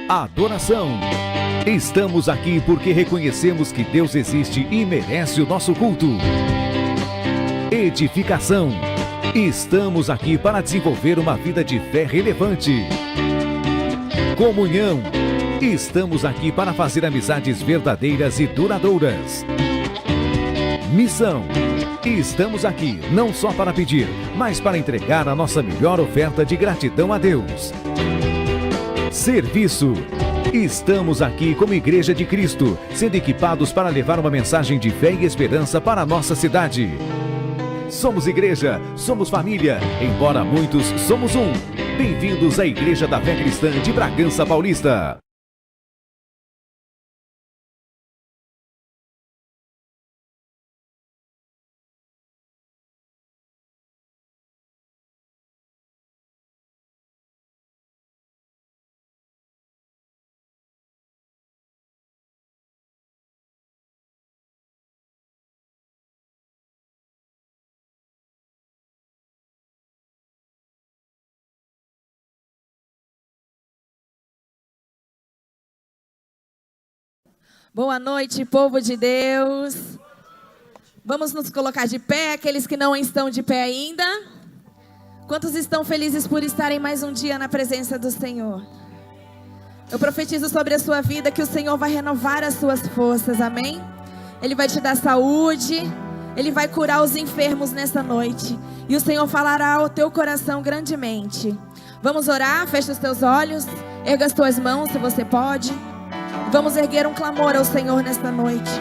adoração. Estamos aqui porque reconhecemos que Deus existe e merece o nosso culto. Edificação. Estamos aqui para desenvolver uma vida de fé relevante. Comunhão. Estamos aqui para fazer amizades verdadeiras e duradouras. Missão. Estamos aqui não só para pedir, mas para entregar a nossa melhor oferta de gratidão a Deus. Serviço. Estamos aqui como Igreja de Cristo, sendo equipados para levar uma mensagem de fé e esperança para a nossa cidade. Somos igreja, somos família, embora muitos somos um. Bem-vindos à Igreja da Fé Cristã de Bragança Paulista. Boa noite, povo de Deus. Vamos nos colocar de pé, aqueles que não estão de pé ainda. Quantos estão felizes por estarem mais um dia na presença do Senhor? Eu profetizo sobre a sua vida que o Senhor vai renovar as suas forças, amém? Ele vai te dar saúde, Ele vai curar os enfermos nessa noite. E o Senhor falará ao teu coração grandemente. Vamos orar, fecha os teus olhos, erga as tuas mãos se você pode. Vamos erguer um clamor ao Senhor nesta noite.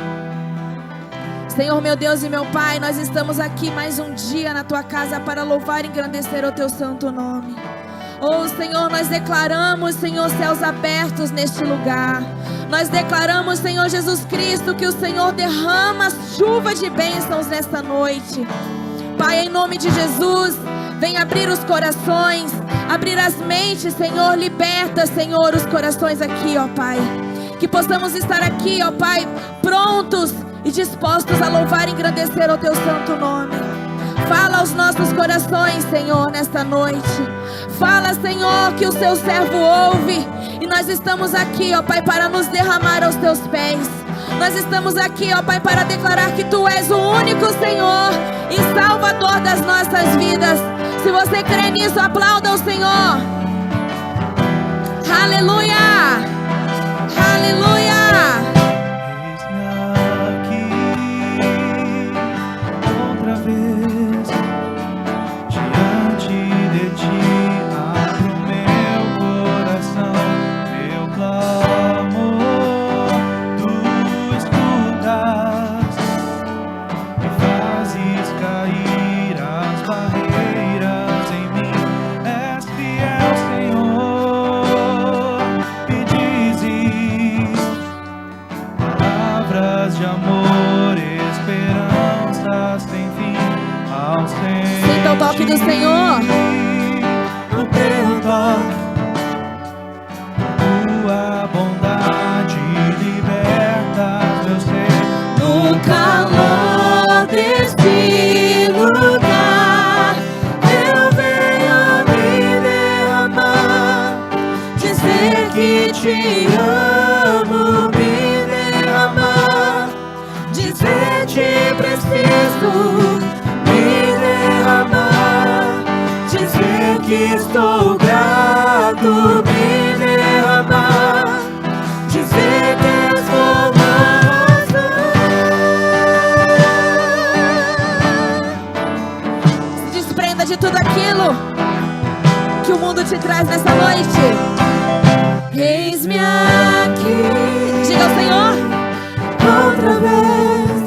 Senhor, meu Deus e meu Pai, nós estamos aqui mais um dia na Tua casa para louvar e engrandecer o Teu santo nome. Oh, Senhor, nós declaramos, Senhor, céus abertos neste lugar. Nós declaramos, Senhor Jesus Cristo, que o Senhor derrama chuva de bênçãos nesta noite. Pai, em nome de Jesus, vem abrir os corações, abrir as mentes, Senhor, liberta, Senhor, os corações aqui, ó Pai. Que possamos estar aqui, ó Pai, prontos e dispostos a louvar e engrandecer o Teu santo nome. Fala aos nossos corações, Senhor, nesta noite. Fala, Senhor, que o Seu servo ouve. E nós estamos aqui, ó Pai, para nos derramar aos Teus pés. Nós estamos aqui, ó Pai, para declarar que Tu és o único Senhor e Salvador das nossas vidas. Se você crê nisso, aplauda o Senhor. Aleluia! Aleluia! Eis-me aqui outra vez diante de Ti, abro meu coração, meu clamor, Tu escutas e fazes cair as barreiras em mim. És fiel, Senhor, e dizes palavras de amor, esperança sem fim ao sentir. Sinta o toque do Senhor. O Teu toque, Tua bondade liberta meu ser. No calor deste lugar, Eu venho me derramar, dizer que Te amo, me derramar, dizer Te preciso, me derramar, dizer que estou grato, me derramar, dizer que és formosa. se desprenda de tudo aquilo que o mundo te traz nessa noite. Eis-me aqui. Diga ao Senhor. Outra vez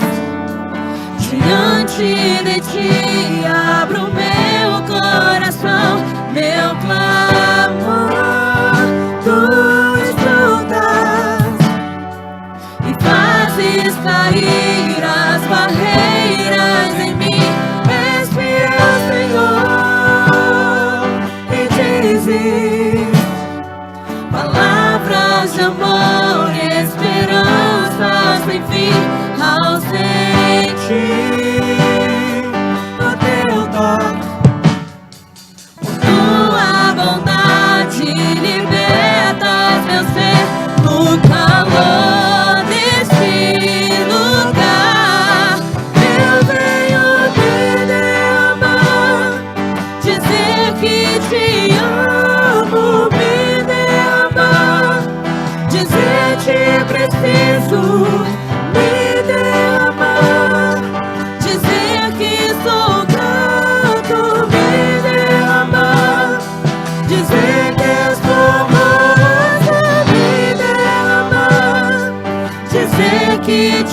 Diante de Ti abro meu coração, meu clamor. Tu escutas E fazes cair as barreiras em mim. És fiel, Senhor, e dizes Palavras de amor, esperança sem fim ao sentir o Teu toque, Tua bondade libertas meu ser.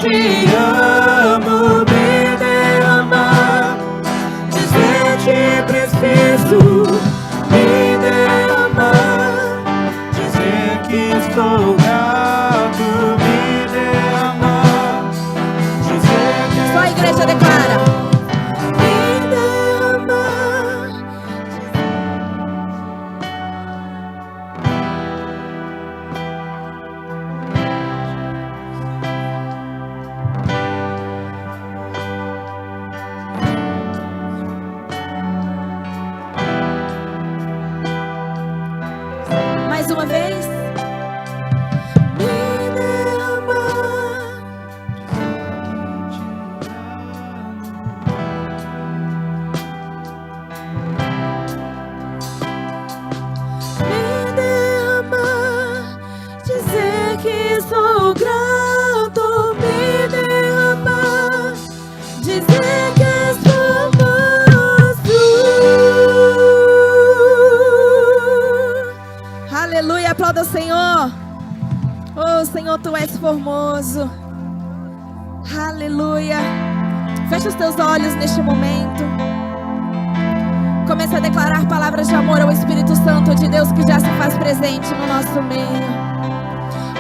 te amo, me derramar, dizer te preciso, me derramar, dizer que estou grato, me derramar, dizer que Só a igreja declara. me derramar. Mais uma vez. Me derramar, me derramar, dizer que sou grato, me derramar, dizer que sou manso. Aleluia, aplauda o Senhor. Oh, Senhor, Tu és formoso. Aleluia. Fecha os teus olhos neste momento. Comece a declarar palavras de amor ao Espírito Santo de Deus que já se faz presente no nosso meio.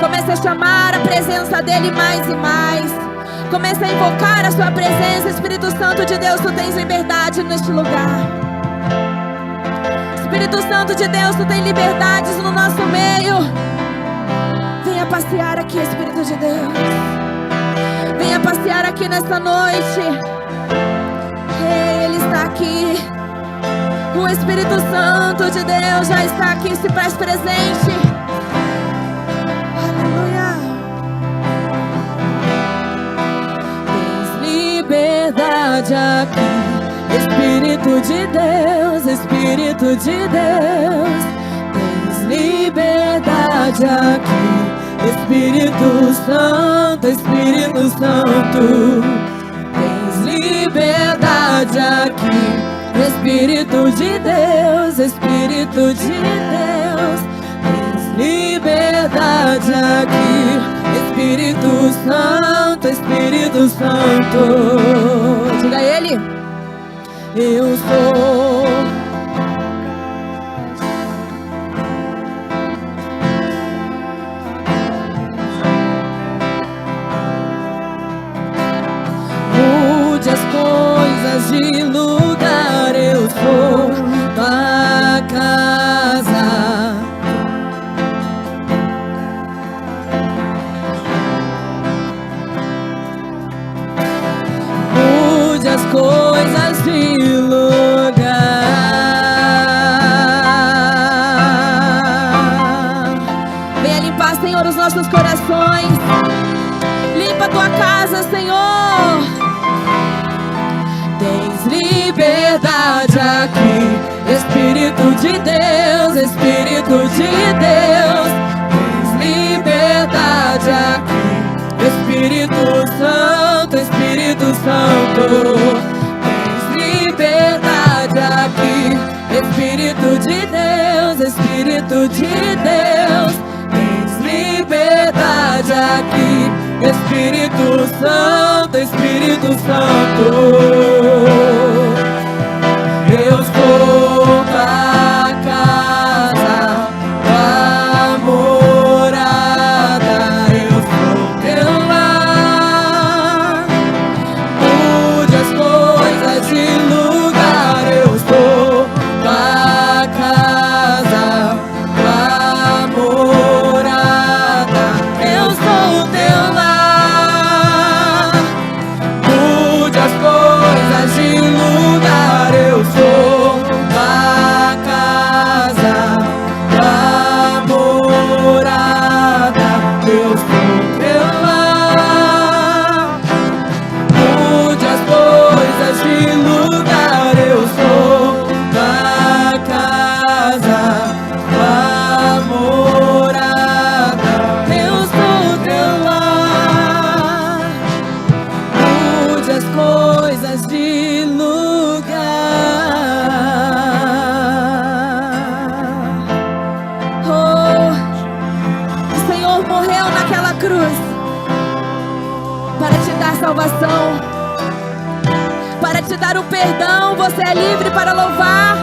Comece a chamar a presença dEle mais e mais. Comece a invocar a sua presença. Espírito Santo de Deus, Tu tens liberdade neste lugar. Espírito Santo de Deus, Tu tens liberdades no nosso meio. Venha passear aqui, Espírito de Deus. Venha passear aqui nesta noite. Ele está aqui. O Espírito Santo de Deus já está aqui, se faz presente. Aleluia. Tens liberdade aqui, Espírito de Deus, Espírito de Deus. Tens liberdade aqui, Espírito Santo, Espírito Santo. Tens liberdade aqui, Espírito de Deus, Espírito de Deus. Tens liberdade aqui, Espírito Santo, Espírito Santo. Diga a Ele: eu sou. Mude as coisas de lugar, eu sou tua casa. Mude as coisas de lugar. Venha limpar, Senhor, os nossos corações. Limpa a tua casa, Senhor. Tens liberdade aqui, Espírito de Deus, Espírito de Deus. Tens liberdade aqui, Espírito Santo, Espírito Santo. Tens liberdade aqui, Espírito de Deus, Espírito de Deus. Tens liberdade aqui, Espírito Santo, Espírito Santo. Eu sou tua casa, tua morada, eu sou teu lar. Mude as coisas de lugar, eu sou tua casa, tua morada, eu sou teu lar. Mude as coisas livre para louvar.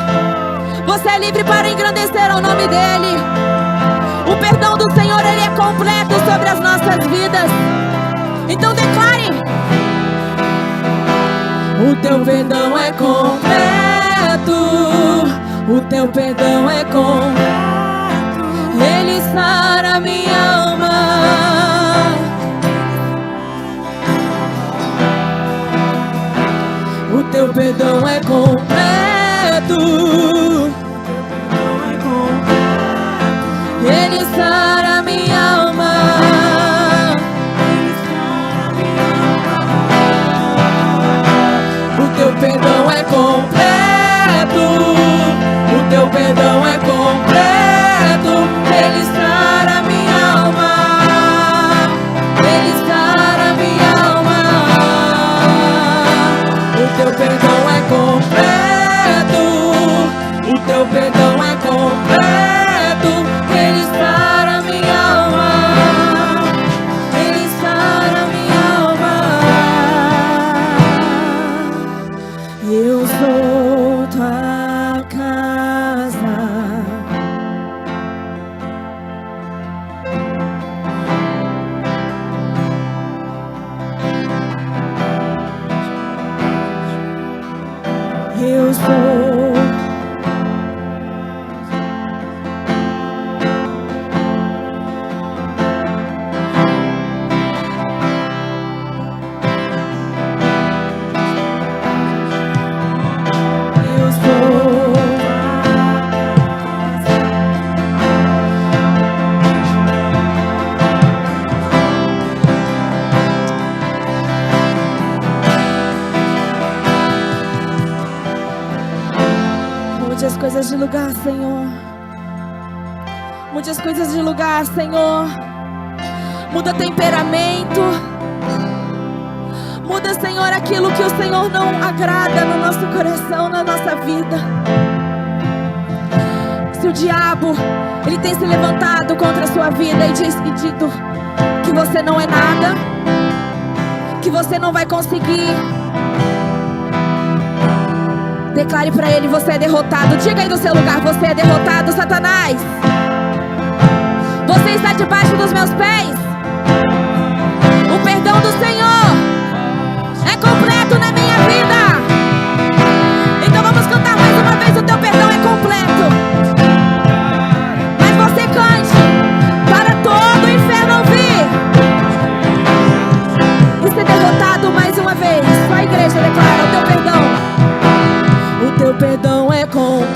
Você é livre para engrandecer ao nome dEle. O perdão do Senhor, Ele é completo sobre as nossas vidas. Então declare: o teu perdão é completo. O teu perdão é completo. Ele sara minha alma. O teu perdão é completo. Ele sara minha alma. O teu perdão é completo. O teu perdão é completo. Ele sara minha alma. Ele sara minha alma. O teu perdão é completo. O teu perdão é completo. Ele sara minha alma. Ele sara minha alma. Eu sou tua casa. Eu sou. Mude as coisas de lugar, Senhor. Mude as coisas de lugar, Senhor. Muda temperamento. Muda, Senhor, aquilo que o Senhor não agrada no nosso coração, na nossa vida. Se o diabo, ele tem se levantado contra a sua vida e dito que você não é nada, que você não vai conseguir, declare para ele: você é derrotado. Diga aí no seu lugar: você é derrotado, Satanás. Você está debaixo dos meus pés. O perdão do Senhor é completo na minha vida. Então vamos cantar mais uma vez: o teu perdão é completo. Mas você cante para todo o inferno ouvir e ser derrotado mais uma vez. Só a igreja declara: o teu perdão. O teu perdão é completo.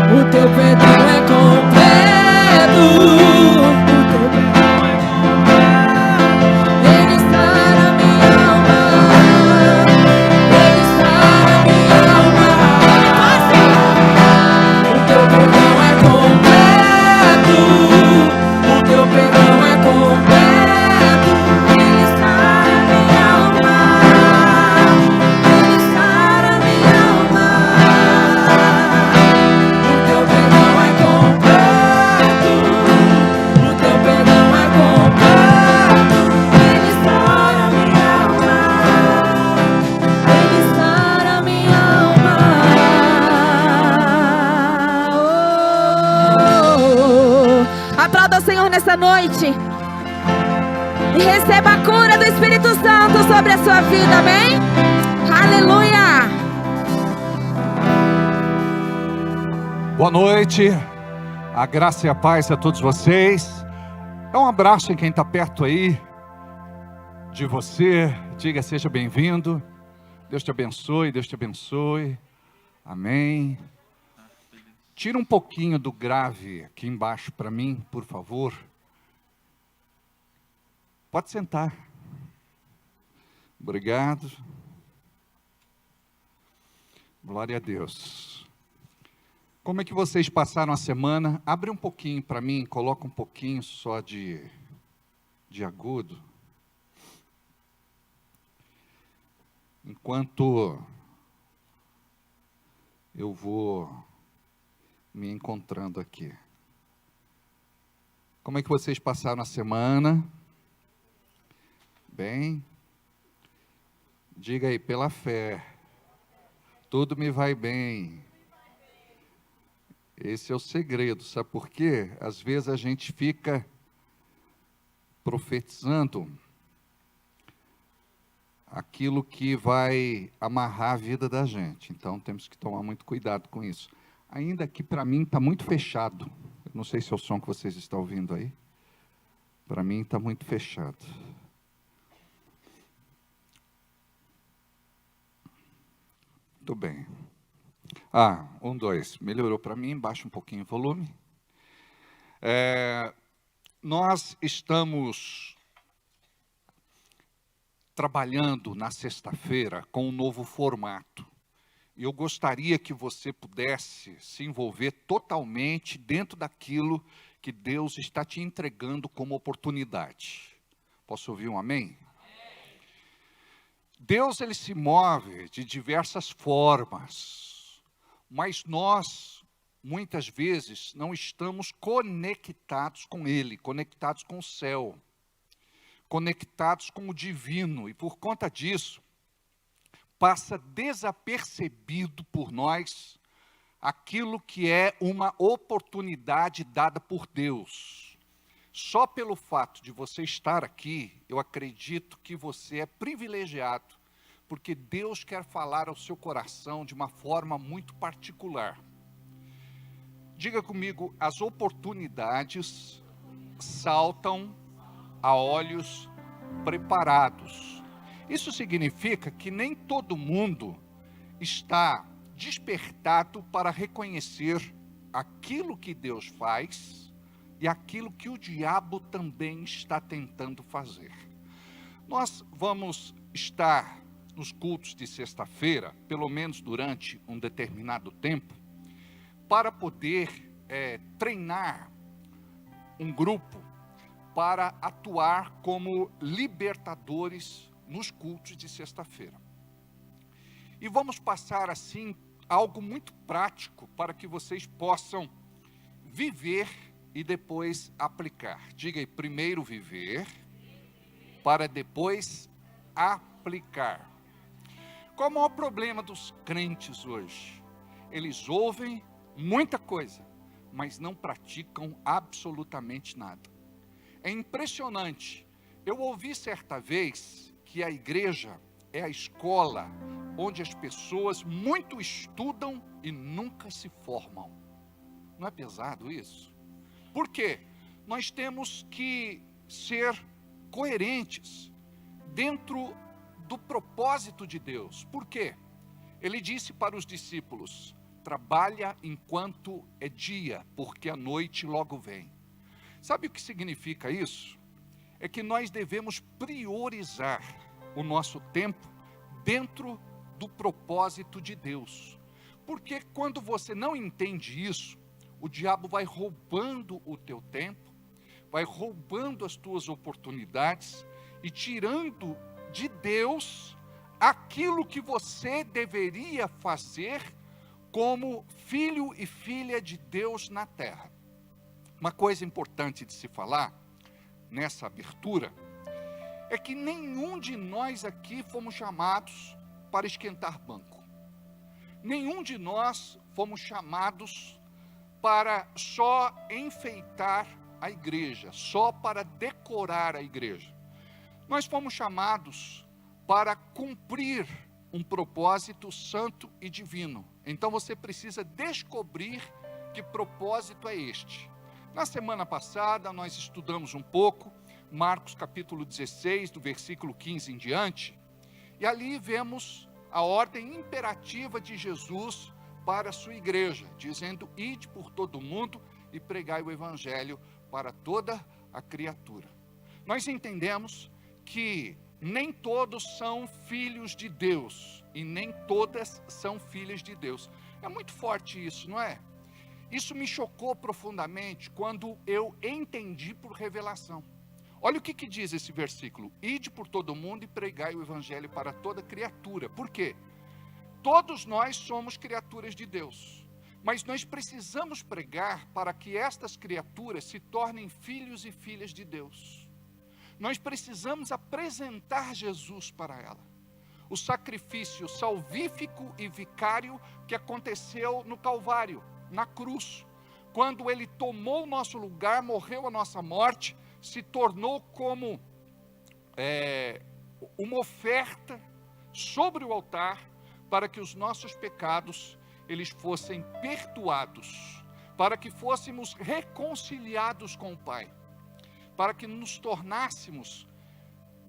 O teu perdão é completo. O teu perdão é completo. Ele sara minha alma. Ele sara minha alma. O teu perdão é completo. O teu perdão é completo. Ele sara minha alma. Ele sara minha alma. O teu perdão é completo. O teu perdão é completo. Ele sara minha alma. Ele sara minha alma. Aplauda o Senhor nessa noite e receba a cura do Espírito Santo sobre a sua vida, amém? Aleluia! Boa noite, a graça e a paz a todos vocês. Dá um abraço em quem está perto aí de você, diga: seja bem-vindo, Deus te abençoe, Deus te abençoe, amém. Tira um pouquinho do grave aqui embaixo para mim, por favor. Pode sentar. Obrigado. Glória a Deus. Como é que vocês passaram a semana? Abre um pouquinho para mim, coloca um pouquinho só de agudo. Enquanto eu vou me encontrando aqui. Como é que vocês passaram a semana? Bem? Diga aí, pela fé. Tudo me vai bem. Esse é o segredo, sabe por quê? Às vezes a gente fica profetizando aquilo que vai amarrar a vida da gente. Então temos que tomar muito cuidado com isso. Ainda que para mim está muito fechado. Eu não sei se é o som que vocês estão ouvindo aí. Para mim está muito fechado. Muito bem. 1, 2. Melhorou para mim, baixa um pouquinho o volume. Nós estamos trabalhando na sexta-feira com um novo formato. E eu gostaria que você pudesse se envolver totalmente dentro daquilo que Deus está te entregando como oportunidade. Posso ouvir um amém? Deus, ele se move de diversas formas, mas nós, muitas vezes, não estamos conectados com Ele, conectados com o céu, conectados com o divino, e por conta disso, passa desapercebido por nós aquilo que é uma oportunidade dada por Deus. Só pelo fato de você estar aqui, eu acredito que você é privilegiado, porque Deus quer falar ao seu coração de uma forma muito particular. Diga comigo, as oportunidades saltam a olhos preparados. Isso significa que nem todo mundo está despertado para reconhecer aquilo que Deus faz e aquilo que o diabo também está tentando fazer. Nós vamos estar nos cultos de sexta-feira, pelo menos durante um determinado tempo, para poder treinar um grupo para atuar como libertadores nos cultos de sexta-feira. E vamos passar assim algo muito prático para que vocês possam viver e depois aplicar. Diga aí, primeiro viver, para depois aplicar. Qual é o maior problema dos crentes hoje? Eles ouvem muita coisa, mas não praticam absolutamente nada. É impressionante. Eu ouvi certa vez que a igreja é a escola onde as pessoas muito estudam e nunca se formam. Não é pesado isso? Por quê? Nós temos que ser coerentes dentro do propósito de Deus. Por quê? Ele disse para os discípulos: trabalha enquanto é dia, porque a noite logo vem. Sabe o que significa isso? É que nós devemos priorizar o nosso tempo dentro do propósito de Deus. Porque quando você não entende isso, o diabo vai roubando o teu tempo, vai roubando as tuas oportunidades e tirando de Deus aquilo que você deveria fazer como filho e filha de Deus na terra. Uma coisa importante de se falar nessa abertura é que nenhum de nós aqui fomos chamados para esquentar banco. Nenhum de nós fomos chamados para só enfeitar a igreja, só para decorar a igreja. Nós fomos chamados para cumprir um propósito santo e divino. Então você precisa descobrir que propósito é este. Na semana passada nós estudamos um pouco Marcos capítulo 16, do versículo 15 em diante, e ali vemos a ordem imperativa de Jesus para a sua igreja, dizendo: ide por todo o mundo e pregai o evangelho para toda a criatura. Nós entendemos que nem todos são filhos de Deus, e nem todas são filhas de Deus. É muito forte isso, não é? Isso me chocou profundamente quando eu entendi por revelação. Olha o que diz esse versículo: ide por todo o mundo e pregai o evangelho para toda criatura. Por quê? Todos nós somos criaturas de Deus, Mas nós precisamos pregar para que estas criaturas se tornem filhos e filhas de Deus. Nós precisamos apresentar Jesus para ela. O sacrifício salvífico e vicário que aconteceu no Calvário, na cruz. Quando ele tomou o nosso lugar, morreu a nossa morte, se tornou como uma oferta sobre o altar para que os nossos pecados eles fossem perdoados, para que fôssemos reconciliados com o Pai, para que nos tornássemos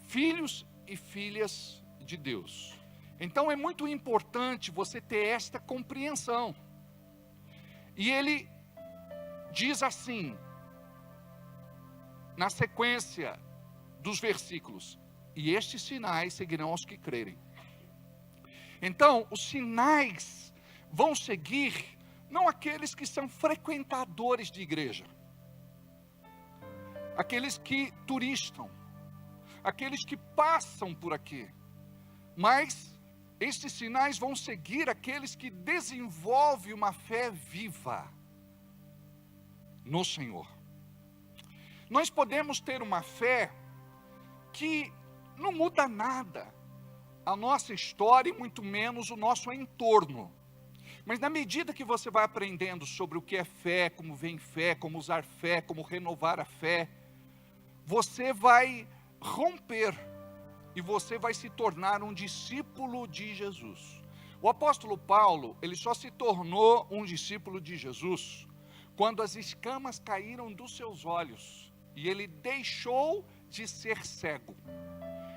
filhos e filhas de Deus. Então é muito importante você ter esta compreensão. E ele diz assim, na sequência dos versículos: e estes sinais seguirão aos que crerem. Então, os sinais vão seguir, não aqueles que são frequentadores de igreja, aqueles que turistam, aqueles que passam por aqui, mas estes sinais vão seguir aqueles que desenvolvem uma fé viva no Senhor. Nós podemos ter uma fé que não muda nada a nossa história e muito menos o nosso entorno. Mas na medida que você vai aprendendo sobre o que é fé, como vem fé, como usar fé, como renovar a fé, você vai romper e você vai se tornar um discípulo de Jesus. O apóstolo Paulo, ele só se tornou um discípulo de Jesus quando as escamas caíram dos seus olhos e ele deixou de ser cego.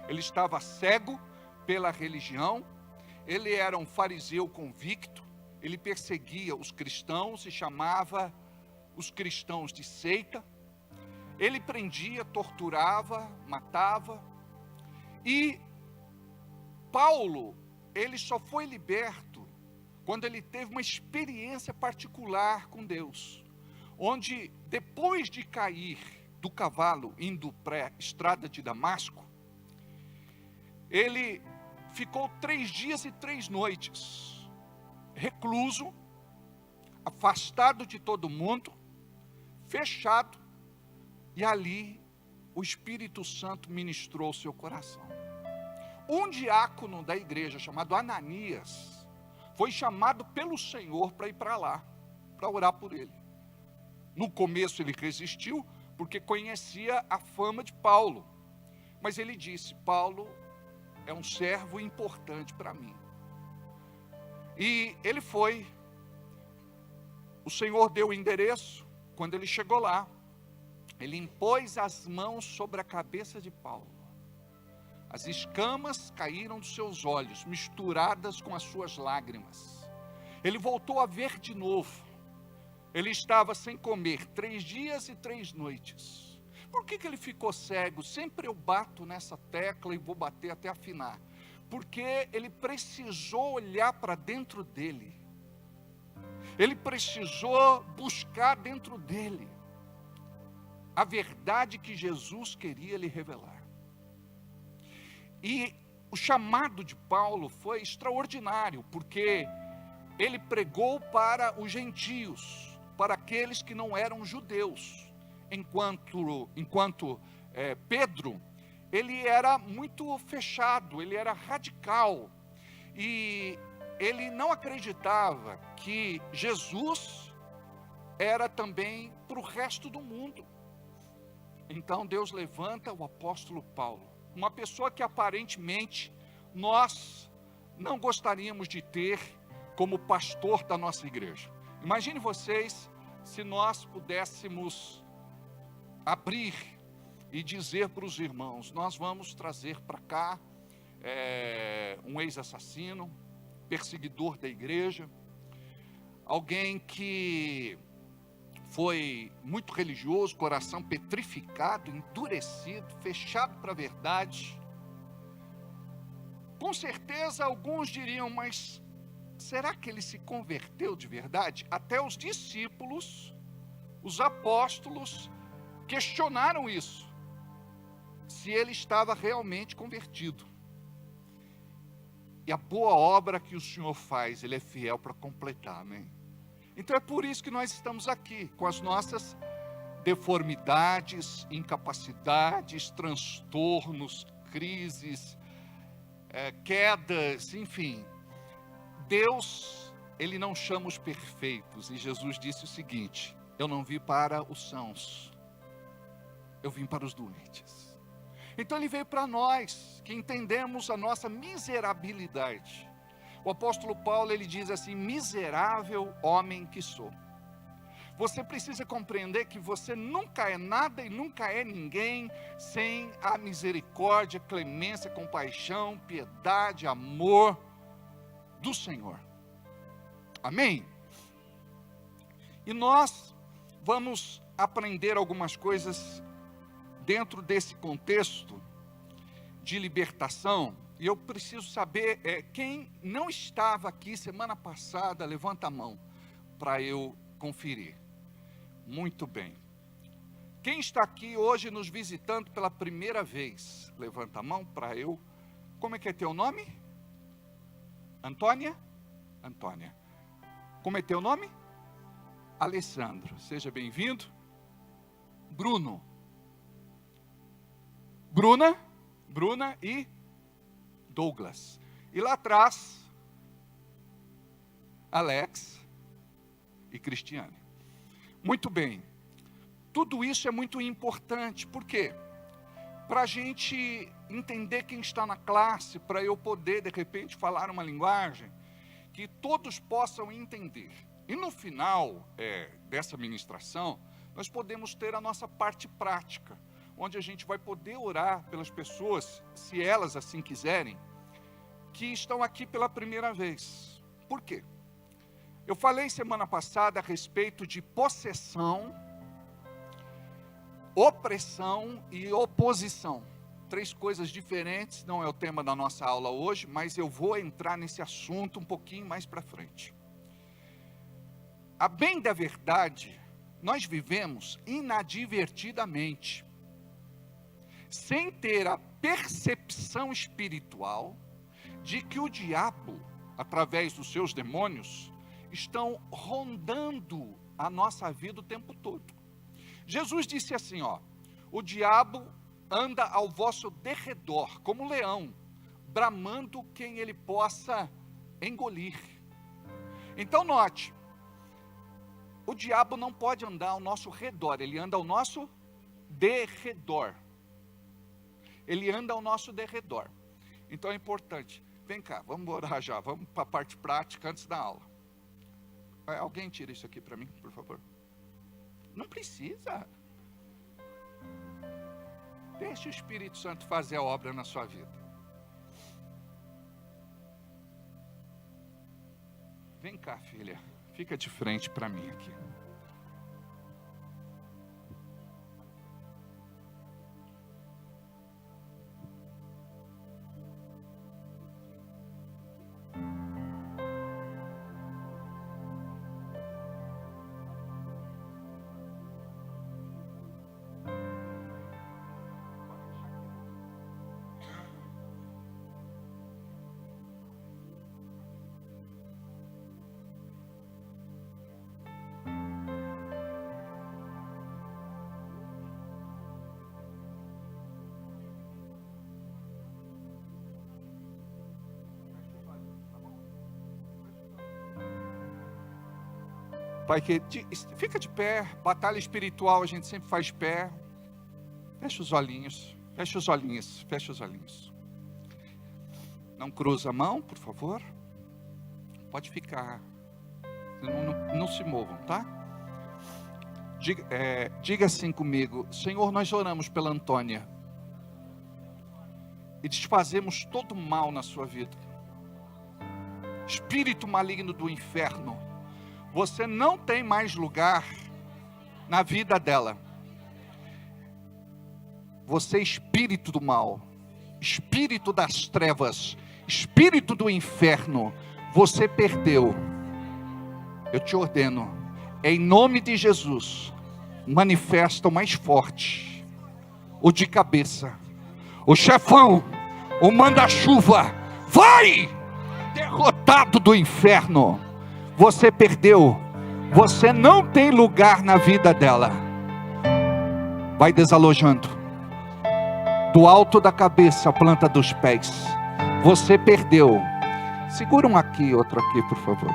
Ele estava cego pela religião, ele era um fariseu convicto, ele perseguia os cristãos e chamava os cristãos de seita, ele prendia, torturava, matava, e Paulo, ele só foi liberto quando ele teve uma experiência particular com Deus, onde depois de cair do cavalo indo para a estrada de Damasco, ele ficou 3 dias e 3 noites, recluso, afastado de todo mundo, fechado, e ali o Espírito Santo ministrou o seu coração. Um diácono da igreja, chamado Ananias, foi chamado pelo Senhor para ir para lá, para orar por ele. No começo ele resistiu, porque conhecia a fama de Paulo, mas ele disse: Paulo é um servo importante para mim. E ele foi, o Senhor deu o endereço. Quando ele chegou lá, ele impôs as mãos sobre a cabeça de Paulo. As escamas caíram dos seus olhos, misturadas com as suas lágrimas. Ele voltou a ver de novo. Ele estava sem comer 3 dias e 3 noites. Por que ele ficou cego? Sempre eu bato nessa tecla e vou bater até afinar. Porque ele precisou olhar para dentro dele. Ele precisou buscar dentro dele a verdade que Jesus queria lhe revelar. E o chamado de Paulo foi extraordinário, porque ele pregou para os gentios, para aqueles que não eram judeus. Enquanto Pedro, ele era muito fechado, ele era radical, e ele não acreditava que Jesus era também para o resto do mundo. Então Deus levanta o apóstolo Paulo, uma pessoa que aparentemente nós não gostaríamos de ter como pastor da nossa igreja. Imagine vocês se nós pudéssemos abrir e dizer para os irmãos: nós vamos trazer para cá um ex-assassino, perseguidor da igreja, alguém que foi muito religioso, coração petrificado, endurecido, fechado para a verdade. Com certeza alguns diriam: mas será que ele se converteu de verdade? Até os discípulos, os apóstolos, questionaram isso, se ele estava realmente convertido. E a boa obra que o Senhor faz, Ele é fiel para completar, amém? Então é por isso que nós estamos aqui, com as nossas deformidades, incapacidades, transtornos, crises, quedas, enfim. Deus, Ele não chama os perfeitos, e Jesus disse o seguinte: eu não vim para os sãos, eu vim para os doentes. Então Ele veio para nós, que entendemos a nossa miserabilidade. O apóstolo Paulo, ele diz assim: miserável homem que sou. Você precisa compreender que você nunca é nada e nunca é ninguém sem a misericórdia, clemência, compaixão, piedade, amor do Senhor. Amém? E nós vamos aprender algumas coisas dentro desse contexto de libertação. E eu preciso saber, quem não estava aqui semana passada, levanta a mão para eu conferir. Muito bem. Quem está aqui hoje nos visitando pela primeira vez, levanta a mão para eu. Como é que é teu nome? Antônia? Antônia. Como é teu nome? Alessandro. Seja bem-vindo. Bruno. Bruna e Douglas. E lá atrás, Alex e Cristiane. Muito bem. Tudo isso é muito importante. Por quê? Para a gente entender quem está na classe, para eu poder, de repente, falar uma linguagem que todos possam entender. E no final dessa ministração, nós podemos ter a nossa parte prática, onde a gente vai poder orar pelas pessoas, se elas assim quiserem, que estão aqui pela primeira vez. Por quê? Eu falei semana passada a respeito de possessão, opressão e oposição. 3 coisas diferentes, não é o tema da nossa aula hoje, mas eu vou entrar nesse assunto um pouquinho mais para frente. A bem da verdade, nós vivemos inadvertidamente, sem ter a percepção espiritual de que o diabo, através dos seus demônios, estão rondando a nossa vida o tempo todo. Jesus disse assim, o diabo anda ao vosso derredor, como leão, bramando quem ele possa engolir. Então note, o diabo não pode andar ao nosso redor, ele anda ao nosso derredor. Ele anda ao nosso derredor. Então é importante. Vem cá, vamos orar já, vamos para a parte prática antes da aula. Alguém tira isso aqui para mim, por favor? Não precisa. Deixe o Espírito Santo fazer a obra na sua vida. Vem cá, filha. Fica de frente para mim aqui. Pai, fica de pé, batalha espiritual a gente sempre faz pé. Fecha os olhinhos, fecha os olhinhos, fecha os olhinhos. Não cruza a mão, por favor. Pode ficar. Não se movam, tá? Diga assim comigo: Senhor, nós oramos pela Antônia e desfazemos todo o mal na sua vida. Espírito maligno do inferno, você não tem mais lugar na vida dela. Você, espírito do mal, espírito das trevas, espírito do inferno, você perdeu. Eu te ordeno, em nome de Jesus, manifesta o mais forte, o de cabeça, o chefão, o manda-chuva. Vai, derrotado do inferno. Você perdeu Você não tem lugar na vida dela. Vai desalojando. Do alto da cabeça à planta dos pés. Você perdeu. Segura um aqui, outro aqui, por favor.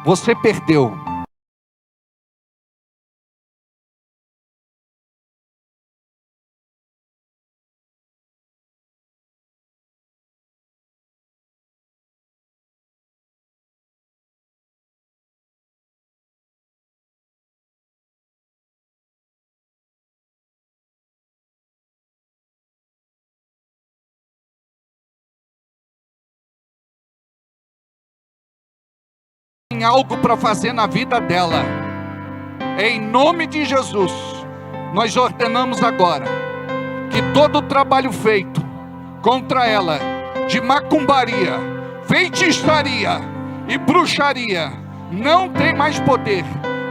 Você perdeu. Tem algo para fazer na vida dela. Em nome de Jesus, nós ordenamos agora que todo o trabalho feito contra ela, de macumbaria, feitiçaria e bruxaria, não tem mais poder.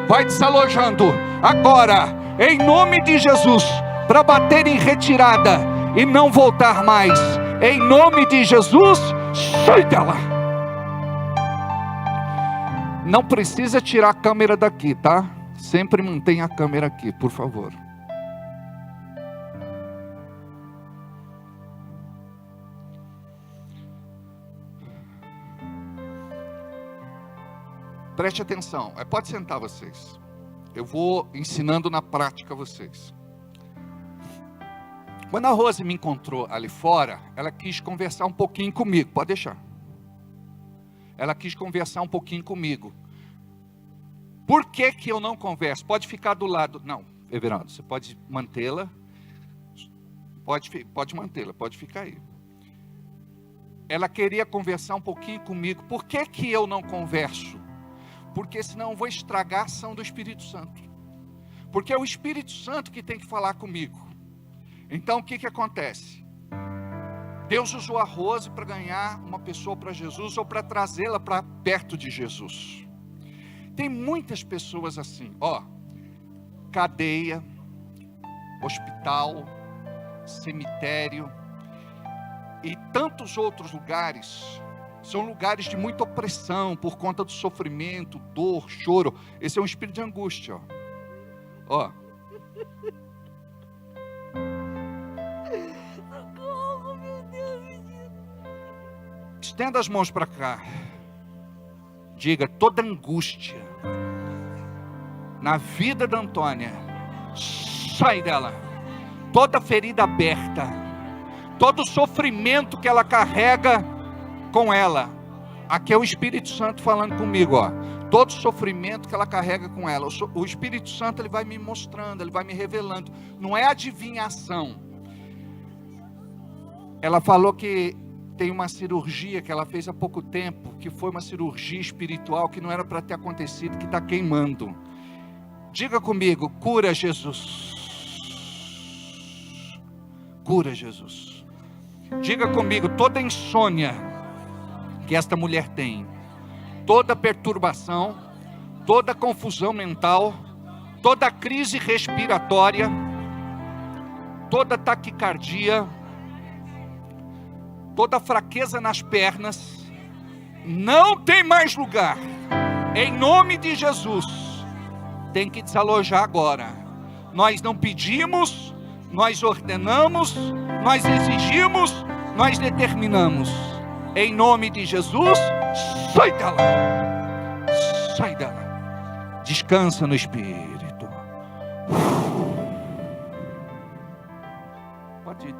Vai desalojando agora, em nome de Jesus, para bater em retirada e não voltar mais. Em nome de Jesus, sai dela. Não precisa tirar a câmera daqui, tá? Sempre mantenha a câmera aqui, por favor. Preste atenção. Pode sentar vocês. Eu vou ensinando na prática vocês. Quando a Rose me encontrou ali fora, ela quis conversar um pouquinho comigo. Pode deixar. Ela quis conversar um pouquinho comigo. Por que que eu não converso? Pode ficar do lado. Não, Everaldo, você pode mantê-la. Pode mantê-la, pode ficar aí. Ela queria conversar um pouquinho comigo. Por que que eu não converso? Porque senão eu vou estragar a ação do Espírito Santo. Porque é o Espírito Santo que tem que falar comigo. Então o que que acontece? Deus usou a Rose para ganhar uma pessoa para Jesus ou para trazê-la para perto de Jesus. Tem muitas pessoas assim, cadeia, hospital, cemitério e tantos outros lugares. São lugares de muita opressão por conta do sofrimento, dor, choro. Esse é um espírito de angústia, ó. Estenda as mãos para cá. Diga: toda angústia na vida da Antônia, sai dela. Toda ferida aberta, todo sofrimento que ela carrega com ela. Aqui é o Espírito Santo falando comigo, ó. Todo sofrimento que ela carrega com ela. O Espírito Santo, ele vai me mostrando, ele vai me revelando. Não é adivinhação. Ela falou que tem uma cirurgia que ela fez há pouco tempo, que foi uma cirurgia espiritual que não era para ter acontecido, que está queimando. Diga comigo: cura, Jesus. Cura, Jesus. Diga comigo: toda insônia que esta mulher tem, toda perturbação, toda confusão mental, toda crise respiratória, toda taquicardia, toda fraqueza nas pernas, não tem mais lugar. Em nome de Jesus, tem que desalojar agora. Nós não pedimos, nós ordenamos, nós exigimos, nós determinamos. Em nome de Jesus, sai dela. Sai dela. Descansa no Espírito. Pode ir.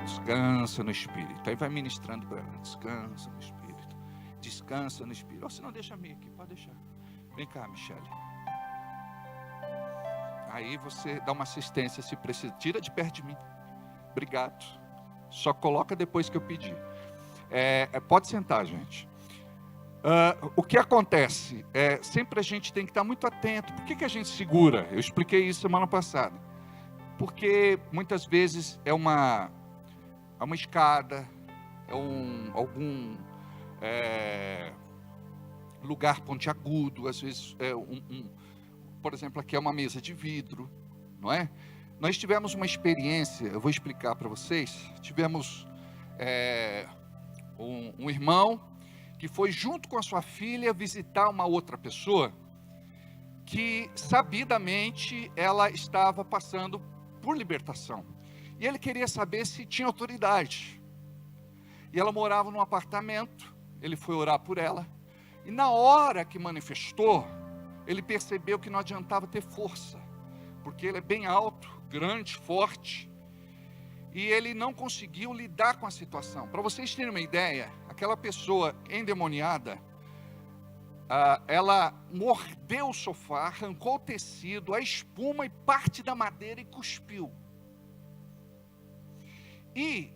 Descansa no Espírito. Aí vai ministrando para ela. Descansa no Espírito. Descansa no Espírito. Ou se não, deixa a minha aqui. Pode deixar. Vem cá, Michele. Aí você dá uma assistência se precisa. Tira de perto de mim. Obrigado. Só coloca depois que eu pedir. Pode sentar, gente. O que acontece? Sempre a gente tem que estar muito atento. Por que a gente segura? Eu expliquei isso semana passada. Porque muitas vezes é uma escada, algum lugar pontiagudo, às vezes por exemplo, aqui é uma mesa de vidro, não é? Nós tivemos uma experiência, eu vou explicar para vocês. Tivemos um irmão que foi junto com a sua filha visitar uma outra pessoa que sabidamente ela estava passando por libertação. E ele queria saber se tinha autoridade. E ela morava num apartamento, ele foi orar por ela. E na hora que manifestou, ele percebeu que não adiantava ter força, porque ele é bem alto, grande, forte. E ele não conseguiu lidar com a situação. Para vocês terem uma ideia, aquela pessoa endemoniada, ela mordeu o sofá, arrancou o tecido, a espuma e parte da madeira e cuspiu. E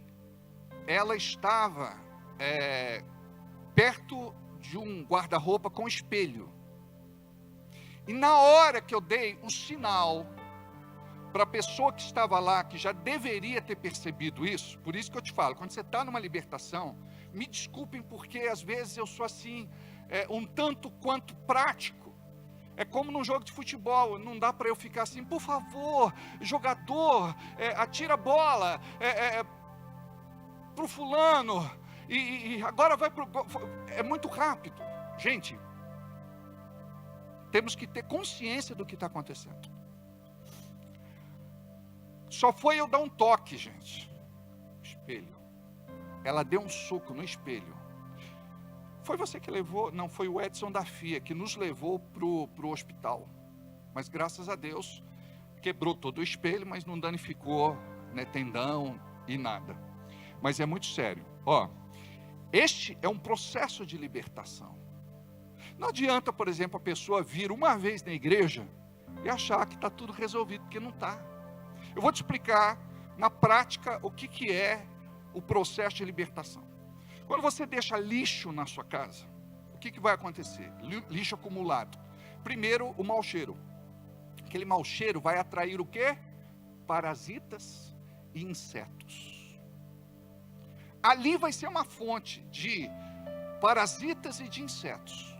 ela estava perto de um guarda-roupa com espelho. E na hora que eu dei um sinal para a pessoa que estava lá, que já deveria ter percebido isso, por isso que eu te falo, quando você está numa libertação, me desculpem porque às vezes eu sou assim, um tanto quanto prático. É como num jogo de futebol, não dá para eu ficar assim, por favor, jogador, atira a bola para o fulano, e agora vai para o... É muito rápido. Gente, temos que ter consciência do que está acontecendo. Só foi eu dar um toque, gente. Espelho. Ela deu um soco no espelho. Foi você que levou? Não, foi o Edson da FIA que nos levou pro hospital. Mas graças a Deus, quebrou todo o espelho, mas não danificou, né, tendão e nada. Mas é muito sério. Ó, este é um processo de libertação. Não adianta, por exemplo, a pessoa vir uma vez na igreja e achar que está tudo resolvido, porque não está. Eu vou te explicar na prática o que é o processo de libertação. Quando você deixa lixo na sua casa, o que vai acontecer? Lixo acumulado. Primeiro, o mau cheiro. Aquele mau cheiro vai atrair o quê? Parasitas e insetos. Ali vai ser uma fonte de parasitas e de insetos.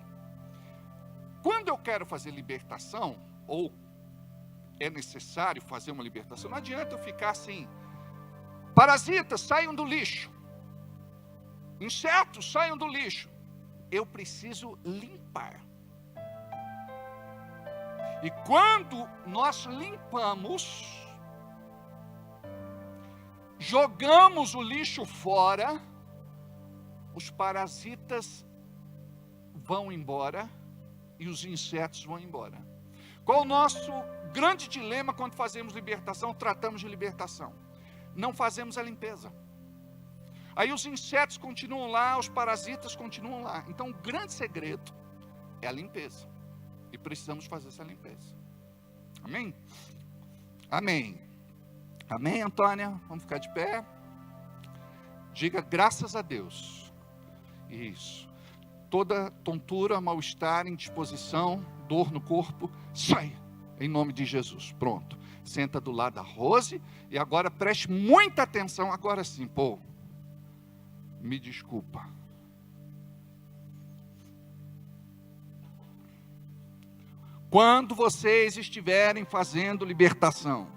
Quando eu quero fazer libertação, ou é necessário fazer uma libertação, não adianta eu ficar assim, parasitas, saiam do lixo, insetos, saiam do lixo. Eu preciso limpar. E quando nós limpamos, jogamos o lixo fora, os parasitas vão embora e os insetos vão embora. Qual o nosso grande dilema quando fazemos libertação, tratamos de libertação? Não fazemos a limpeza. Aí os insetos continuam lá, os parasitas continuam lá. Então o grande segredo é a limpeza. E precisamos fazer essa limpeza. Amém? Amém. Amém, Antônia? Vamos ficar de pé. Diga graças a Deus. Isso. Toda tontura, mal-estar, indisposição, dor no corpo, sai. Em nome de Jesus. Pronto. Senta do lado da Rose. E agora preste muita atenção. Agora sim, pô. Me desculpa. Quando vocês estiverem fazendo libertação,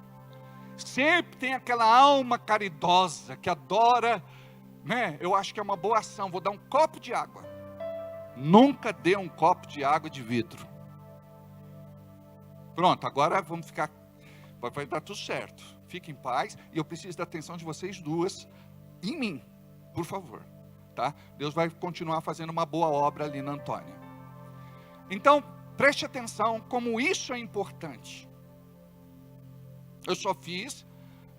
sempre tem aquela alma caridosa que adora, né? Eu acho que é uma boa ação. Vou dar um copo de água. Nunca dê um copo de água de vidro. Pronto, agora vamos ficar. Vai dar tudo certo. Fique em paz. E eu preciso da atenção de vocês duas em mim, por favor. Tá? Deus vai continuar fazendo uma boa obra ali na Antônia. Então, preste atenção como isso é importante. Eu só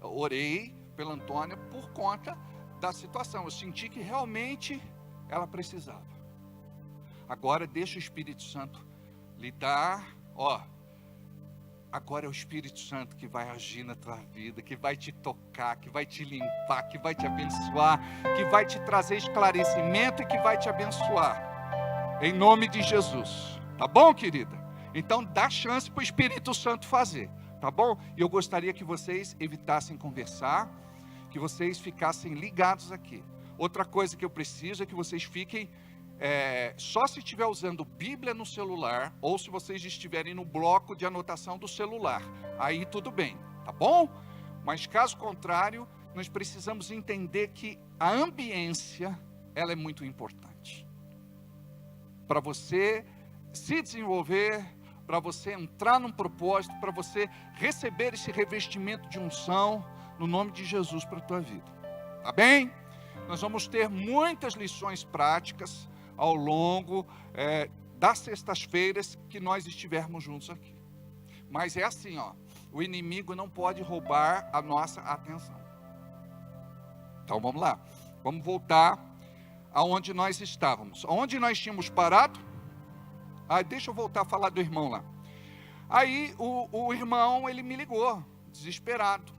orei pela Antônia por conta da situação. Eu senti que realmente ela precisava. Agora deixa o Espírito Santo lhe dar, agora é o Espírito Santo que vai agir na tua vida, que vai te tocar, que vai te limpar, que vai te abençoar, que vai te trazer esclarecimento e que vai te abençoar. Em nome de Jesus. Tá bom, querida? Então dá chance para o Espírito Santo fazer. Tá bom? E eu gostaria que vocês evitassem conversar, que vocês ficassem ligados aqui. Outra coisa que eu preciso é que vocês fiquem só se estiver usando Bíblia no celular, ou se vocês estiverem no bloco de anotação do celular, aí tudo bem, tá bom? Mas caso contrário, nós precisamos entender que a ambiência, ela é muito importante. para você se desenvolver, para você entrar num propósito, para você receber esse revestimento de unção no nome de Jesus para a tua vida. Tá bem? Nós vamos ter muitas lições práticas ao longo das sextas-feiras que nós estivermos juntos aqui. Mas é assim, ó, o inimigo não pode roubar a nossa atenção. Então vamos lá, vamos voltar aonde nós estávamos. Onde nós tínhamos parado? Deixa eu voltar a falar do irmão lá. Aí o irmão, ele me ligou, desesperado.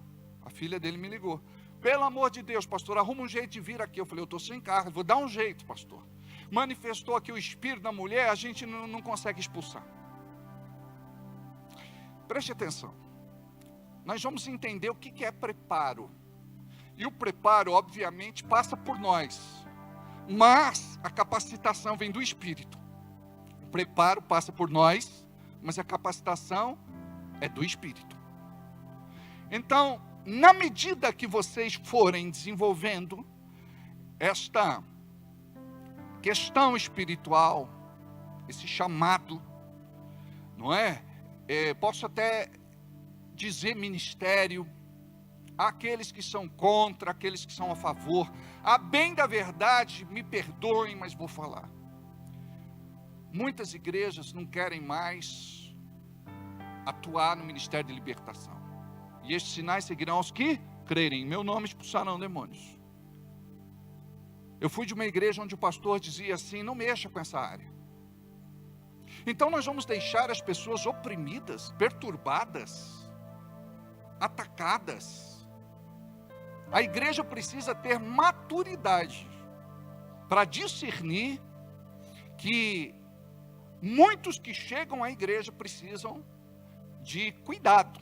A filha dele me ligou. Pelo amor de Deus, pastor, arruma um jeito de vir aqui. Eu falei, eu estou sem carro, vou dar um jeito, pastor. Manifestou aqui o espírito da mulher, a gente não consegue expulsar. Preste atenção. Nós vamos entender o que é preparo. E o preparo, obviamente, passa por nós. Mas a capacitação vem do Espírito. O preparo passa por nós, mas a capacitação é do Espírito. Então, na medida que vocês forem desenvolvendo esta questão espiritual, esse chamado, não é? Posso até dizer ministério, aqueles que são contra, aqueles que são a favor, a bem da verdade, me perdoem, mas vou falar. Muitas igrejas não querem mais atuar no ministério de libertação. E estes sinais seguirão aos que crerem. Em meu nome expulsarão demônios. Eu fui de uma igreja onde o pastor dizia assim, não mexa com essa área. Então nós vamos deixar as pessoas oprimidas, perturbadas, atacadas. A igreja precisa ter maturidade para discernir que muitos que chegam à igreja precisam de cuidado.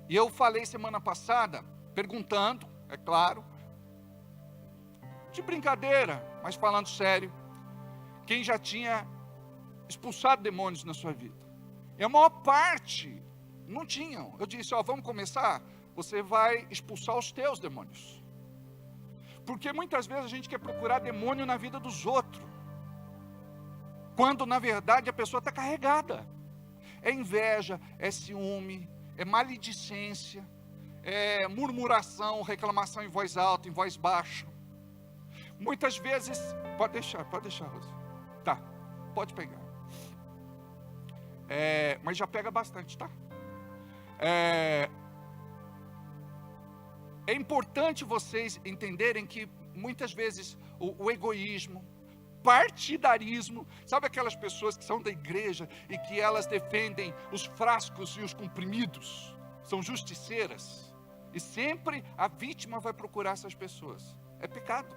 E eu falei semana passada, perguntando, é claro, de brincadeira, mas falando sério, quem já tinha expulsado demônios na sua vida. E a maior parte não tinham. Eu disse, vamos começar? Você vai expulsar os teus demônios. Porque muitas vezes a gente quer procurar demônio na vida dos outros, quando na verdade a pessoa está carregada. É inveja, é ciúme, é maledicência, é murmuração, reclamação em voz alta, em voz baixa. Muitas vezes, pode deixar, Rosa. Tá, pode pegar. Mas já pega bastante, tá? É importante vocês entenderem que muitas vezes o egoísmo, partidarismo, sabe aquelas pessoas que são da igreja e que elas defendem os frascos e os comprimidos, são justiceiras, e sempre a vítima vai procurar essas pessoas. É pecado.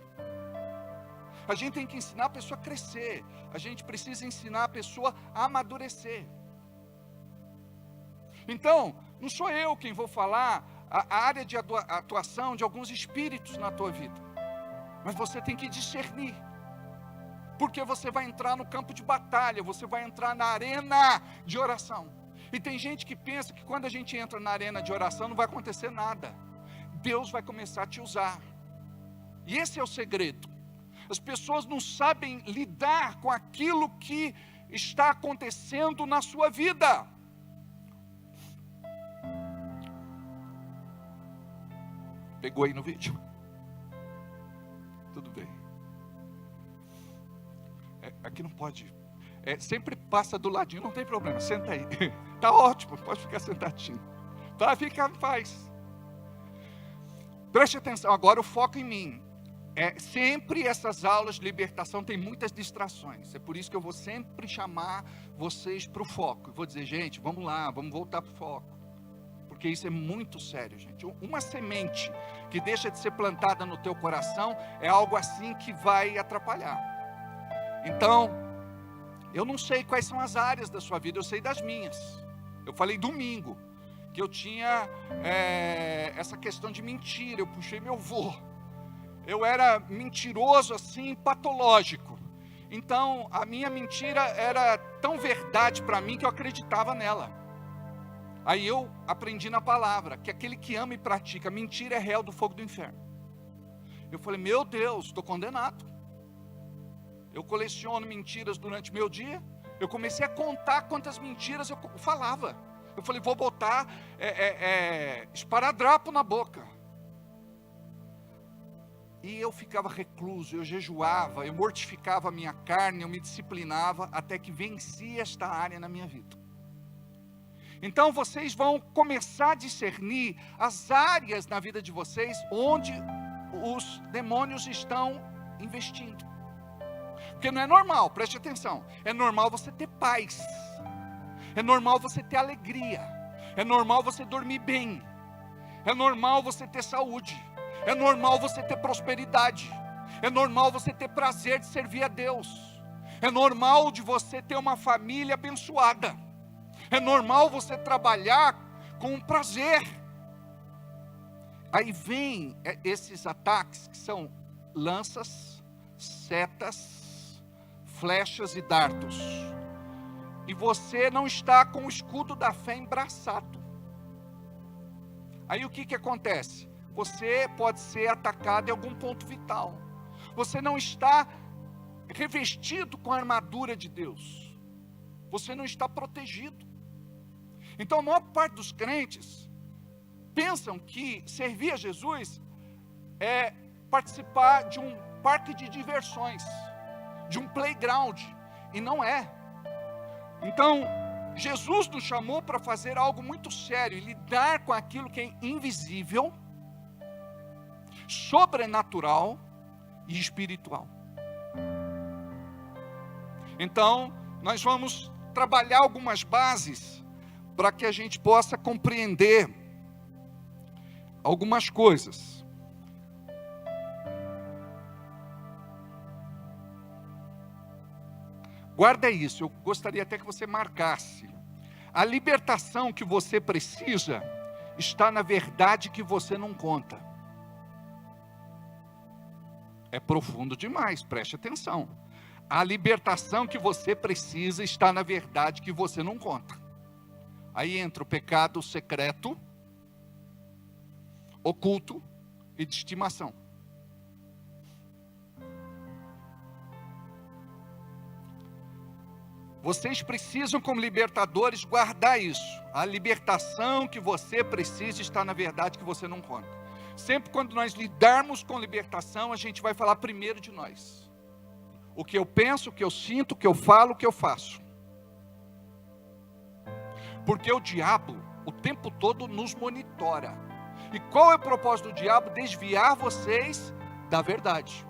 A gente tem que ensinar a pessoa a crescer, a gente precisa ensinar a pessoa a amadurecer. Então, não sou eu quem vou falar a área de atuação de alguns espíritos na tua vida, mas você tem que discernir, porque você vai entrar no campo de batalha, você vai entrar na arena de oração. E tem gente que pensa que quando a gente entra na arena de oração não vai acontecer nada. Deus vai começar a te usar. E esse é o segredo. As pessoas não sabem lidar com aquilo que está acontecendo na sua vida. Pegou aí no vídeo? Tudo bem. Aqui não pode. Sempre passa do ladinho, não tem problema, senta aí. Tá ótimo, pode ficar sentadinho. Tá, fica em paz. Preste atenção, agora o foco em mim. Sempre essas aulas de libertação tem muitas distrações. É por isso que eu vou sempre chamar vocês para o foco. Eu vou dizer, gente, vamos lá, vamos voltar para o foco. Porque isso é muito sério, gente. Uma semente que deixa de ser plantada no teu coração é algo assim que vai atrapalhar. Então, eu não sei quais são as áreas da sua vida, eu sei das minhas. Eu falei domingo que eu tinha essa questão de mentira, eu puxei meu vô. Eu era mentiroso assim, patológico. Então, a minha mentira era tão verdade para mim que eu acreditava nela. Aí eu aprendi na palavra que aquele que ama e pratica mentira é réu do fogo do inferno. Eu falei, meu Deus, estou condenado. eu coleciono mentiras durante o meu dia. Eu comecei a contar quantas mentiras eu falava. Eu falei, vou botar esparadrapo na boca. E eu ficava recluso, eu jejuava, eu mortificava a minha carne, eu me disciplinava, até que venci esta área na minha vida. Então vocês vão começar a discernir as áreas na vida de vocês, onde os demônios estão investindo. Porque não é normal, preste atenção, é normal você ter paz, é normal você ter alegria, é normal você dormir bem, é normal você ter saúde, é normal você ter prosperidade, é normal você ter prazer de servir a Deus, é normal de você ter uma família abençoada, é normal você trabalhar com prazer. Aí vem esses ataques que são lanças, setas, flechas e dardos, e você não está com o escudo da fé embraçado. Aí o que acontece? Você pode ser atacado em algum ponto vital. Você não está revestido com a armadura de Deus. Você não está protegido. Então a maior parte dos crentes pensam que servir a Jesus é participar de um parque de diversões, de um playground, e não é. Então Jesus nos chamou para fazer algo muito sério, lidar com aquilo que é invisível, sobrenatural e espiritual. Então nós vamos trabalhar algumas bases para que a gente possa compreender algumas coisas. Guarda isso, eu gostaria até que você marcasse. A libertação que você precisa está na verdade que você não conta. É profundo demais, preste atenção. A libertação que você precisa está na verdade que você não conta. Aí entra o pecado secreto, oculto e de estimação. Vocês precisam, como libertadores, guardar isso. A libertação que você precisa está na verdade que você não conta. Sempre quando nós lidarmos com libertação, a gente vai falar primeiro de nós. O que eu penso, o que eu sinto, o que eu falo, o que eu faço. Porque o diabo, o tempo todo, nos monitora. E qual é o propósito do diabo? Desviar vocês da verdade.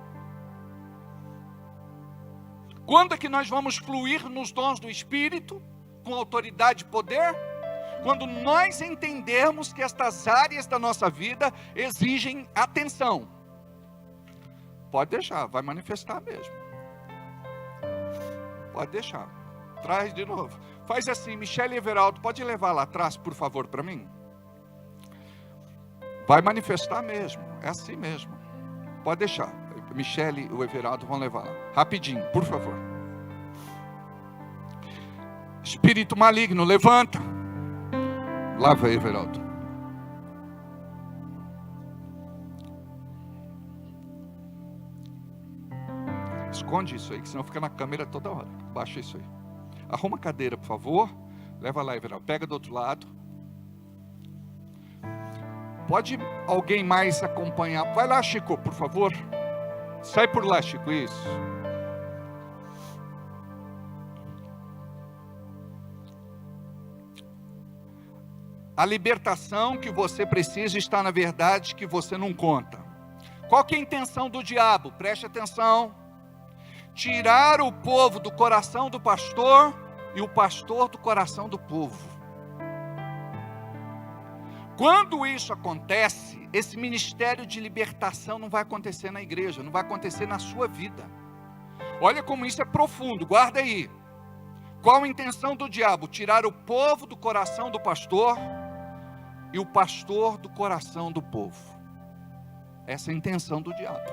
Quando é que nós vamos fluir nos dons do Espírito, com autoridade e poder? Quando nós entendermos que estas áreas da nossa vida exigem atenção. Pode deixar, vai manifestar mesmo. Pode deixar. Traz de novo. Faz assim, Michele e Everaldo, pode levar lá atrás, por favor, para mim? Vai manifestar mesmo, é assim mesmo. Pode deixar. Michele e o Everaldo vão levar lá. Rapidinho, por favor. Espírito maligno, levanta. Lá vai, Everaldo. Esconde isso aí, que senão fica na câmera toda hora. Baixa isso aí. Arruma a cadeira, por favor. Leva lá, Everaldo. Pega do outro lado. Pode alguém mais acompanhar? Vai lá, Chico, por favor. Sai por lá, Chico, isso. A libertação que você precisa está na verdade que você não conta. Qual que é a intenção do diabo? Preste atenção. Tirar o povo do coração do pastor e o pastor do coração do povo. Quando isso acontece, esse ministério de libertação não vai acontecer na igreja, não vai acontecer na sua vida. Olha como isso é profundo, guarda aí. Qual a intenção do diabo? Tirar o povo do coração do pastor e o pastor do coração do povo. Essa é a intenção do diabo.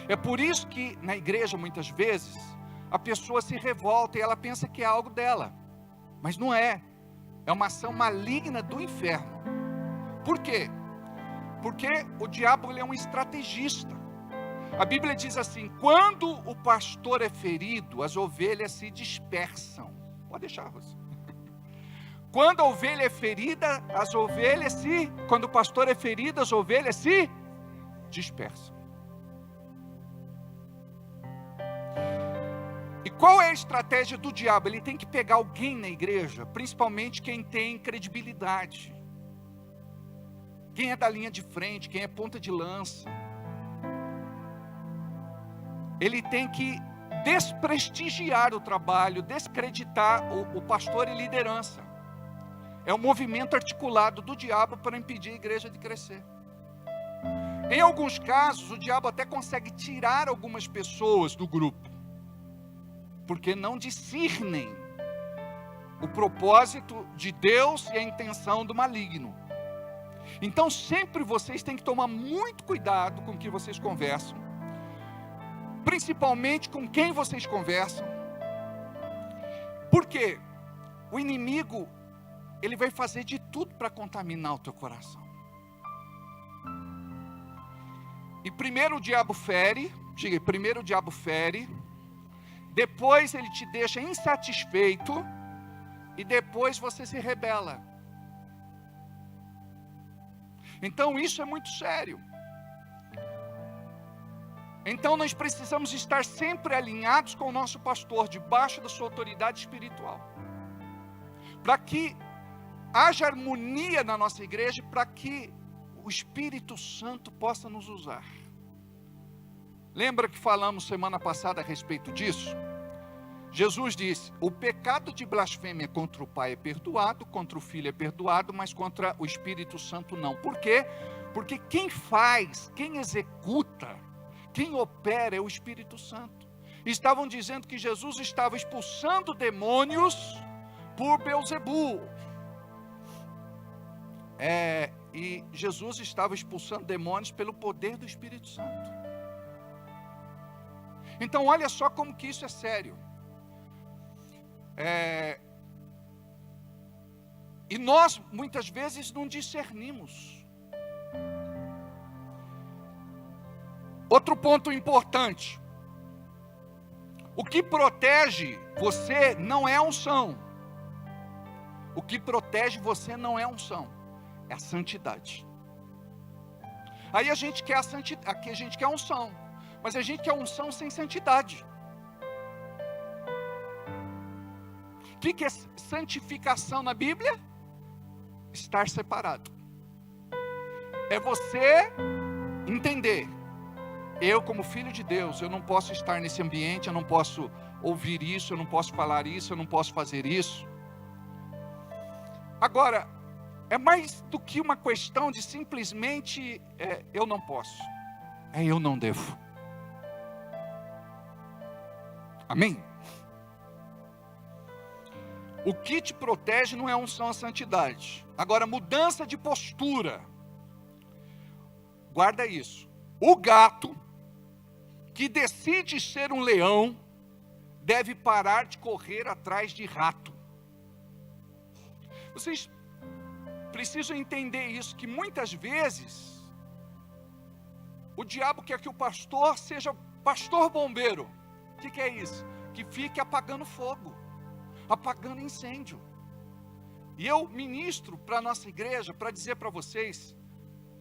É por isso que na igreja muitas vezes a pessoa se revolta e ela pensa que é algo dela, mas não é. É uma ação maligna do inferno. Por quê? Porque o diabo ele é um estrategista. A Bíblia diz assim: quando o pastor é ferido, as ovelhas se dispersam. Pode deixar, Rosa. Quando a ovelha é ferida, quando o pastor é ferido, as ovelhas se dispersam. E qual é a estratégia do diabo? Ele tem que pegar alguém na igreja, principalmente quem tem credibilidade, quem é da linha de frente, quem é ponta de lança. Ele tem que desprestigiar o trabalho, descreditar o pastor e liderança. É um movimento articulado do diabo para impedir a igreja de crescer. Em alguns casos, o diabo até consegue tirar algumas pessoas do grupo, porque não discernem o propósito de Deus e a intenção do maligno. Então sempre vocês têm que tomar muito cuidado com o que vocês conversam, principalmente com quem vocês conversam. Porque o inimigo, ele vai fazer de tudo para contaminar o teu coração. E primeiro o diabo fere, depois ele te deixa insatisfeito, e depois você se rebela. Então isso é muito sério. Então nós precisamos estar sempre alinhados com o nosso pastor, debaixo da sua autoridade espiritual, para que haja harmonia na nossa igreja, para que o Espírito Santo possa nos usar. Lembra que falamos semana passada a respeito disso? Jesus disse: o pecado de blasfêmia contra o Pai é perdoado, contra o Filho é perdoado, mas contra o Espírito Santo não. Por quê? Porque quem faz, quem executa, quem opera é o Espírito Santo. Estavam dizendo que Jesus estava expulsando demônios por Beelzebu. E Jesus estava expulsando demônios pelo poder do Espírito Santo. Então olha só como que isso é sério. E nós muitas vezes não discernimos. Outro ponto importante: o que protege você não é a unção. O que protege você não é a unção, é a santidade. Aí a gente quer a santidade, aqui a gente quer a unção, mas a gente quer a unção sem santidade. O que é santificação na Bíblia? Estar separado. É você entender: eu, como filho de Deus, eu não posso estar nesse ambiente, eu não posso ouvir isso, eu não posso falar isso, eu não posso fazer isso. Agora, é mais do que uma questão de simplesmente eu não posso, eu não devo. Amém? O que te protege não é a unção, a santidade. Agora, mudança de postura. Guarda isso. O gato que decide ser um leão deve parar de correr atrás de rato. Vocês precisam entender isso, que muitas vezes o diabo quer que o pastor seja pastor bombeiro. O que é isso? Que fique apagando fogo, apagando incêndio. E eu ministro para a nossa igreja para dizer para vocês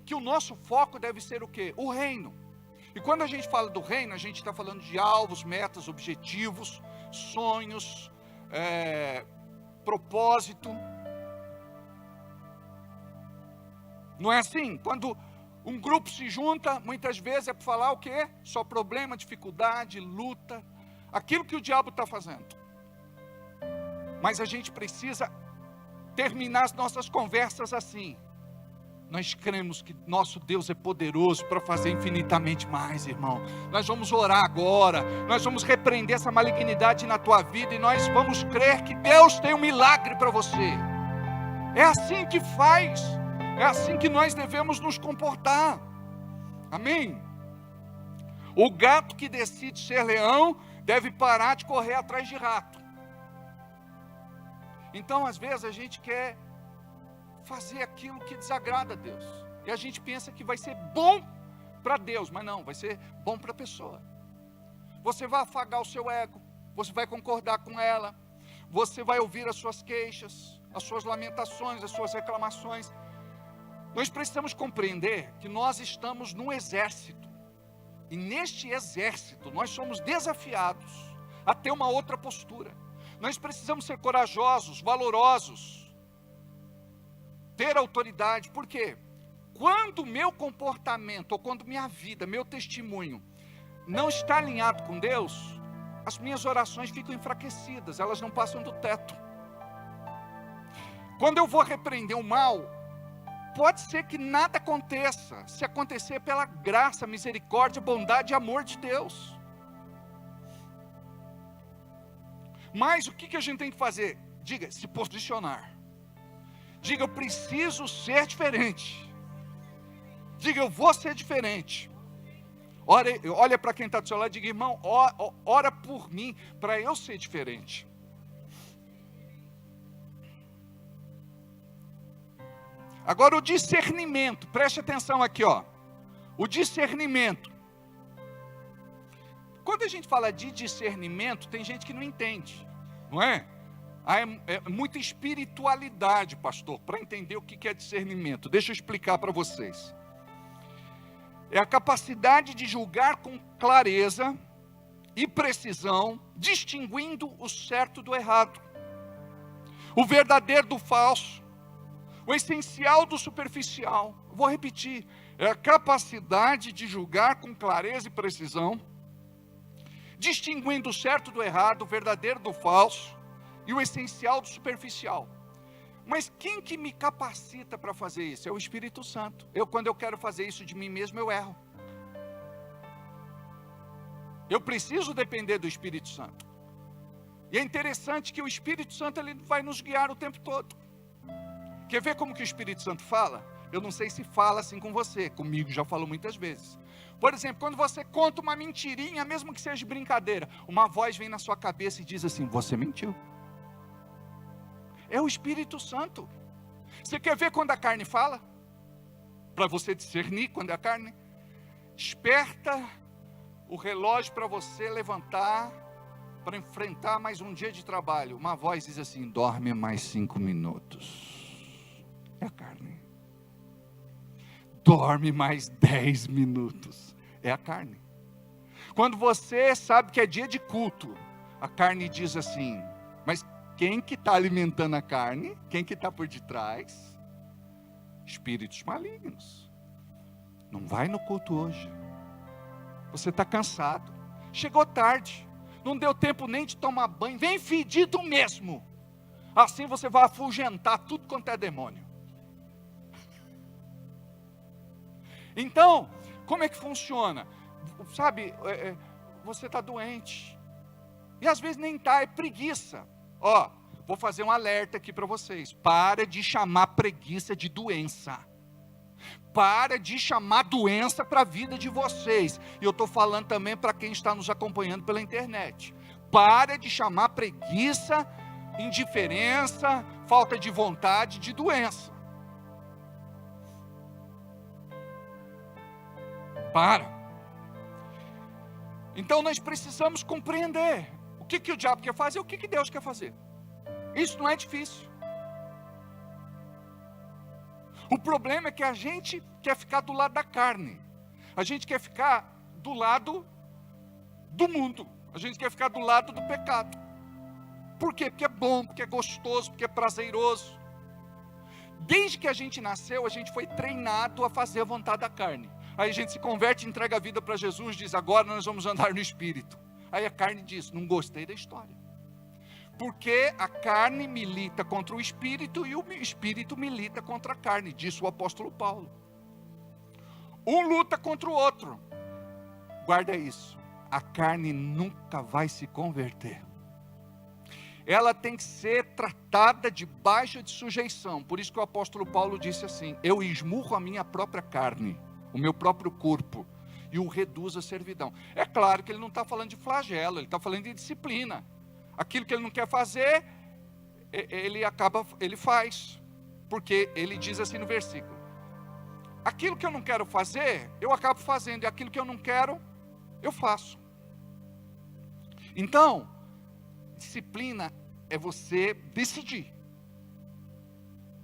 que o nosso foco deve ser o quê? O reino. E quando a gente fala do reino, a gente está falando de alvos, metas, objetivos, sonhos, propósito. Não é assim? Quando um grupo se junta, muitas vezes é para falar o quê? Só problema, dificuldade, luta, aquilo que o diabo está fazendo. Mas a gente precisa terminar as nossas conversas assim: nós cremos que nosso Deus é poderoso para fazer infinitamente mais, irmão. Nós vamos orar agora, nós vamos repreender essa malignidade na tua vida, e nós vamos crer que Deus tem um milagre para você. É assim que faz, é assim que nós devemos nos comportar. Amém? O gato que decide ser leão deve parar de correr atrás de rato. Então, às vezes, a gente quer fazer aquilo que desagrada a Deus, e a gente pensa que vai ser bom para Deus, mas não, vai ser bom para a pessoa. Você vai afagar o seu ego, você vai concordar com ela, você vai ouvir as suas queixas, as suas lamentações, as suas reclamações. Nós precisamos compreender que nós estamos num exército, e neste exército nós somos desafiados a ter uma outra postura. Nós precisamos ser corajosos, valorosos, ter autoridade. Por quê? Quando o meu comportamento, ou quando minha vida, meu testemunho não está alinhado com Deus, as minhas orações ficam enfraquecidas, elas não passam do teto. Quando eu vou repreender o mal, pode ser que nada aconteça, se acontecer pela graça, misericórdia, bondade e amor de Deus. Mas o que a gente tem que fazer? Diga, se posicionar. Diga, eu preciso ser diferente. Diga, eu vou ser diferente. Olha para quem está do seu lado e diga, irmão, ora por mim, para eu ser diferente. Agora o discernimento, preste atenção aqui, ó. O discernimento. Quando a gente fala de discernimento, tem gente que não entende, não é? É muita espiritualidade, pastor, para entender o que é discernimento. Deixa eu explicar para vocês. É a capacidade de julgar com clareza e precisão, distinguindo o certo do errado, o verdadeiro do falso, o essencial do superficial. Vou repetir, é a capacidade de julgar com clareza e precisão, distinguindo o certo do errado, o verdadeiro do falso e o essencial do superficial. Mas quem que me capacita para fazer isso? É o Espírito Santo. Quando eu quero fazer isso de mim mesmo, eu erro. Eu preciso depender do Espírito Santo. E é interessante que o Espírito Santo ele vai nos guiar o tempo todo. Quer ver como que o Espírito Santo fala? Eu não sei se fala assim com você, comigo já falou muitas vezes. Por exemplo, quando você conta uma mentirinha, mesmo que seja brincadeira, uma voz vem na sua cabeça e diz assim, você mentiu. É o Espírito Santo. Você quer ver quando a carne fala? Para você discernir quando é a carne. Desperta o relógio para você levantar, para enfrentar mais um dia de trabalho. Uma voz diz assim, dorme mais 5 minutos. É a carne. Dorme mais 10 minutos. É a carne. Quando você sabe que é dia de culto, a carne diz assim, mas quem que está alimentando a carne? Quem que está por detrás? Espíritos malignos. Não vai no culto hoje. Você está cansado. Chegou tarde. Não deu tempo nem de tomar banho. Vem fedido mesmo. Assim você vai afugentar tudo quanto é demônio. Então, como é que funciona? Sabe, você está doente. E às vezes nem está, é preguiça. Ó, vou fazer um alerta aqui para vocês. Para de chamar preguiça de doença. Para de chamar doença para a vida de vocês. E eu estou falando também para quem está nos acompanhando pela internet. Para de chamar preguiça, indiferença, falta de vontade de doença. Para. Então nós precisamos compreender o que o diabo quer fazer e o que Deus quer fazer. Isso não é difícil. O problema é que a gente quer ficar do lado da carne. A gente quer ficar do lado do mundo. A gente quer ficar do lado do pecado. Por quê? Porque é bom, porque é gostoso, porque é prazeroso. Desde que a gente nasceu, a gente foi treinado a fazer a vontade da carne. Aí a gente se converte, entrega a vida para Jesus, diz, agora nós vamos andar no Espírito. Aí a carne diz, não gostei da história. Porque a carne milita contra o Espírito e o Espírito milita contra a carne, disse o apóstolo Paulo. Um luta contra o outro. Guarda isso, a carne nunca vai se converter. Ela tem que ser tratada debaixo de sujeição. Por isso que o apóstolo Paulo disse assim, eu esmurro a minha própria carne, o meu próprio corpo, e o reduzo à servidão. É claro que ele não está falando de flagelo, ele está falando de disciplina. Aquilo que ele não quer fazer, ele faz. Porque ele diz assim no versículo, aquilo que eu não quero fazer, eu acabo fazendo, e aquilo que eu não quero, eu faço. Então, disciplina é você decidir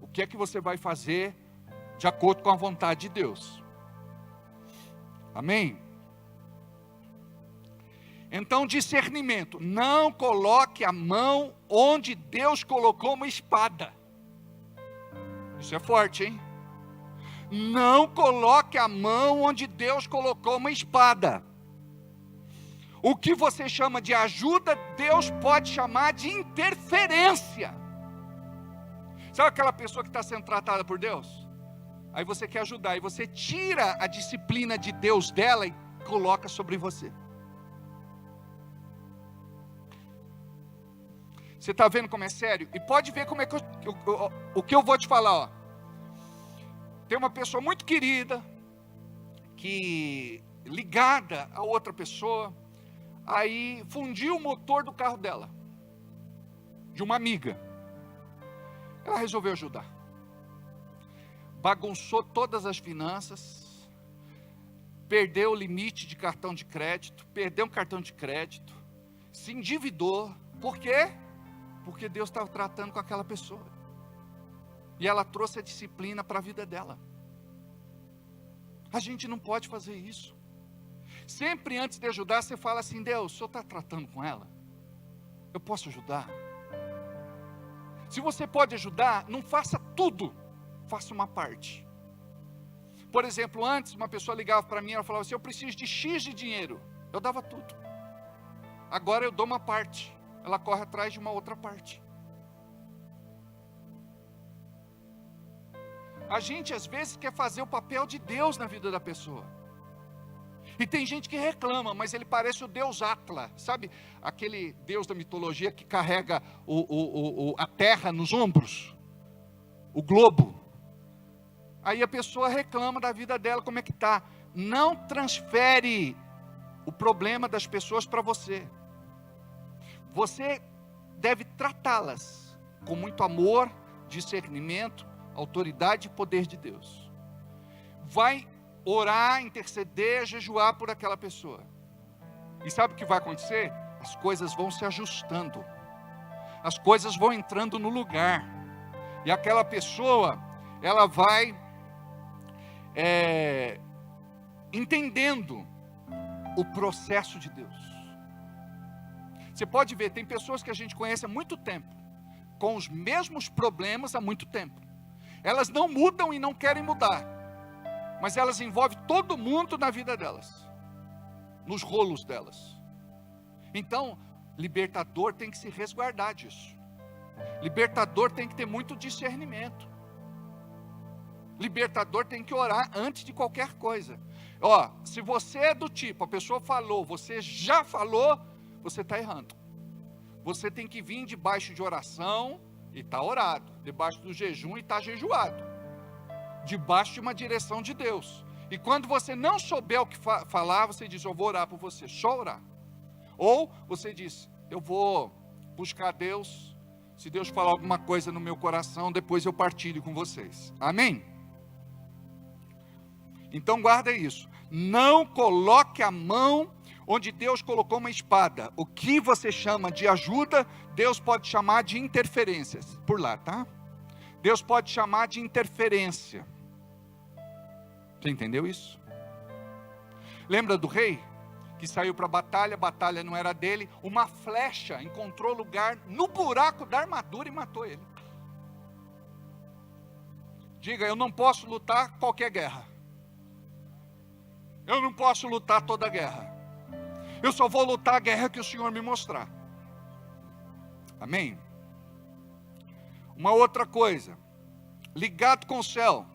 o que é que você vai fazer de acordo com a vontade de Deus. Amém? Então, discernimento. Não coloque a mão onde Deus colocou uma espada. Isso é forte, hein? Não coloque a mão onde Deus colocou uma espada. O que você chama de ajuda, Deus pode chamar de interferência. Sabe aquela pessoa que está sendo tratada por Deus? Aí você quer ajudar, e você tira a disciplina de Deus dela e coloca sobre você. Você está vendo como é sério? E pode ver como é que o que eu vou te falar, ó. Tem uma pessoa muito querida, que ligada a outra pessoa, aí fundiu o motor do carro dela, de uma amiga. Ela resolveu ajudar. Bagunçou todas as finanças, perdeu o limite de cartão de crédito, perdeu um cartão de crédito, se endividou. Por quê? Porque Deus estava tratando com aquela pessoa. E ela trouxe a disciplina para a vida dela. A gente não pode fazer isso. Sempre antes de ajudar, você fala assim: Deus, o Senhor está tratando com ela? Eu posso ajudar? Se você pode ajudar, não faça tudo, faça uma parte. Por exemplo, antes uma pessoa ligava para mim, ela falava assim: eu preciso de X de dinheiro. Eu dava tudo. Agora eu dou uma parte. Ela corre atrás de uma outra parte. A gente às vezes quer fazer o papel de Deus na vida da pessoa. E tem gente que reclama, mas ele parece o Deus Atla, sabe? Aquele Deus da mitologia que carrega a terra nos ombros, o globo. Aí a pessoa reclama da vida dela, como é que está. Não transfere o problema das pessoas para você. Você deve tratá-las com muito amor, discernimento, autoridade e poder de Deus. Vai orar, interceder, jejuar por aquela pessoa. E sabe o que vai acontecer? As coisas vão se ajustando. As coisas vão entrando no lugar. E aquela pessoa, ela vai entendendo o processo de Deus. Você pode ver, tem pessoas que a gente conhece há muito tempo, com os mesmos problemas há muito tempo. Elas não mudam e não querem mudar, mas elas envolvem todo mundo na vida delas, nos rolos delas. Então, libertador tem que se resguardar disso. Libertador tem que ter muito discernimento. Libertador tem que orar antes de qualquer coisa. Ó, se você é do tipo, a pessoa falou, você já falou, você está errando. Você tem que vir debaixo de oração e está orado, debaixo do jejum e está jejuado, debaixo de uma direção de Deus. E quando você não souber o que falar, você diz: eu vou orar por você, só orar. Ou você diz: eu vou buscar Deus, se Deus falar alguma coisa no meu coração, depois eu partilho com vocês. Amém? Então guarda isso. Não coloque a mão onde Deus colocou uma espada. O que você chama de ajuda, Deus pode chamar de interferências. Por lá, tá? Deus pode chamar de interferência. Você entendeu isso? Lembra do rei que saiu para a batalha não era dele, uma flecha encontrou lugar no buraco da armadura e matou ele. Diga: eu não posso lutar qualquer guerra. Eu não posso lutar toda a guerra. Eu só vou lutar a guerra que o Senhor me mostrar. Amém? Uma outra coisa, ligado com o céu.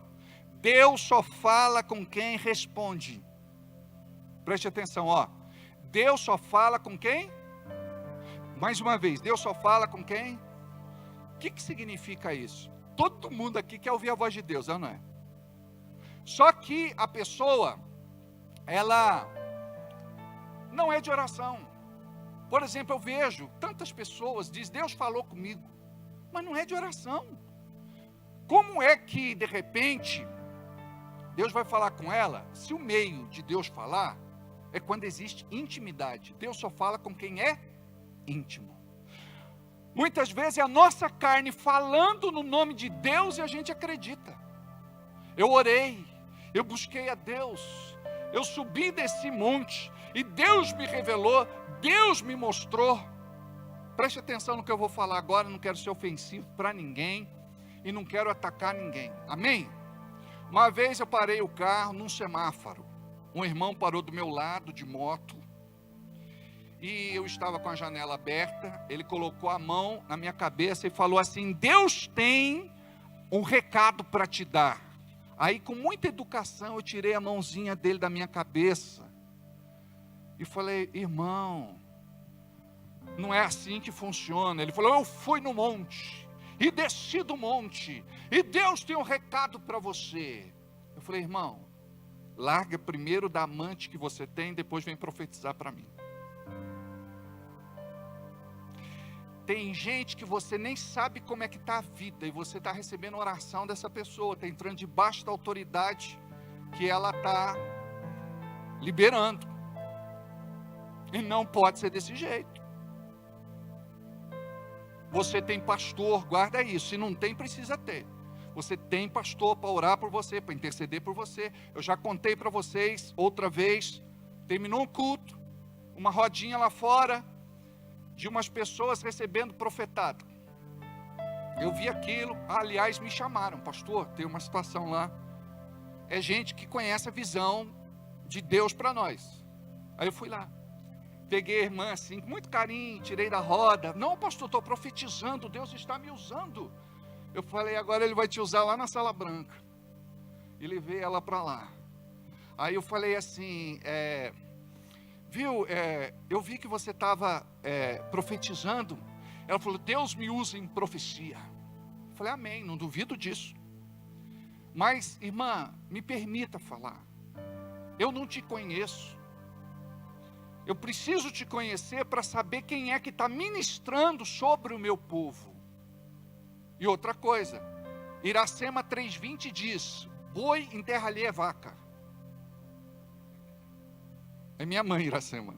Deus só fala com quem responde. Preste atenção, ó. Deus só fala com quem? Mais uma vez, Deus só fala com quem? O que significa isso? Todo mundo aqui quer ouvir a voz de Deus, não é? Só que a pessoa, ela não é de oração. Por exemplo, eu vejo tantas pessoas diz: Deus falou comigo, mas não é de oração. Como é que de repente Deus vai falar com ela. Se o meio de Deus falar é quando existe intimidade. Deus só fala com quem é íntimo. Muitas vezes é a nossa carne falando no nome de Deus e a gente acredita. Eu orei, eu busquei a Deus, eu subi desse monte e Deus me revelou, Deus me mostrou. Preste atenção no que eu vou falar agora, não quero ser ofensivo para ninguém e não quero atacar ninguém. Amém? Uma vez eu parei o carro num semáforo. Um irmão parou do meu lado de moto. E eu estava com a janela aberta. Ele colocou a mão na minha cabeça e falou assim: Deus tem um recado para te dar. Aí, com muita educação, eu tirei a mãozinha dele da minha cabeça. E falei: irmão, não é assim que funciona. Ele falou: eu fui no monte e desci do monte, e Deus tem um recado para você. Eu falei: irmão, larga primeiro da amante que você tem, depois vem profetizar para mim. Tem gente que você nem sabe como é que está a vida, e você está recebendo oração dessa pessoa, está entrando debaixo da autoridade que ela está liberando. E não pode ser desse jeito. Você tem pastor, guarda isso. Se não tem, precisa ter. Você tem pastor para orar por você, para interceder por você. Eu já contei para vocês outra vez. Terminou um culto, uma rodinha lá fora, de umas pessoas recebendo profetado. Eu vi aquilo. Aliás, me chamaram: pastor, tem uma situação lá. É gente que conhece a visão de Deus para nós. Aí eu fui lá. Peguei a irmã assim, com muito carinho, tirei da roda. Não, pastor, estou profetizando, Deus está me usando. Eu falei: agora Ele vai te usar lá na sala branca. E levei ela para lá. Aí eu falei assim: viu, eu vi que você estava profetizando. Ela falou: Deus me usa em profecia. Eu falei: amém, não duvido disso. Mas, irmã, me permita falar. Eu não te conheço. Eu preciso te conhecer para saber quem é que está ministrando sobre o meu povo. E outra coisa, Iracema 3:20 diz: boi em terra alheia é vaca. É minha mãe, Iracema.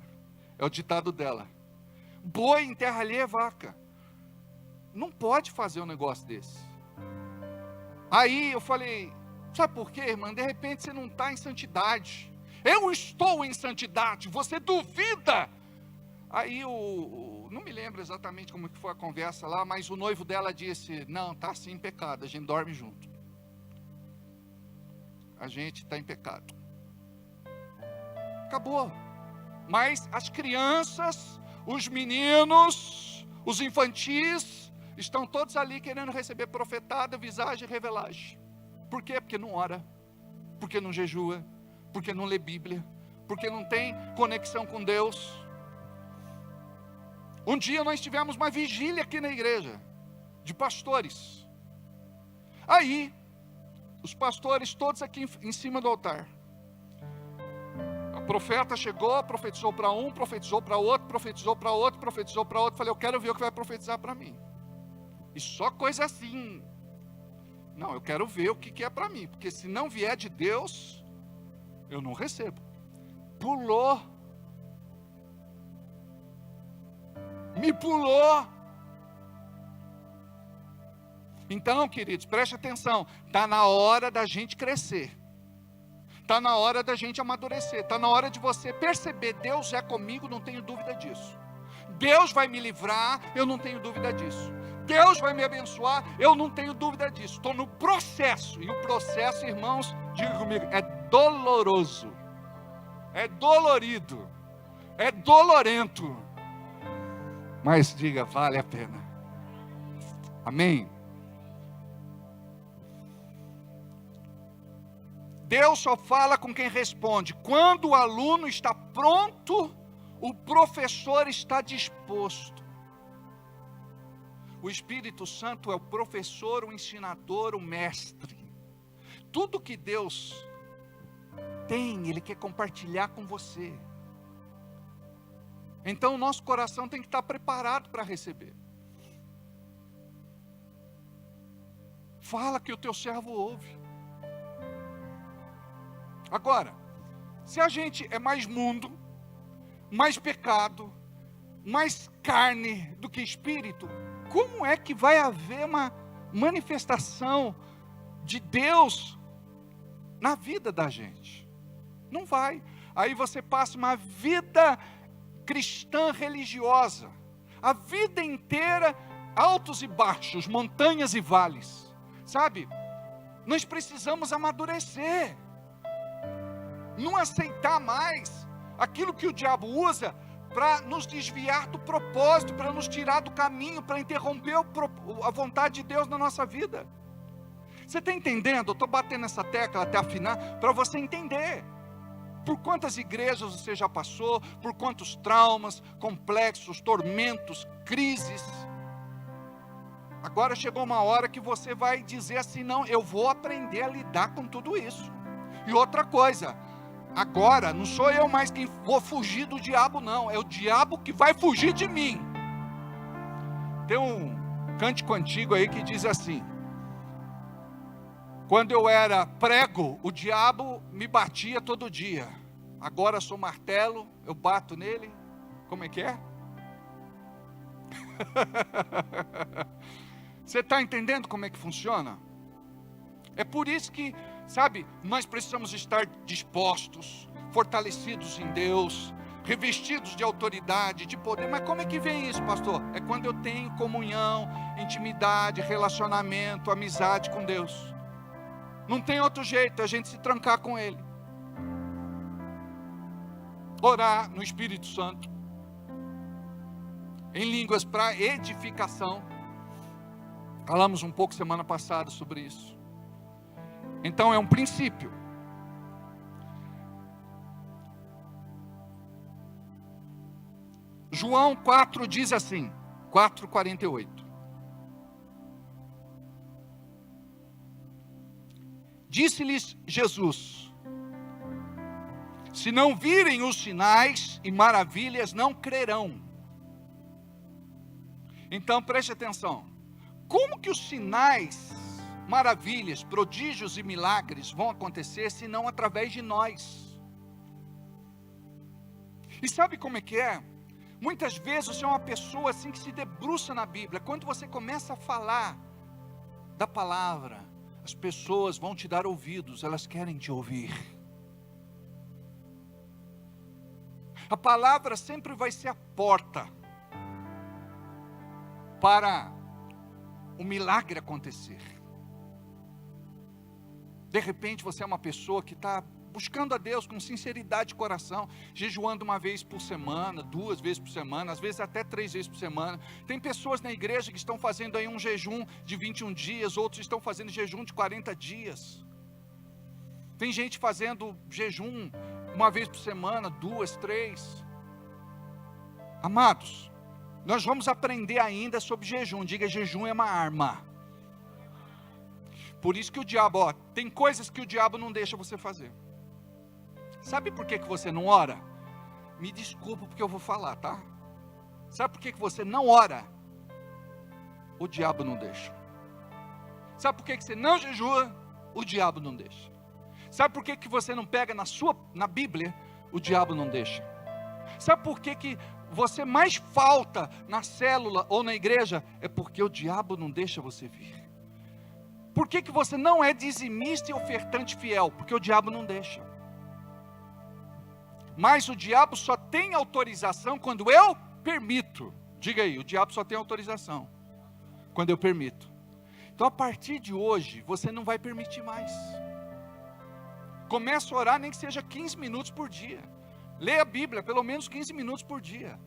É o ditado dela. Boi em terra alheia é vaca. Não pode fazer um negócio desse. Aí eu falei: sabe por quê, irmã? De repente você não está em santidade. Eu estou em santidade, você duvida? Aí não me lembro exatamente como que foi a conversa lá, mas o noivo dela disse: não, está sim em pecado, a gente dorme junto. A gente está em pecado. Acabou. Mas as crianças, os meninos, os infantis, estão todos ali querendo receber profetada, visagem e revelagem. Por quê? Porque não ora, porque não jejua, porque não lê Bíblia, porque não tem conexão com Deus. Um dia nós tivemos uma vigília aqui na igreja, de pastores. Aí, os pastores todos aqui em cima do altar. A profeta chegou, profetizou para um, profetizou para outro, profetizou para outro, profetizou para outro. Falei: eu quero ver o que vai profetizar para mim. E só coisa assim. Não, eu quero ver o que é para mim, porque se não vier de Deus, eu não recebo. Pulou. Me pulou. Então, queridos, preste atenção. Está na hora da gente crescer. Está na hora da gente amadurecer. Está na hora de você perceber: Deus é comigo, não tenho dúvida disso. Deus vai me livrar, eu não tenho dúvida disso. Deus vai me abençoar, eu não tenho dúvida disso. Estou no processo. E o processo, irmãos, diga comigo, é doloroso. É dolorido. É dolorento. Mas diga: vale a pena. Amém? Deus só fala com quem responde. Quando o aluno está pronto, o professor está disposto. O Espírito Santo é o professor, o ensinador, o mestre. Tudo que Deus tem, Ele quer compartilhar com você. Então o nosso coração tem que estar preparado para receber. Fala que o teu servo ouve. Agora, se a gente é mais mundo, mais pecado, mais carne do que espírito, como é que vai haver uma manifestação de Deus na vida da gente? Não vai. Aí você passa uma vida cristã religiosa, a vida inteira, altos e baixos, montanhas e vales, sabe? Nós precisamos amadurecer, não aceitar mais aquilo que o diabo usa para nos desviar do propósito, para nos tirar do caminho, para interromper a vontade de Deus na nossa vida. Você está entendendo? Eu estou batendo nessa tecla até afinar, para você entender. Por quantas igrejas você já passou, por quantos traumas, complexos, tormentos, crises. Agora chegou uma hora que você vai dizer assim, não, eu vou aprender a lidar com tudo isso. E outra coisa, agora não sou eu mais quem vou fugir do diabo, não. É o diabo que vai fugir de mim. Tem um cântico antigo aí que diz assim: quando eu era prego, o diabo me batia todo dia. Agora sou martelo, eu bato nele. Como é que é? Você está entendendo como é que funciona? É por isso que, sabe, nós precisamos estar dispostos, fortalecidos em Deus, revestidos de autoridade, de poder. Mas como é que vem isso, pastor? É quando eu tenho comunhão, intimidade, relacionamento, amizade com Deus. Não tem outro jeito, a gente se trancar com Ele. Orar no Espírito Santo, em línguas para edificação. Falamos um pouco semana passada sobre isso. Então é um princípio. João 4 diz assim, 4:48. Disse-lhes Jesus: se não virem os sinais e maravilhas, não crerão. Então preste atenção. Como que os sinais, maravilhas, prodígios e milagres vão acontecer se não através de nós? E sabe como é que é? Muitas vezes você é uma pessoa assim que se debruça na Bíblia. Quando você começa a falar da palavra, as pessoas vão te dar ouvidos, elas querem te ouvir. A palavra sempre vai ser a porta para o milagre acontecer. De repente você é uma pessoa que está buscando a Deus com sinceridade de coração, jejuando uma vez por semana, 2 vezes por semana, às vezes até 3 vezes por semana. Tem pessoas na igreja que estão fazendo aí um jejum de 21 dias, outros estão fazendo jejum de 40 dias. Tem gente fazendo jejum uma vez por semana, 2, 3. Amados, nós vamos aprender ainda sobre jejum. Diga, jejum é uma arma. Por isso que o diabo, tem coisas que o diabo não deixa você fazer. Sabe por que você não ora? Me desculpa porque eu vou falar, tá? Sabe por que você não ora? O diabo não deixa. Sabe por que você não jejua? O diabo não deixa. Sabe por que você não pega na Bíblia? O diabo não deixa. Sabe por que você mais falta na célula ou na igreja? É porque o diabo não deixa você vir. Por que você não é dizimista e ofertante fiel? Porque o diabo não deixa. Mas o diabo só tem autorização quando eu permito. Diga aí, o diabo só tem autorização quando eu permito. Então a partir de hoje, você não vai permitir mais. Comece a orar, nem que seja 15 minutos por dia. Leia a Bíblia, pelo menos 15 minutos por dia.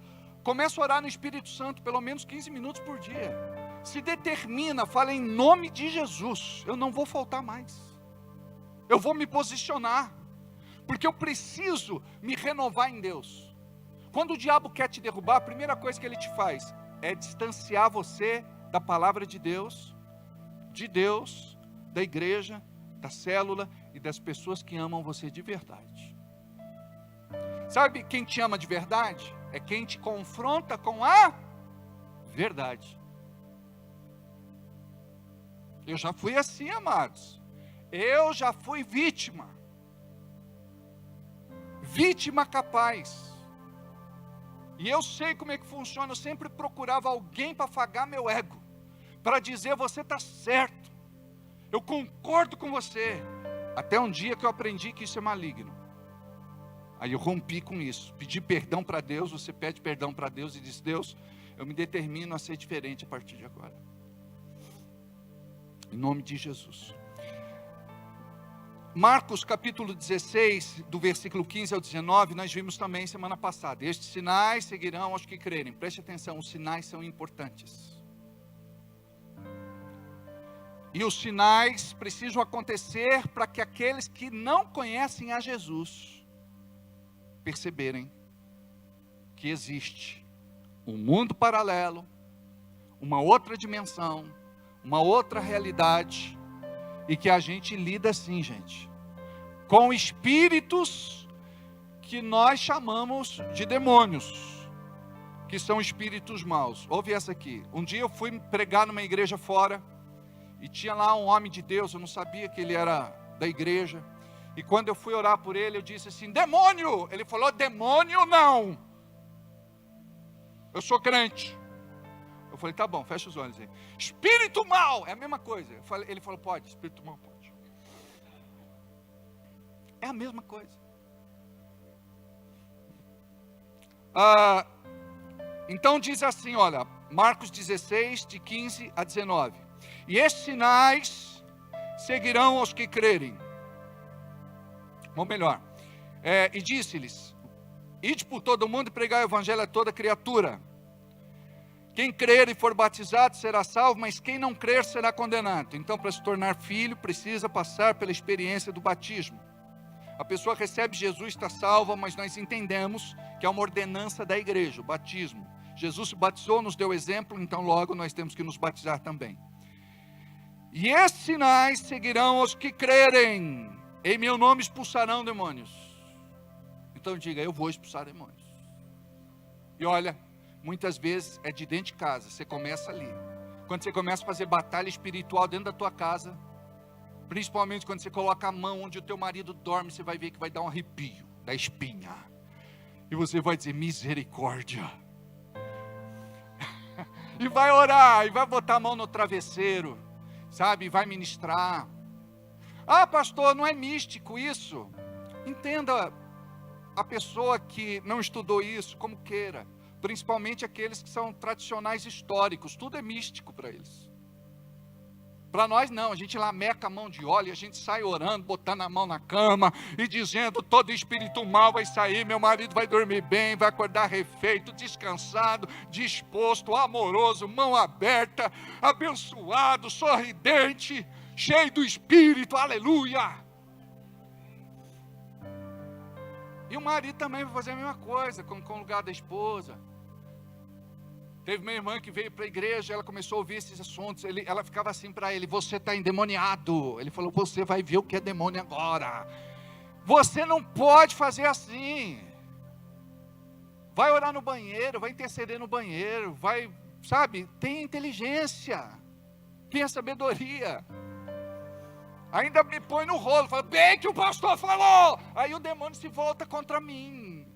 Comece a orar no Espírito Santo, pelo menos 15 minutos por dia. Se determina, fala em nome de Jesus. Eu não vou faltar mais. Eu vou me posicionar. Porque eu preciso me renovar em Deus. Quando o diabo quer te derrubar, a primeira coisa que ele te faz é distanciar você da palavra de Deus, da igreja, da célula e das pessoas que amam você de verdade. Sabe quem te ama de verdade? É quem te confronta com a verdade. Eu já fui assim, amados. Eu já fui vítima. vítima capaz. E eu sei como é que funciona, eu sempre procurava alguém para afagar meu ego, para dizer, você está certo, eu concordo com você. Até um dia que eu aprendi que isso é maligno. Aí eu rompi com isso, pedi perdão para Deus, você pede perdão para Deus e diz, Deus, eu me determino a ser diferente a partir de agora. Em nome de Jesus. Marcos capítulo 16, do versículo 15 ao 19, nós vimos também semana passada. Estes sinais seguirão aos que crerem. Preste atenção, os sinais são importantes. E os sinais precisam acontecer para que aqueles que não conhecem a Jesus perceberem que existe um mundo paralelo, uma outra dimensão, uma outra realidade, e que a gente lida assim, gente, com espíritos que nós chamamos de demônios, que são espíritos maus. Ouve essa aqui. Um dia eu fui pregar numa igreja fora, e tinha lá um homem de Deus, eu não sabia que ele era da igreja, e quando eu fui orar por ele, eu disse assim, demônio! Ele falou, demônio não! Eu sou crente. Eu falei, tá bom, fecha os olhos aí. Espírito mau, é a mesma coisa. Ele falou, pode, espírito mau pode. É a mesma coisa. Então diz assim, olha, Marcos 16, de 15 a 19. E estes sinais seguirão aos que crerem. Ou melhor, e disse-lhes, ide por todo o mundo e pregai o evangelho a toda criatura. Quem crer e for batizado será salvo, mas quem não crer será condenado. Então, para se tornar filho, precisa passar pela experiência do batismo. A pessoa recebe Jesus, está salva, mas nós entendemos que é uma ordenança da igreja, o batismo. Jesus se batizou, nos deu exemplo, então logo nós temos que nos batizar também. E esses sinais seguirão aos que crerem. Em meu nome expulsarão demônios. Então diga, eu vou expulsar demônios. E olha, muitas vezes é de dentro de casa, você começa ali. Quando você começa a fazer batalha espiritual dentro da tua casa, principalmente quando você coloca a mão onde o teu marido dorme, você vai ver que vai dar um arrepio da espinha. E você vai dizer, misericórdia. E vai orar, e vai botar a mão no travesseiro, sabe, e vai ministrar. Ah, pastor, não é místico isso. Entenda a pessoa que não estudou isso como queira. Principalmente aqueles que são tradicionais históricos, tudo é místico para eles. Para nós não, a gente lameca a mão de óleo, a gente sai orando, botando a mão na cama e dizendo, todo espírito mal vai sair, meu marido vai dormir bem, vai acordar refeito, descansado, disposto, amoroso, mão aberta, abençoado, sorridente, cheio do Espírito, aleluia. E o marido também vai fazer a mesma coisa, com o lugar da esposa. Teve uma irmã que veio para a igreja, ela começou a ouvir esses assuntos, ela ficava assim para ele, você está endemoniado. Ele falou, você vai ver o que é demônio agora. Você não pode fazer assim. Vai orar no banheiro, vai interceder no banheiro, vai, sabe, tenha inteligência, tenha sabedoria. Ainda me põe no rolo, fala, bem que o pastor falou. Aí o demônio se volta contra mim.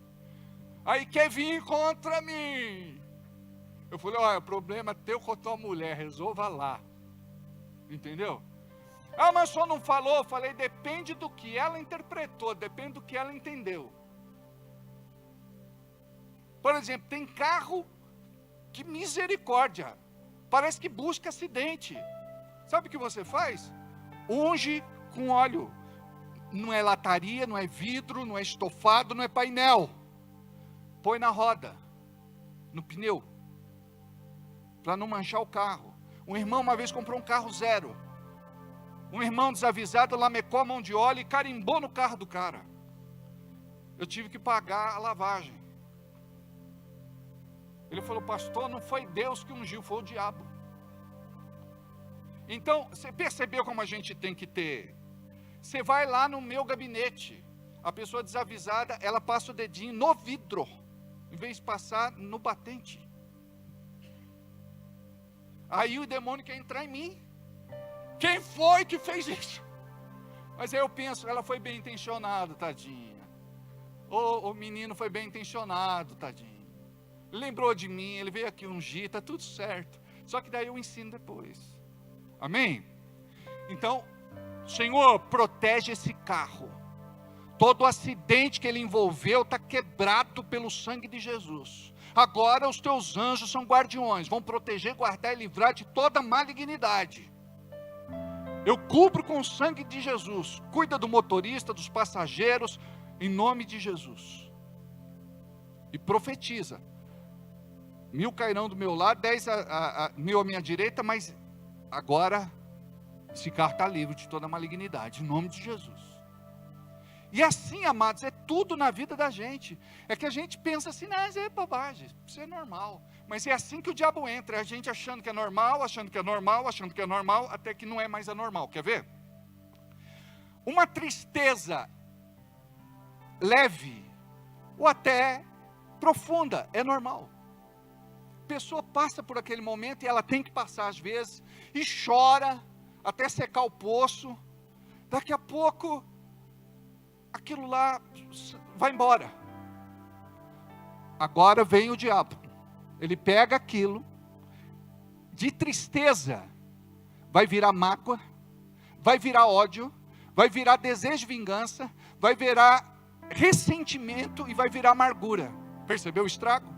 Aí quer vir contra mim. Eu falei, olha, o problema é teu com a tua mulher, resolva lá. Entendeu? Ah, mas só não falou. Eu falei, depende do que ela interpretou, depende do que ela entendeu. Por exemplo, tem carro que misericórdia, parece que busca acidente. Sabe o que você faz? Unge com óleo. Não é lataria, não é vidro, não é estofado, não é painel. Põe na roda, no pneu, para não manchar o carro. Um irmão uma vez comprou um carro zero. Um irmão desavisado lamecou a mão de óleo e carimbou no carro do cara. Eu tive que pagar a lavagem. Ele falou, pastor, não foi Deus que ungiu, foi o diabo. Então, você percebeu como a gente tem que ter? Você vai lá no meu gabinete, a pessoa desavisada, ela passa o dedinho no vidro, em vez de passar no batente. Aí o demônio quer entrar em mim. Quem foi que fez isso? Mas aí eu penso, ela foi bem intencionada, tadinha. O menino foi bem intencionado, tadinho. Lembrou de mim, ele veio aqui ungir, está tudo certo. Só que daí eu ensino depois. Amém? Então, Senhor, protege esse carro. Todo acidente que ele envolveu está quebrado pelo sangue de Jesus. Agora os teus anjos são guardiões, vão proteger, guardar e livrar de toda malignidade. Eu cubro com o sangue de Jesus. Cuida do motorista, dos passageiros, em nome de Jesus. E profetiza. 1000 cairão do meu lado, 10.000 à minha direita, mas agora esse carro está livre de toda malignidade, em nome de Jesus. E assim, amados, é tudo na vida da gente. É que a gente pensa assim, não, isso é bobagem, isso é normal. Mas é assim que o diabo entra, é a gente achando que é normal, achando que é normal, achando que é normal, até que não é mais anormal. Quer ver? Uma tristeza leve, ou até profunda, é normal. A pessoa passa por aquele momento, e ela tem que passar às vezes, e chora, até secar o poço. Daqui a pouco aquilo lá vai embora. Agora vem o diabo. Ele pega aquilo, de tristeza, vai virar mágoa, vai virar ódio, vai virar desejo de vingança, vai virar ressentimento e vai virar amargura. Percebeu o estrago?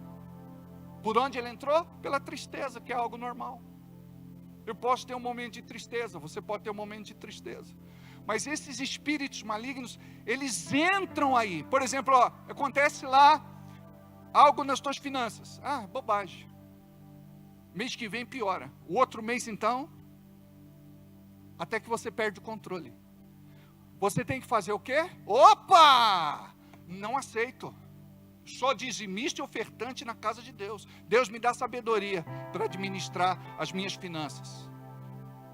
Por onde ele entrou? Pela tristeza, que é algo normal. Eu posso ter um momento de tristeza, você pode ter um momento de tristeza. Mas esses espíritos malignos, eles entram aí. Por exemplo, acontece lá algo nas tuas finanças. Ah, bobagem. Mês que vem piora. O outro mês então, até que você perde o controle. Você tem que fazer o quê? Opa! Não aceito. Sou dizimista e ofertante na casa de Deus. Deus me dá sabedoria para administrar as minhas finanças.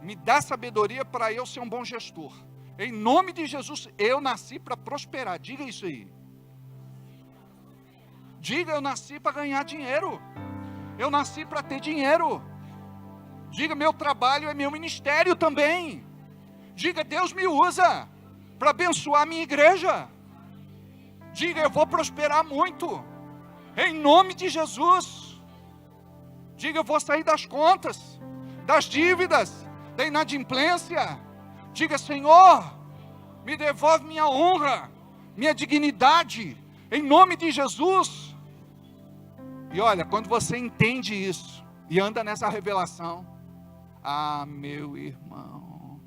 Me dá sabedoria para eu ser um bom gestor. Em nome de Jesus, eu nasci para prosperar. Diga isso aí. Diga, eu nasci para ganhar dinheiro. Eu nasci para ter dinheiro. Diga, meu trabalho é meu ministério também. Diga, Deus me usa para abençoar a minha igreja. Diga, eu vou prosperar muito. Em nome de Jesus. Diga, eu vou sair das contas, das dívidas, da inadimplência. Diga, Senhor, me devolve minha honra, minha dignidade, em nome de Jesus. E olha, quando você entende isso, e anda nessa revelação, meu irmão,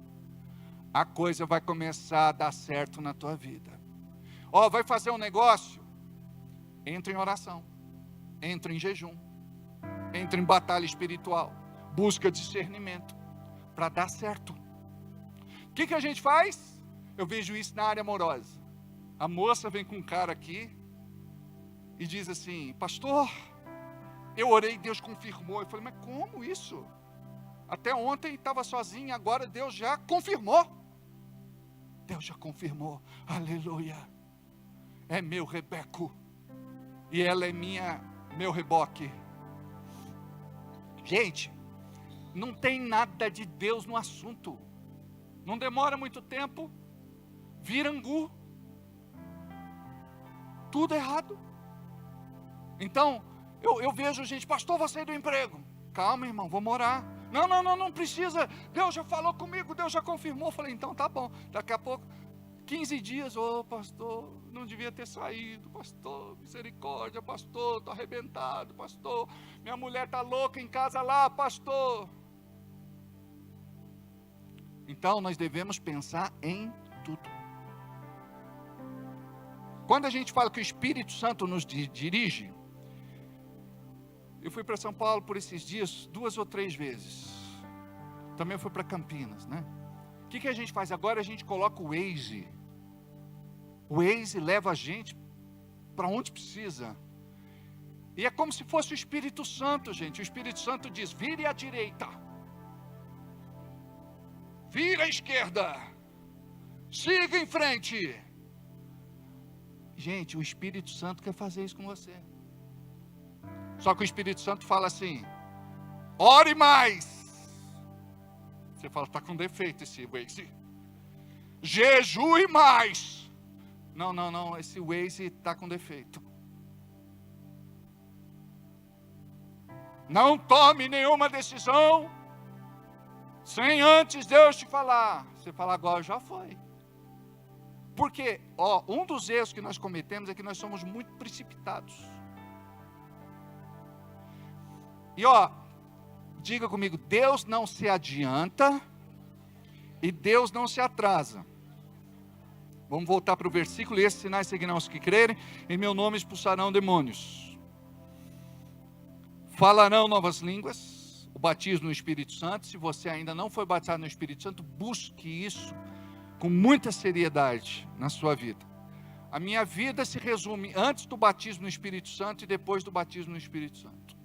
a coisa vai começar a dar certo na tua vida. Vai fazer um negócio, entra em oração, entra em jejum, entra em batalha espiritual, busca discernimento, para dar certo. O que a gente faz? Eu vejo isso na área amorosa. A moça vem com um cara aqui e diz assim, pastor, eu orei e Deus confirmou. Eu falei, mas como isso? Até ontem estava sozinha, agora Deus já confirmou. Deus já confirmou, aleluia. É meu rebeco, e ela é meu reboque. Gente, não tem nada de Deus no assunto. Não demora muito tempo, vira angu. Tudo errado. Então, eu vejo gente, pastor, vou sair do emprego. Calma, irmão, vamos orar. Não precisa. Deus já falou comigo, Deus já confirmou. Eu falei, então tá bom. Daqui a pouco, 15 dias, pastor, não devia ter saído. Pastor, misericórdia, pastor, estou arrebentado, pastor. Minha mulher está louca em casa lá, pastor. Então, nós devemos pensar em tudo. Quando a gente fala que o Espírito Santo nos dirige, eu fui para São Paulo por esses dias 2 ou 3 vezes. Também fui para Campinas, né? O que a gente faz agora? A gente coloca o Waze. O Waze leva a gente para onde precisa. E é como se fosse o Espírito Santo, gente. O Espírito Santo diz, vire à direita. Vira à esquerda. Siga em frente. Gente, o Espírito Santo quer fazer isso com você. Só que o Espírito Santo fala assim, ore mais. Você fala, está com defeito esse Waze. Jejue mais. Não, esse Waze está com defeito. Não tome nenhuma decisão sem antes Deus te falar. Você fala agora, já foi. Porque, um dos erros que nós cometemos é que nós somos muito precipitados. E diga comigo, Deus não se adianta e Deus não se atrasa. Vamos voltar para o versículo, e esses sinais seguirão os que crerem, em meu nome expulsarão demônios. Falarão novas línguas, o batismo no Espírito Santo. Se você ainda não foi batizado no Espírito Santo, busque isso com muita seriedade na sua vida. A minha vida se resume antes do batismo no Espírito Santo e depois do batismo no Espírito Santo.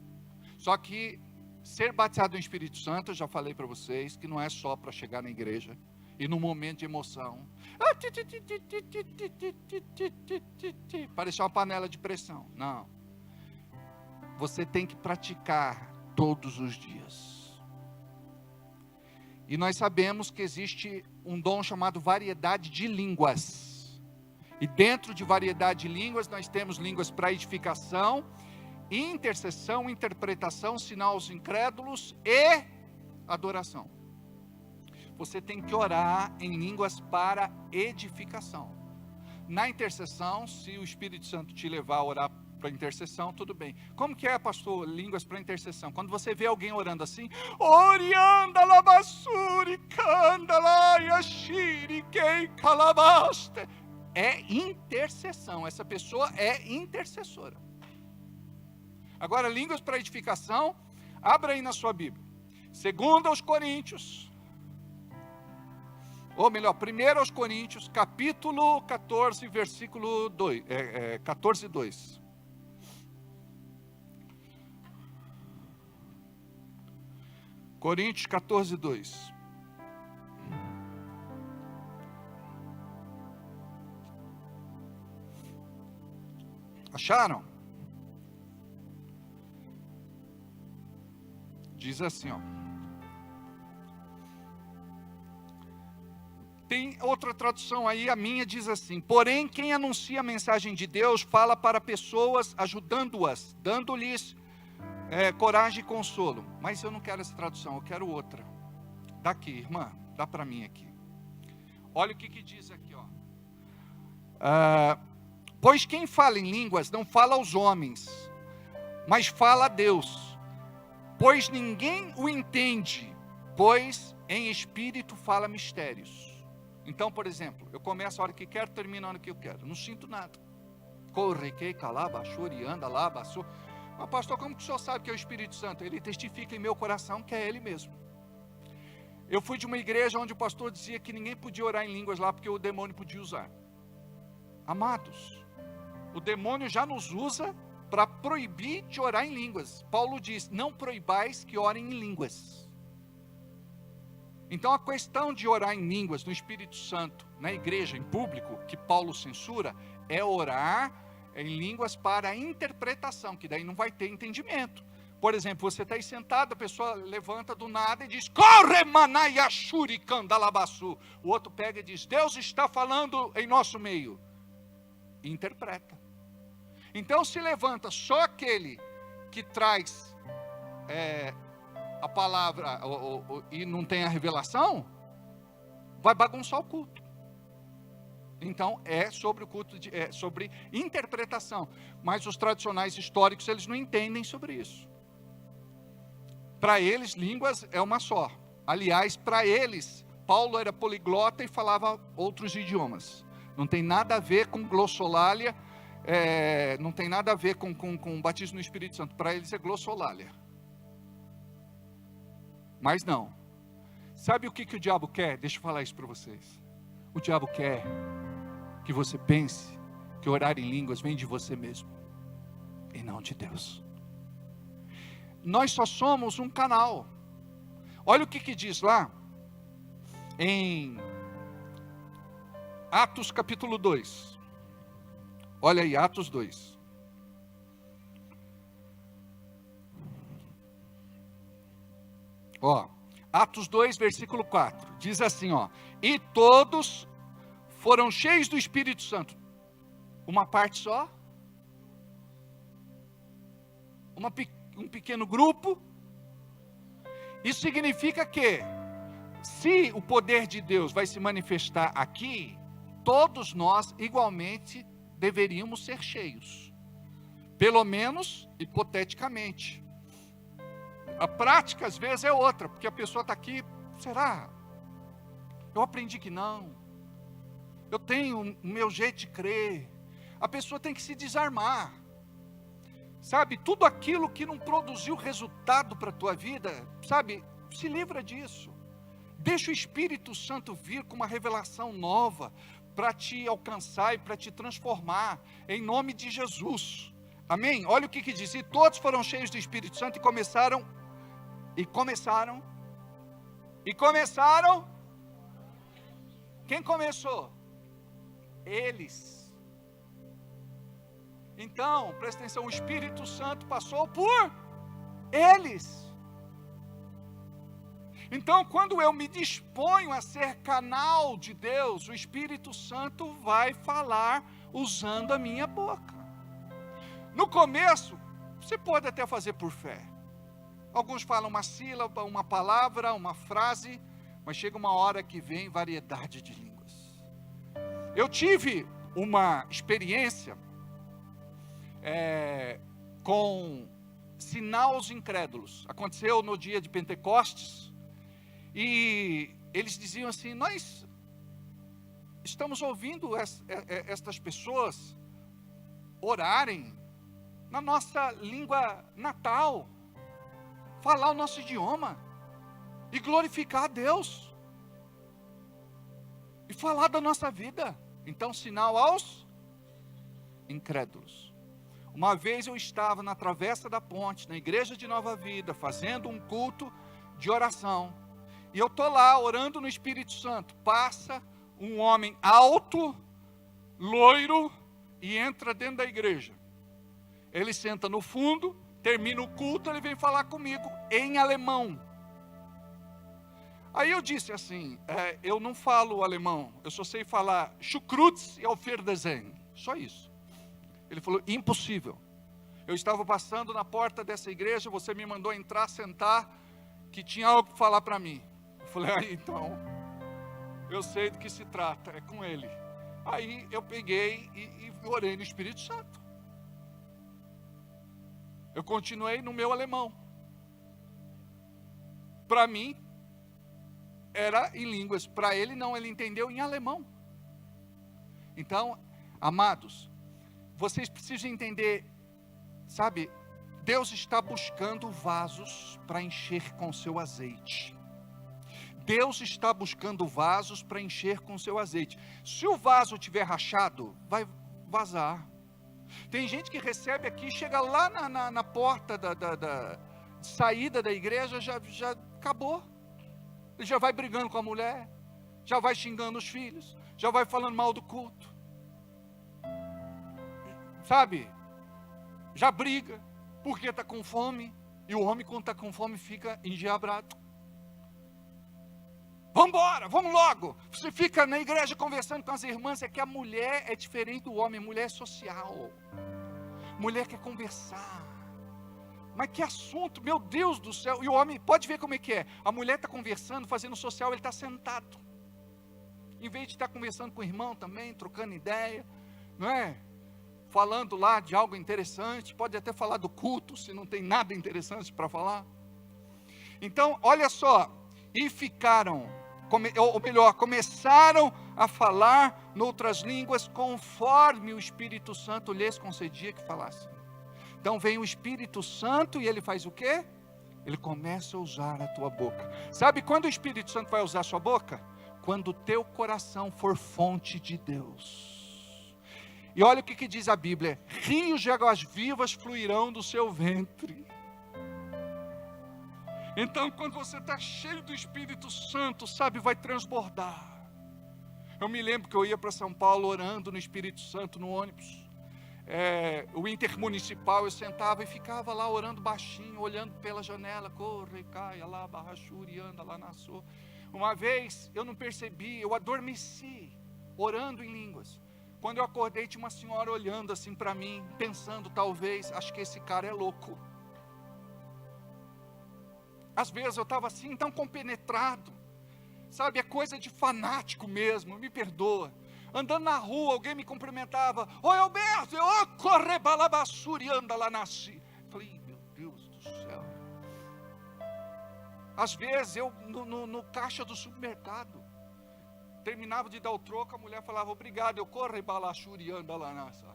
Só que ser batizado no Espírito Santo, eu já falei para vocês, que não é só para chegar na igreja e no momento de emoção, parecer uma panela de pressão. Não. Você tem que praticar todos os dias. E nós sabemos que existe um dom chamado variedade de línguas. E dentro de variedade de línguas, nós temos línguas para edificação, intercessão, interpretação, sinal aos incrédulos e adoração. Você tem que orar em línguas para edificação. Na intercessão, se o Espírito Santo te levar a orar para intercessão, tudo bem. Como que é, pastor, línguas para intercessão? Quando você vê alguém orando assim, orianda labassuri, candala yashiri kei calabaste, é intercessão. Essa pessoa é intercessora. Agora, línguas para edificação, abra aí na sua Bíblia. 2 aos Coríntios, ou melhor, 1 aos Coríntios, capítulo 14, versículo 2, 14, 2. Coríntios 14, 2. Acharam? Diz assim, Tem outra tradução aí, a minha diz assim: porém, quem anuncia a mensagem de Deus fala para pessoas, ajudando-as, dando-lhes coragem e consolo. Mas eu não quero essa tradução, eu quero outra. Daqui, irmã, dá para mim aqui. Olha o que diz aqui, pois quem fala em línguas não fala aos homens, mas fala a Deus, pois ninguém o entende, pois em espírito fala mistérios. Então, por exemplo, eu começo a hora que quero, termino a hora que eu quero, não sinto nada. Corre, que calaba, anda lá, baixou. Mas pastor, como que o senhor sabe que é o Espírito Santo? Ele testifica em meu coração que é Ele mesmo. Eu fui de uma igreja onde o pastor dizia que ninguém podia orar em línguas lá, porque o demônio podia usar. Amados, o demônio já nos usa para proibir de orar em línguas. Paulo diz, não proibais que orem em línguas. Então a questão de orar em línguas no Espírito Santo, na igreja, em público, que Paulo censura, é orar em línguas para interpretação, que daí não vai ter entendimento. Por exemplo, você está aí sentado, a pessoa levanta do nada e diz, corre manayashuri kandalabasu. O outro pega e diz, Deus está falando em nosso meio. E interpreta. Então se levanta só aquele que traz a palavra e não tem a revelação, vai bagunçar o culto. Então é sobre o culto, é sobre interpretação. Mas os tradicionais históricos, eles não entendem sobre isso. Para eles, línguas é uma só. Aliás, para eles, Paulo era poliglota e falava outros idiomas. Não tem nada a ver com glossolalia, não tem nada a ver com o batismo no Espírito Santo. Para eles é glossolalia. Mas não. Sabe o que o diabo quer? Deixa eu falar isso para vocês. O diabo quer que você pense que orar em línguas vem de você mesmo e não de Deus. Nós só somos um canal. Olha o que diz lá em Atos capítulo 2. Olha aí, Atos 2. Atos 2, versículo 4. Diz assim, e todos foram cheios do Espírito Santo. Uma parte só? Um pequeno grupo? Isso significa que, se o poder de Deus vai se manifestar aqui, todos nós igualmente deveríamos ser cheios. Pelo menos, hipoteticamente. A prática, às vezes, é outra, porque a pessoa está aqui, será? Eu aprendi que não. Eu tenho o meu jeito de crer. A pessoa tem que se desarmar. Sabe, tudo aquilo que não produziu resultado para a tua vida, sabe, se livra disso. Deixa o Espírito Santo vir com uma revelação nova para te alcançar e para te transformar, em nome de Jesus. Amém? Olha o que diz: e todos foram cheios do Espírito Santo e começaram. Quem começou? Eles. Então, presta atenção, o Espírito Santo passou por eles. Então, quando eu me disponho a ser canal de Deus, o Espírito Santo vai falar usando a minha boca. No começo, você pode até fazer por fé. Alguns falam uma sílaba, uma palavra, uma frase, mas chega uma hora que vem variedade de línguas. Eu tive uma experiência com sinal aos incrédulos. Aconteceu no dia de Pentecostes, e eles diziam assim: nós estamos ouvindo estas pessoas orarem na nossa língua natal, falar o nosso idioma, e glorificar a Deus, e falar da nossa vida. Então, sinal aos incrédulos. Uma vez eu estava na Travessa da Ponte, na igreja de Nova Vida, fazendo um culto de oração, e eu estou lá orando no Espírito Santo. Passa um homem alto, loiro, e entra dentro da igreja. Ele senta no fundo, termina o culto, ele vem falar comigo em alemão. Aí eu disse assim, eu não falo alemão, eu só sei falar Schukrutz e Auf Wiedersehen, só isso. Ele falou: impossível. Eu estava passando na porta dessa igreja, você me mandou entrar, sentar, que tinha algo para falar para mim. Eu falei: então, eu sei do que se trata, é com ele. Aí eu peguei e orei no Espírito Santo. Eu continuei no meu alemão. Para mim, era em línguas. Para ele não, ele entendeu em alemão. Então, amados, vocês precisam entender, sabe, Deus está buscando vasos para encher com seu azeite. Deus está buscando vasos para encher com seu azeite. Se o vaso estiver rachado, vai vazar. Tem gente que recebe aqui, chega lá na porta da saída da igreja, já acabou. Ele já vai brigando com a mulher, já vai xingando os filhos, já vai falando mal do culto. Sabe, já briga, porque está com fome, e o homem quando está com fome fica endiabrado. Vamos embora, vamos logo. Você fica na igreja conversando com as irmãs, é que a mulher é diferente do homem, mulher é social. Mulher quer conversar. Mas que assunto, meu Deus do céu. E o homem, pode ver como é que é. A mulher está conversando, fazendo social, ele está sentado. Em vez de estar conversando com o irmão também, trocando ideia, não é? Falando lá de algo interessante, pode até falar do culto, se não tem nada interessante para falar. Então, olha só, e ficaram, ou melhor, começaram a falar noutras línguas, conforme o Espírito Santo lhes concedia que falassem. Então vem o Espírito Santo e ele faz o quê? Ele começa a usar a tua boca. Sabe quando o Espírito Santo vai usar a sua boca? Quando o teu coração for fonte de Deus. E olha o que diz a Bíblia: rios de águas vivas fluirão do seu ventre. Então, quando você está cheio do Espírito Santo, sabe, vai transbordar. Eu me lembro que eu ia para São Paulo orando no Espírito Santo no ônibus. O intermunicipal, eu sentava e ficava lá orando baixinho, olhando pela janela, corre, caia lá, barrachuri, anda lá na sua. Uma vez, eu não percebi, eu adormeci, orando em línguas. Quando eu acordei, tinha uma senhora olhando assim para mim, pensando, talvez, acho que esse cara é louco. Às vezes eu estava assim, tão compenetrado, sabe, é coisa de fanático mesmo, me perdoa. Andando na rua, alguém me cumprimentava, oi Alberto, eu corre balabassuri, anda lá nasci. Falei, meu Deus do céu. Às vezes eu, no caixa do supermercado, terminava de dar o troco, a mulher falava, obrigado, eu corre balassuri, anda lá nasci.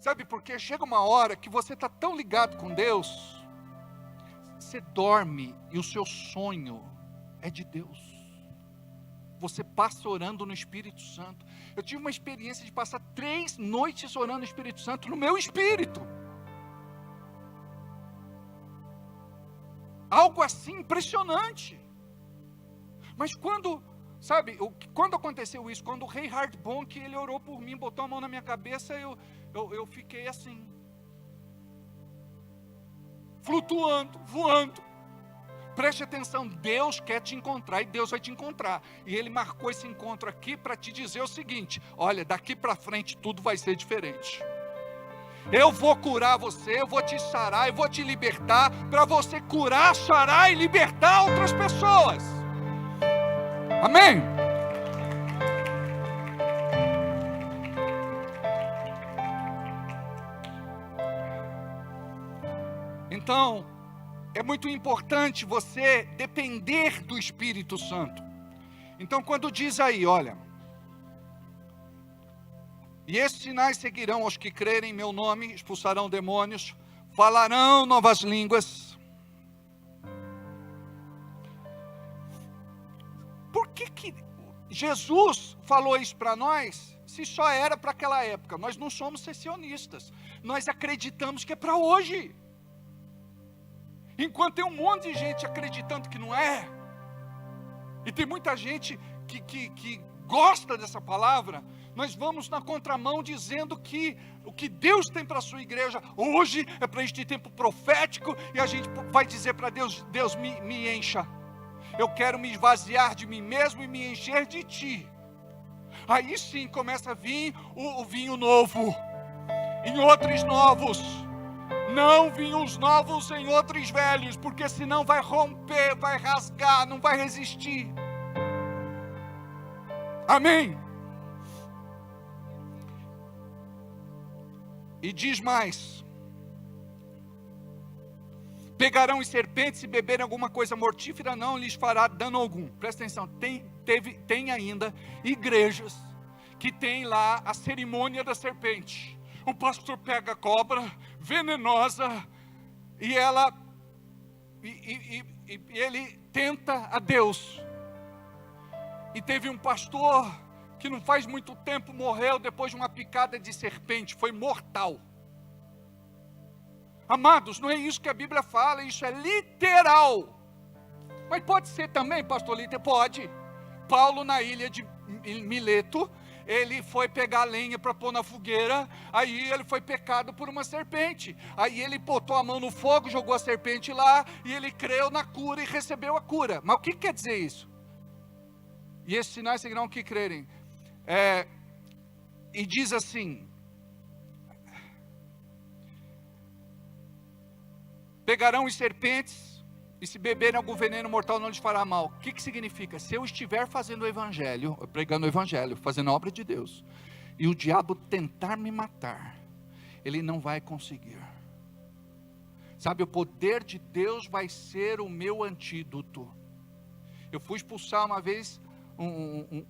Sabe por quê? Chega uma hora que você está tão ligado com Deus, você dorme e o seu sonho é de Deus. Você passa orando no Espírito Santo. Eu tive uma experiência de passar 3 noites orando no Espírito Santo, no meu espírito. Algo assim impressionante. Mas quando, sabe, quando aconteceu isso, quando o rei Hardbonk, ele orou por mim, botou a mão na minha cabeça, eu fiquei assim, flutuando, voando. Preste atenção, Deus quer te encontrar e Deus vai te encontrar. E Ele marcou esse encontro aqui para te dizer o seguinte, olha, daqui para frente tudo vai ser diferente. Eu vou curar você, eu vou te sarar, eu vou te libertar, para você curar, sarar e libertar outras pessoas. Amém? Então, é muito importante você depender do Espírito Santo. Então quando diz aí, olha, e esses sinais seguirão aos que crerem em meu nome, expulsarão demônios, falarão novas línguas. Por que Jesus falou isso para nós, se só era para aquela época? Nós não somos cessacionistas, nós acreditamos que é para hoje. Enquanto tem um monte de gente acreditando que não é, e tem muita gente que gosta dessa palavra, nós vamos na contramão dizendo que o que Deus tem para a sua igreja hoje é para este tempo profético, e a gente vai dizer para Deus, Deus me encha, eu quero me esvaziar de mim mesmo e me encher de Ti. Aí sim começa a vir o vinho novo, em outros novos. Não vinhos novos em outros velhos, porque senão vai romper, vai rasgar, não vai resistir. Amém? E diz mais: pegarão as serpentes e beberem alguma coisa mortífera, não lhes fará dano algum. Presta atenção, tem ainda igrejas que tem lá a cerimônia da serpente. O pastor pega a cobra venenosa e ele tenta a Deus. E teve um pastor que não faz muito tempo morreu depois de uma picada de serpente, foi mortal. Amados, não é isso que a Bíblia fala, isso é literal. Mas pode ser também, pastor Líder? Pode. Paulo na ilha de Mileto, ele foi pegar lenha para pôr na fogueira, aí ele foi pecado por uma serpente, aí ele botou a mão no fogo, jogou a serpente lá, e ele creu na cura e recebeu a cura. Mas o que quer dizer isso? E esses sinais seguirão que crerem. E diz assim: pegarão as serpentes, e se beberem algum veneno mortal não lhes fará mal. O que significa? Se eu estiver fazendo o evangelho, pregando o evangelho, fazendo a obra de Deus, e o diabo tentar me matar, ele não vai conseguir. Sabe, o poder de Deus vai ser o meu antídoto. Eu fui expulsar uma vez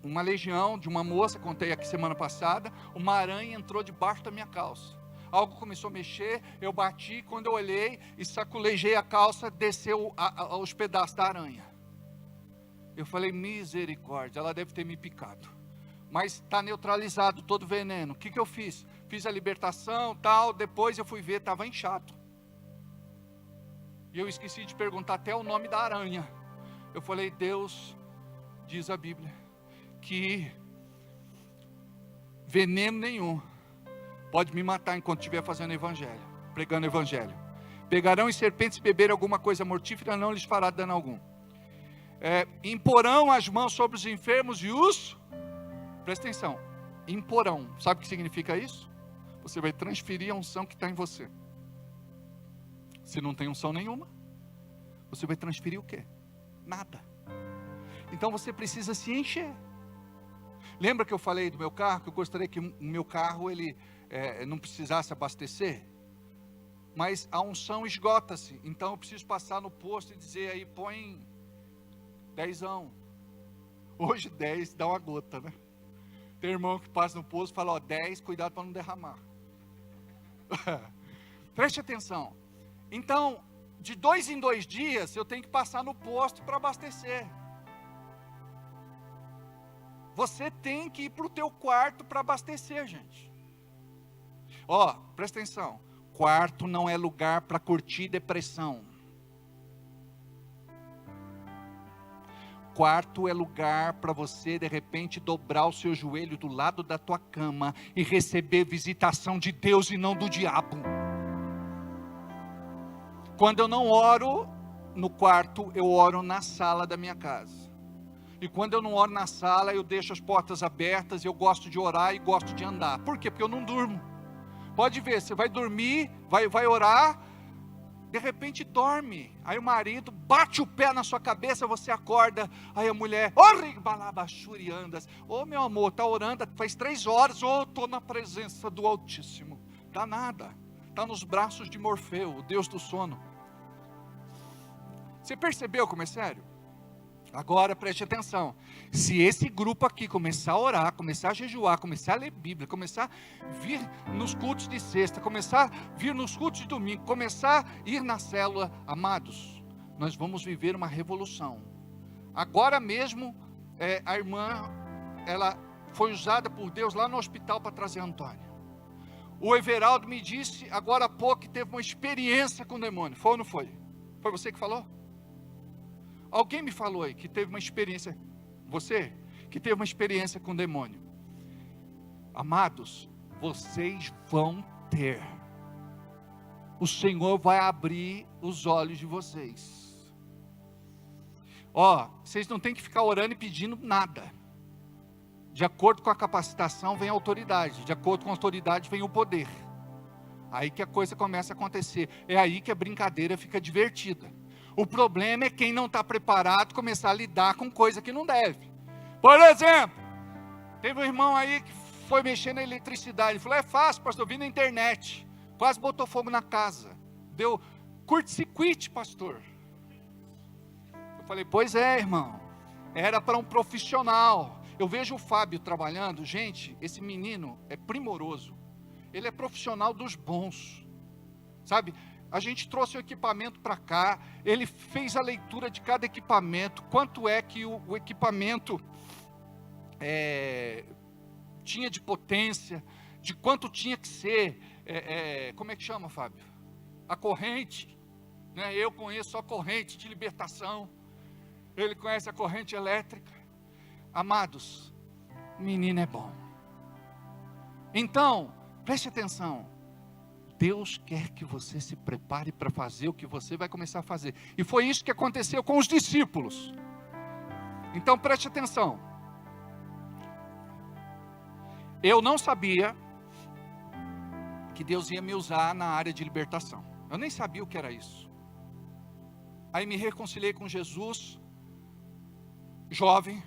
uma legião de uma moça, contei aqui semana passada, uma aranha entrou debaixo da minha calça. Algo começou a mexer, eu bati, quando eu olhei e saculejei a calça, desceu os pedaços da aranha. Eu falei, misericórdia, ela deve ter me picado. Mas está neutralizado todo o veneno. O que eu fiz? Fiz a libertação, tal, depois eu fui ver, estava inchado. E eu esqueci de perguntar até o nome da aranha. Eu falei, Deus, diz a Bíblia, que veneno nenhum pode me matar enquanto estiver fazendo evangelho, pregando evangelho. Pegarão as serpentes e beberem alguma coisa mortífera, não lhes fará dano algum. Imporão as mãos sobre os enfermos e presta atenção, imporão. Sabe o que significa isso? Você vai transferir a unção que está em você. Se não tem unção nenhuma, você vai transferir o quê? Nada. Então você precisa se encher. Lembra que eu falei do meu carro, que eu gostaria que o meu carro ele não precisasse abastecer? Mas a unção esgota-se. Então eu preciso passar no posto e dizer aí, põe 10. Hoje 10 dá uma gota, né? Tem irmão que passa no posto e fala, ó, 10, cuidado para não derramar. Preste atenção. Então, de 2 em 2 dias, eu tenho que passar no posto para abastecer. Você tem que ir para o teu quarto para abastecer, gente. Ó, presta atenção. Quarto não é lugar para curtir depressão. Quarto é lugar para você, de repente, dobrar o seu joelho do lado da tua cama e receber visitação de Deus e não do diabo. Quando eu não oro no quarto, eu oro na sala da minha casa. E quando eu não oro na sala, eu deixo as portas abertas, eu gosto de orar e gosto de andar. Por quê? Porque eu não durmo. Pode ver, você vai dormir, vai orar, de repente dorme. Aí o marido bate o pé na sua cabeça, você acorda. Aí a mulher, ô meu amor, tá orando faz 3 horas, estou na presença do Altíssimo. Tá nada, tá nos braços de Morfeu, o Deus do sono. Você percebeu como é sério? Agora preste atenção. Se esse grupo aqui começar a orar, começar a jejuar, começar a ler Bíblia, começar a vir nos cultos de sexta, começar a vir nos cultos de domingo, começar a ir na célula, amados, nós vamos viver uma revolução. Agora mesmo, a irmã, ela foi usada por Deus lá no hospital para trazer a Antônia. O Everaldo me disse, agora há pouco, que teve uma experiência com o demônio. Foi ou não foi? Foi você que falou? Alguém me falou aí que teve uma experiência, você, que teve uma experiência com o demônio. Amados, vocês vão ter. O Senhor vai abrir os olhos de vocês. Ó, vocês não tem que ficar orando e pedindo nada. De acordo com a capacitação vem a autoridade, de acordo com a autoridade vem o poder. Aí que a coisa começa a acontecer, é aí que a brincadeira fica divertida. O problema é quem não está preparado começar a lidar com coisa que não deve. Por exemplo, teve um irmão aí que foi mexer na eletricidade. Ele falou, é fácil, pastor, eu vi na internet. Quase botou fogo na casa. Deu curto-circuito, pastor. Eu falei, pois é, irmão. Era para um profissional. Eu vejo o Fábio trabalhando. Gente, esse menino é primoroso. Ele é profissional dos bons. Sabe? A gente trouxe o equipamento para cá, ele fez a leitura de cada equipamento, quanto é que o equipamento tinha de potência, de quanto tinha que ser, como é que chama, Fábio? A corrente, né? Eu conheço a corrente de libertação, ele conhece a corrente elétrica. Amados, o menino é bom. Então, preste atenção. Deus quer que você se prepare para fazer o que você vai começar a fazer. E foi isso que aconteceu com os discípulos. Então preste atenção. Eu não sabia que Deus ia me usar na área de libertação. Eu nem sabia o que era isso. Aí me reconciliei com Jesus, jovem.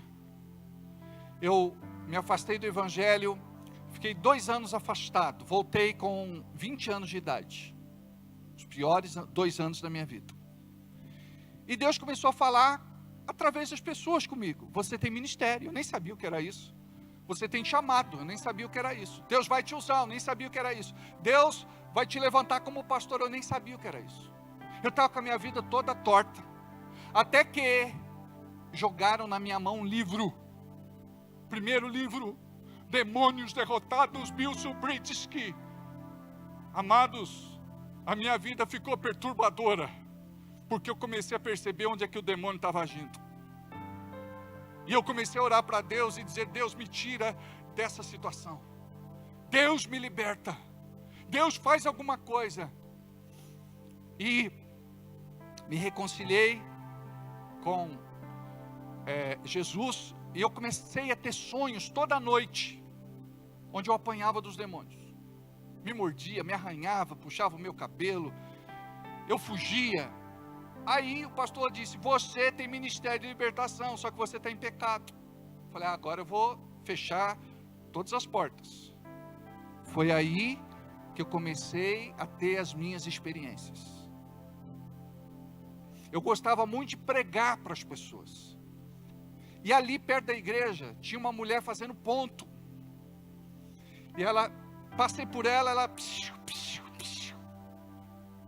Eu me afastei do evangelho. Fiquei 2 anos afastado, voltei com 20 anos de idade, os piores 2 anos da minha vida. E Deus começou a falar através das pessoas comigo. Você tem ministério, eu nem sabia o que era isso. Você tem chamado, eu nem sabia o que era isso. Deus vai te usar, eu nem sabia o que era isso. Deus vai te levantar como pastor, eu nem sabia o que era isso. Eu estava com a minha vida toda torta, até que jogaram na minha mão um livro, primeiro livro, Demônios Derrotados, Bill Subritsky. Amados, a minha vida ficou perturbadora, porque eu comecei a perceber onde é que o demônio estava agindo. E eu comecei a orar para Deus e dizer, Deus me tira dessa situação. Deus me liberta. Deus faz alguma coisa. E me reconciliei com Jesus, e eu comecei a ter sonhos toda noite. onde eu apanhava dos demônios. Me mordia, me arranhava, puxava o meu cabelo, eu fugia. Aí o pastor disse: você tem ministério de libertação, só que você está em pecado. Falei: agora eu vou fechar todas as portas. Foi aí que eu comecei a ter as minhas experiências. Eu gostava muito de pregar para as pessoas. E ali perto da igreja tinha uma mulher fazendo ponto. E ela, passei por ela, ela...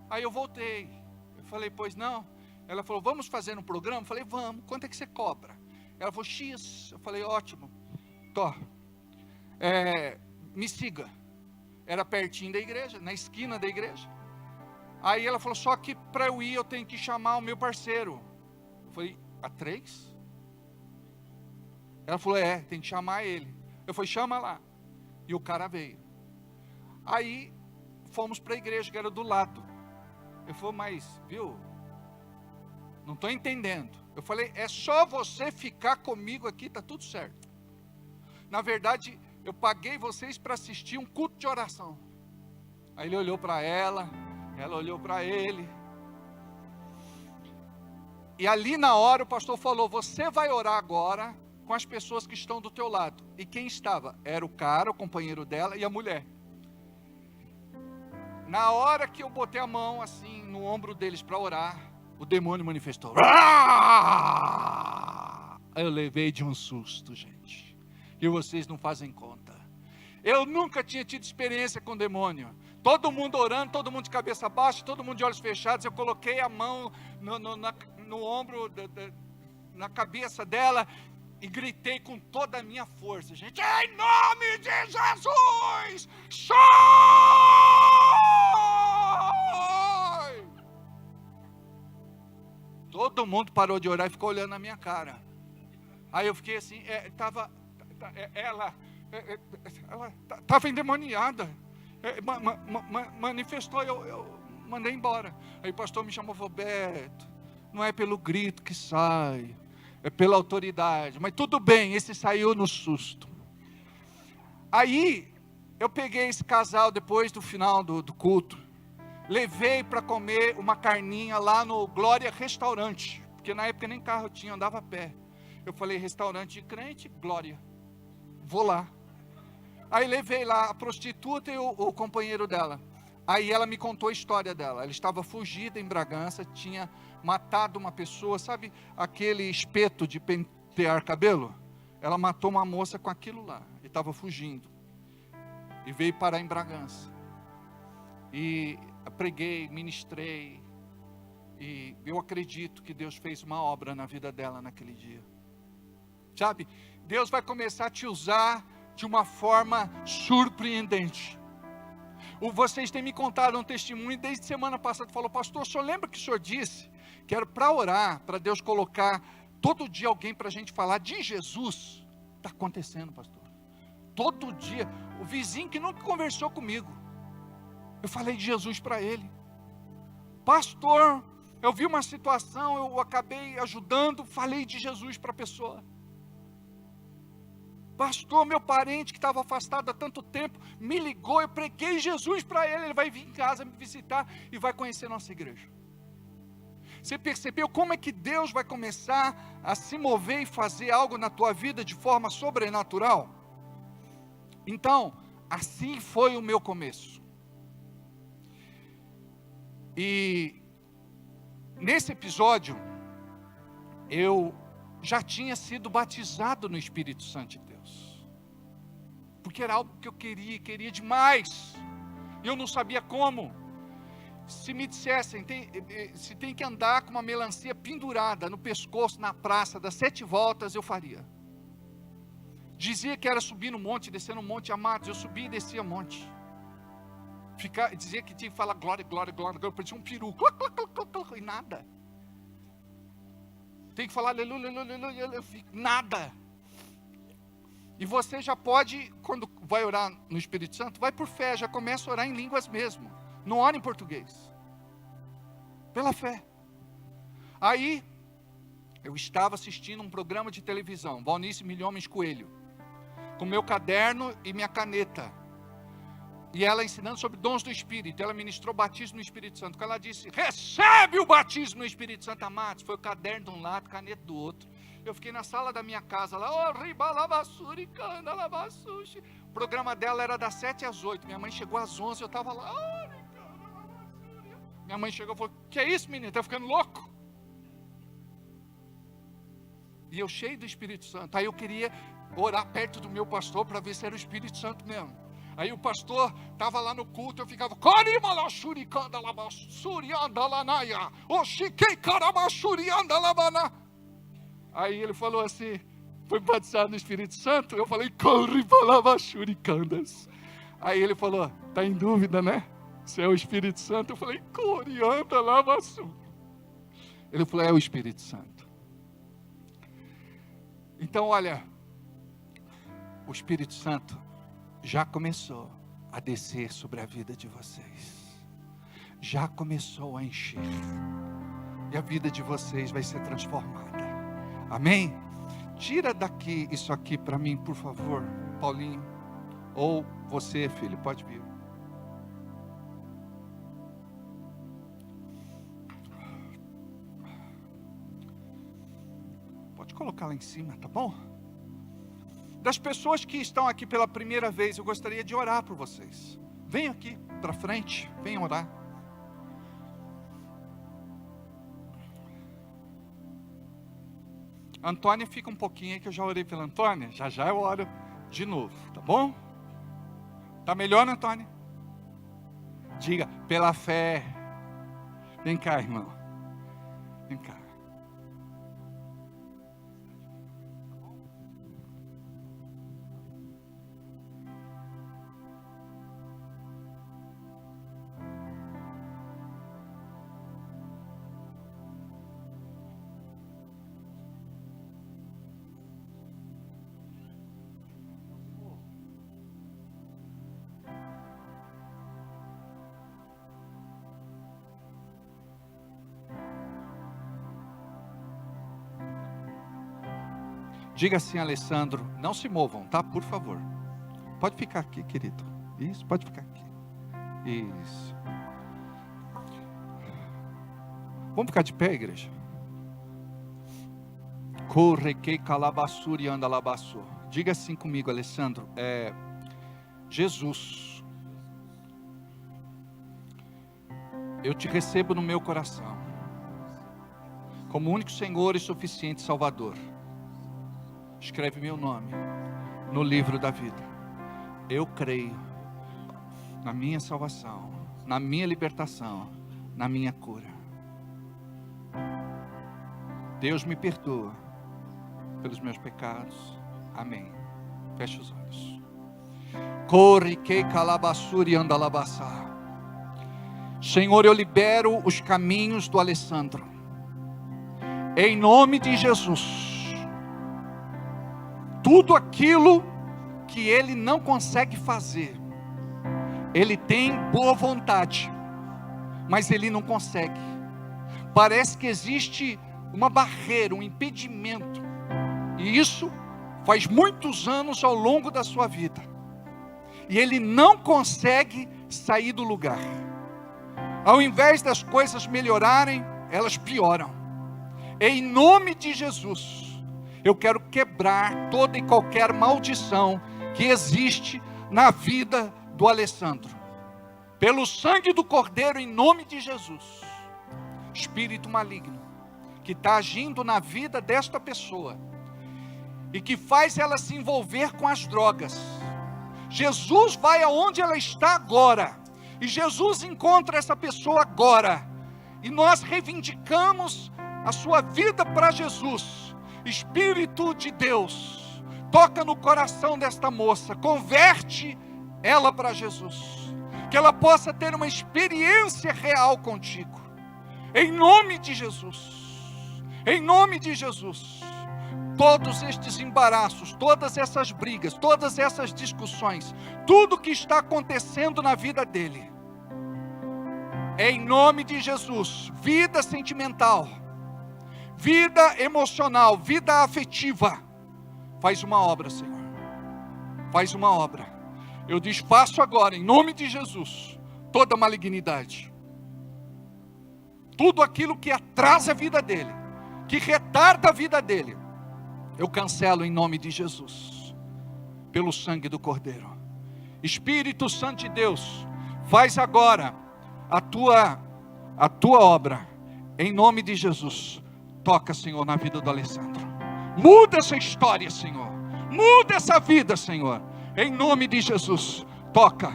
Aí eu voltei. Eu falei: pois não? Ela falou: vamos fazer um programa? Eu falei: vamos. Quanto é que você cobra? Ela falou: X. Eu falei: ótimo. Tó. Me siga. Era pertinho da igreja, na esquina da igreja. Aí ela falou: só que para eu ir eu tenho que chamar o meu parceiro. Eu falei: a 3? Ela falou: tem que chamar ele. Eu falei: chama lá. E o cara veio. Aí fomos para a igreja que era do lado. Eu falei: mas viu, não estou entendendo. Eu falei: é só você ficar comigo aqui, está tudo certo. Na verdade, eu paguei vocês para assistir um culto de oração. Aí ele olhou para ela olhou para ele. E ali na hora o pastor falou: você vai orar agora com as pessoas que estão do teu lado. E quem estava? Era o cara, o companheiro dela e a mulher. Na hora que eu botei a mão assim no ombro deles para orar, o demônio manifestou. Eu levei de um susto, gente. E vocês não fazem conta. Eu nunca tinha tido experiência com demônio. Todo mundo orando, todo mundo de cabeça baixa, todo mundo de olhos fechados. Eu coloquei a mão no ombro, na cabeça dela e gritei com toda a minha força, gente: em nome de Jesus, sai! Todo mundo parou de orar e ficou olhando na minha cara. Aí eu fiquei assim, ela estava endemoniada, manifestou, eu mandei embora. Aí o pastor me chamou e falou: Beto, não é pelo grito que sai, é pela autoridade. Mas tudo bem, esse saiu no susto. Aí eu peguei esse casal depois do final do culto, levei para comer uma carninha lá no Glória Restaurante, porque na época nem carro eu tinha, andava a pé. Eu falei: restaurante de crente, Glória, vou lá. Aí levei lá a prostituta e o companheiro dela. Aí ela me contou a história dela. Ela estava fugida em Bragança, tinha matado uma pessoa, sabe aquele espeto de pentear cabelo? Ela matou uma moça com aquilo lá, e estava fugindo, e veio parar em Bragança. E preguei, ministrei, e eu acredito que Deus fez uma obra na vida dela naquele dia. Sabe, Deus vai começar a te usar de uma forma surpreendente. Vocês têm me contado um testemunho desde semana passada. Falou: pastor, o senhor lembra que o senhor disse que era para orar, para Deus colocar todo dia alguém para a gente falar de Jesus? Está acontecendo, pastor. Todo dia, o vizinho que nunca conversou comigo, eu falei de Jesus para ele. Pastor, eu vi uma situação, eu acabei ajudando, falei de Jesus para a pessoa. Pastor, meu parente que estava afastado há tanto tempo, me ligou, eu preguei Jesus para ele, ele vai vir em casa me visitar e vai conhecer nossa igreja. Você percebeu como é que Deus vai começar a se mover e fazer algo na tua vida de forma sobrenatural? Então, assim foi o meu começo. E nesse episódio, eu já tinha sido batizado no Espírito Santo de Deus. Porque era algo que eu queria demais. E eu não sabia como. Se me dissessem, se tem que andar com uma melancia pendurada no pescoço, na praça, das 7 voltas, eu faria. Dizia que era subir no monte, descer no monte, amados, eu subia e descia monte. Dizia que tinha que falar glória, glória, glória, glória, parecia um peru, e nada. Tem que falar aleluia, aleluia, aleluia, nada. E você já pode, quando vai orar no Espírito Santo, vai por fé, já começa a orar em línguas mesmo. Não ora em português. Pela fé. Aí, eu estava assistindo um programa de televisão, Valnice Milhomens Coelho. com meu caderno e minha caneta. E ela ensinando sobre dons do Espírito. Ela ministrou batismo no Espírito Santo. Quando ela disse, recebe o batismo no Espírito Santo, amados, foi o caderno de um lado, caneta do outro. Eu fiquei na sala da minha casa lá, o programa dela era das 7 às 8. Minha mãe chegou às 11, eu estava lá. Minha mãe chegou e falou, que é isso, menino? Está ficando louco? E eu cheio do Espírito Santo. Aí eu queria orar perto do meu pastor para ver se era o Espírito Santo mesmo. Aí o pastor estava lá no culto, eu ficava, aí ele falou assim, foi batizado no Espírito Santo? Eu falei, aí ele falou, está em dúvida, né? Se é o Espírito Santo? Eu falei, ele falou, é o Espírito Santo. Então olha, o Espírito Santo já começou a descer sobre a vida de vocês. Já começou a encher. E a vida de vocês vai ser transformada. Amém? Tira daqui isso aqui para mim, por favor, Paulinho. Ou você, filho, pode vir. Pode colocar lá em cima, tá bom? Das pessoas que estão aqui pela primeira vez, eu gostaria de orar por vocês. Venham aqui para frente, venham orar. Antônia, fica um pouquinho aí que eu já orei pela Antônia. Já já eu oro de novo, tá bom? Tá melhor, Antônia? Diga, pela fé. Vem cá, irmão. Vem cá. Diga assim, Alessandro, não se movam, tá? Por favor. Pode ficar aqui, querido. Isso, pode ficar aqui. Isso. Vamos ficar de pé, igreja? Correquei calabassuri anda labassur. Diga assim comigo, Alessandro. Jesus, eu te recebo no meu coração, como único Senhor e suficiente Salvador. Escreve meu nome no livro da vida. Eu creio na minha salvação, na minha libertação, na minha cura. Deus me perdoa pelos meus pecados. Amém. Feche os olhos. Corriquei calabassuri andalabassá. Senhor, eu libero os caminhos do Alessandro. Em nome de Jesus. Tudo aquilo que ele não consegue fazer, ele tem boa vontade, mas ele não consegue. Parece que existe uma barreira, um impedimento, e isso faz muitos anos ao longo da sua vida, e ele não consegue sair do lugar. Ao invés das coisas melhorarem, elas pioram. Em nome de Jesus, eu quero quebrar toda e qualquer maldição que existe na vida do Alessandro. Pelo sangue do Cordeiro, em nome de Jesus. Espírito maligno, que está agindo na vida desta pessoa, e que faz ela se envolver com as drogas. Jesus vai aonde ela está agora, e Jesus encontra essa pessoa agora, e nós reivindicamos a sua vida para Jesus. Espírito de Deus, toca no coração desta moça, converte ela para Jesus, que ela possa ter uma experiência real contigo, em nome de Jesus, em nome de Jesus. Todos estes embaraços, todas essas brigas, todas essas discussões, tudo que está acontecendo na vida dele, em nome de Jesus, vida sentimental, vida emocional, vida afetiva, faz uma obra, Senhor. faz uma obra. Eu desfaço agora, em nome de Jesus, toda malignidade. Tudo aquilo que atrasa a vida dele, que retarda a vida dele, eu cancelo em nome de Jesus, pelo sangue do Cordeiro. Espírito Santo de Deus, faz agora a tua obra, em nome de Jesus. Toca, Senhor, na vida do Alessandro. Muda essa história, Senhor. Muda essa vida, Senhor. Em nome de Jesus. Toca.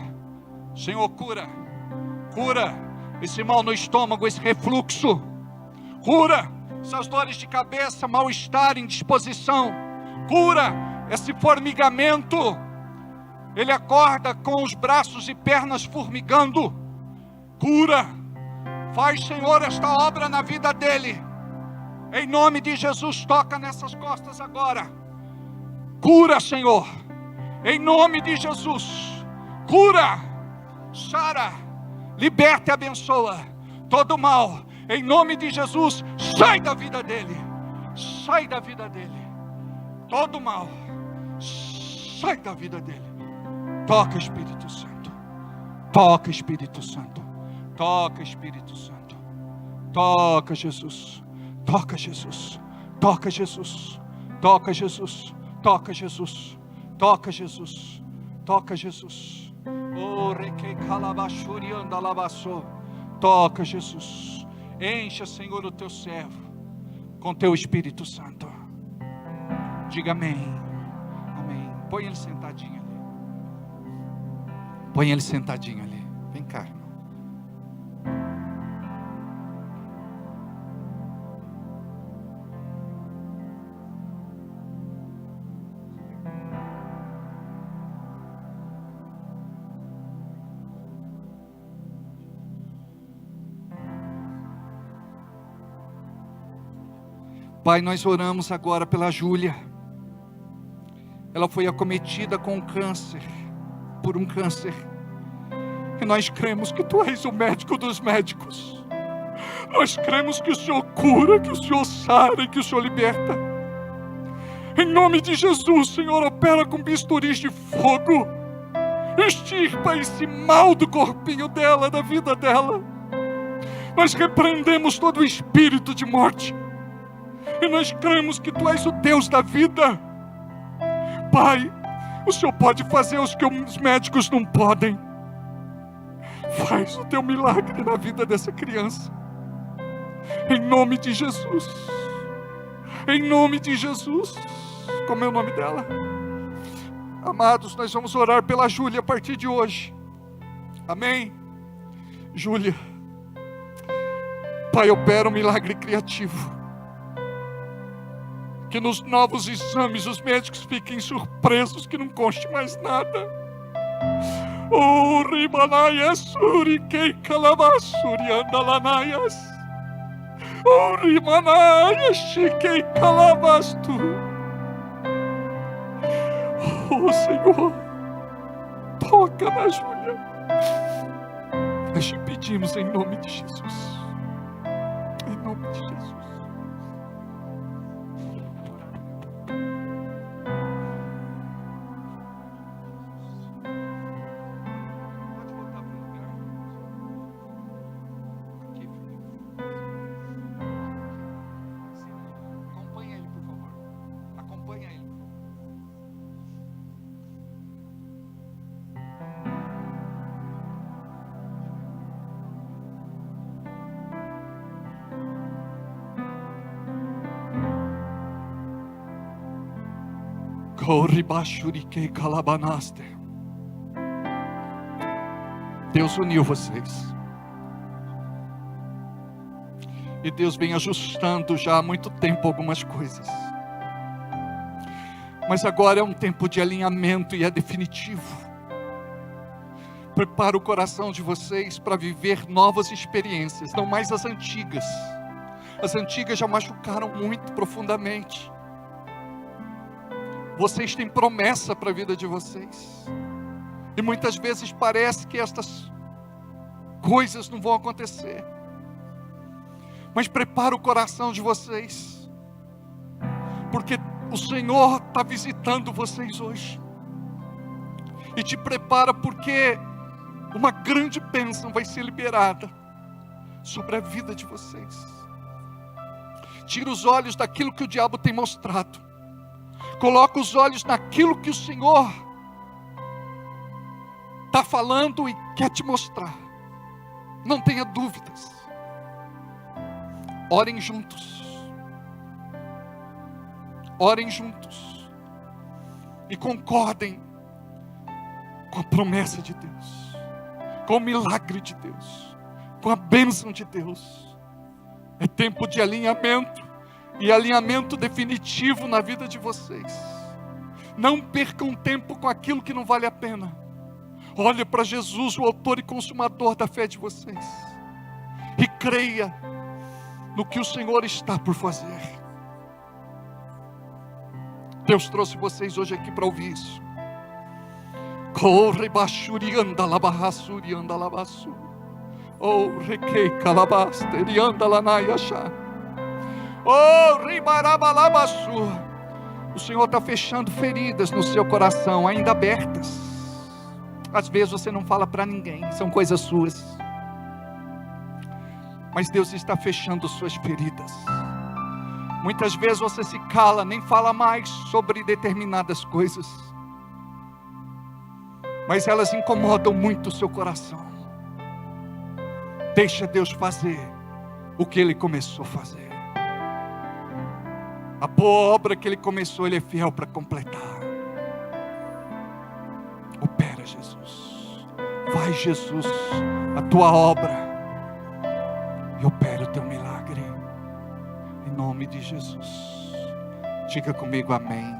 Senhor, cura. Cura esse mal no estômago, esse refluxo. Cura essas dores de cabeça, mal-estar, indisposição. Cura esse formigamento. Ele acorda com os braços e pernas formigando. Cura. Faz, Senhor, esta obra na vida dele. Em nome de Jesus, toca nessas costas agora. Cura, Senhor. Em nome de Jesus. Cura. Sara. Liberta e abençoa. Todo mal, em nome de Jesus, sai da vida dele. Sai da vida dele. Todo mal, sai da vida dele. Toca, Espírito Santo. Toca, Espírito Santo. Toca, Espírito Santo. Toca, Jesus. Toca, Jesus. Toca, Jesus. Toca, Jesus. Toca, Jesus. Toca, Jesus. Toca, Jesus. Oh, requei calabachuri andalabaçou. Toca, Jesus. Encha, Senhor, o teu servo com teu Espírito Santo. Diga amém. Amém. Põe ele sentadinho ali. Põe ele sentadinho ali. Vem cá, irmão. Pai, nós oramos agora pela Júlia. Ela foi acometida com câncer, por um câncer. E nós cremos que Tu és o médico dos médicos. Nós cremos que o Senhor cura, que o Senhor sara e que o Senhor liberta. Em nome de Jesus, Senhor, opera com bisturis de fogo. Extirpa esse mal do corpinho dela, da vida dela. Nós repreendemos todo o espírito de morte. E nós cremos que Tu és o Deus da vida. Pai, o Senhor pode fazer os que os médicos não podem. Faz o Teu milagre na vida dessa criança. Em nome de Jesus. Em nome de Jesus. Como é o nome dela? Amados, nós vamos orar pela Júlia a partir de hoje. Amém? Júlia. Pai, opera um milagre criativo. Que nos novos exames os médicos fiquem surpresos que não conste mais nada. Oh, rimanaias, suriquei calabasuri andalanaias. Oh, rimanaias, chiquei calabastu. Oh, Senhor, toca na Júlia. Nós te pedimos em nome de Jesus. Em nome de Jesus. Deus uniu vocês. E Deus vem ajustando já há muito tempo algumas coisas. Mas agora é um tempo de alinhamento e é definitivo. Prepara o coração de vocês para viver novas experiências, não mais as antigas. As antigas já machucaram muito profundamente. Vocês têm promessa para a vida de vocês. E muitas vezes parece que estas coisas não vão acontecer. Mas prepara o coração de vocês. Porque o Senhor está visitando vocês hoje. E te prepara, porque uma grande bênção vai ser liberada sobre a vida de vocês. Tira os olhos daquilo que o diabo tem mostrado. Coloca os olhos naquilo que o Senhor está falando e quer te mostrar. Não tenha dúvidas. Orem juntos. Orem juntos. E concordem com a promessa de Deus, com o milagre de Deus, com a bênção de Deus. É tempo de alinhamento, e alinhamento definitivo na vida de vocês. Não percam tempo com aquilo que não vale a pena. Olhe para Jesus, o autor e consumador da fé de vocês, e creia no que o Senhor está por fazer. Deus trouxe vocês hoje aqui para ouvir isso. Corre bachurianda labarrassurianda labassu. Oh, requei calabasterianda lanayachá. Oh, ribarabalabassu. O Senhor está fechando feridas no seu coração, ainda abertas. Às vezes você não fala para ninguém, são coisas suas. Mas Deus está fechando suas feridas. Muitas vezes você se cala, nem fala mais sobre determinadas coisas, mas elas incomodam muito o seu coração. Deixa Deus fazer o que Ele começou a fazer. A boa obra que Ele começou, Ele é fiel para completar. Opera, Jesus. Vai, Jesus, a tua obra, e opera o teu milagre, em nome de Jesus. Diga comigo amém.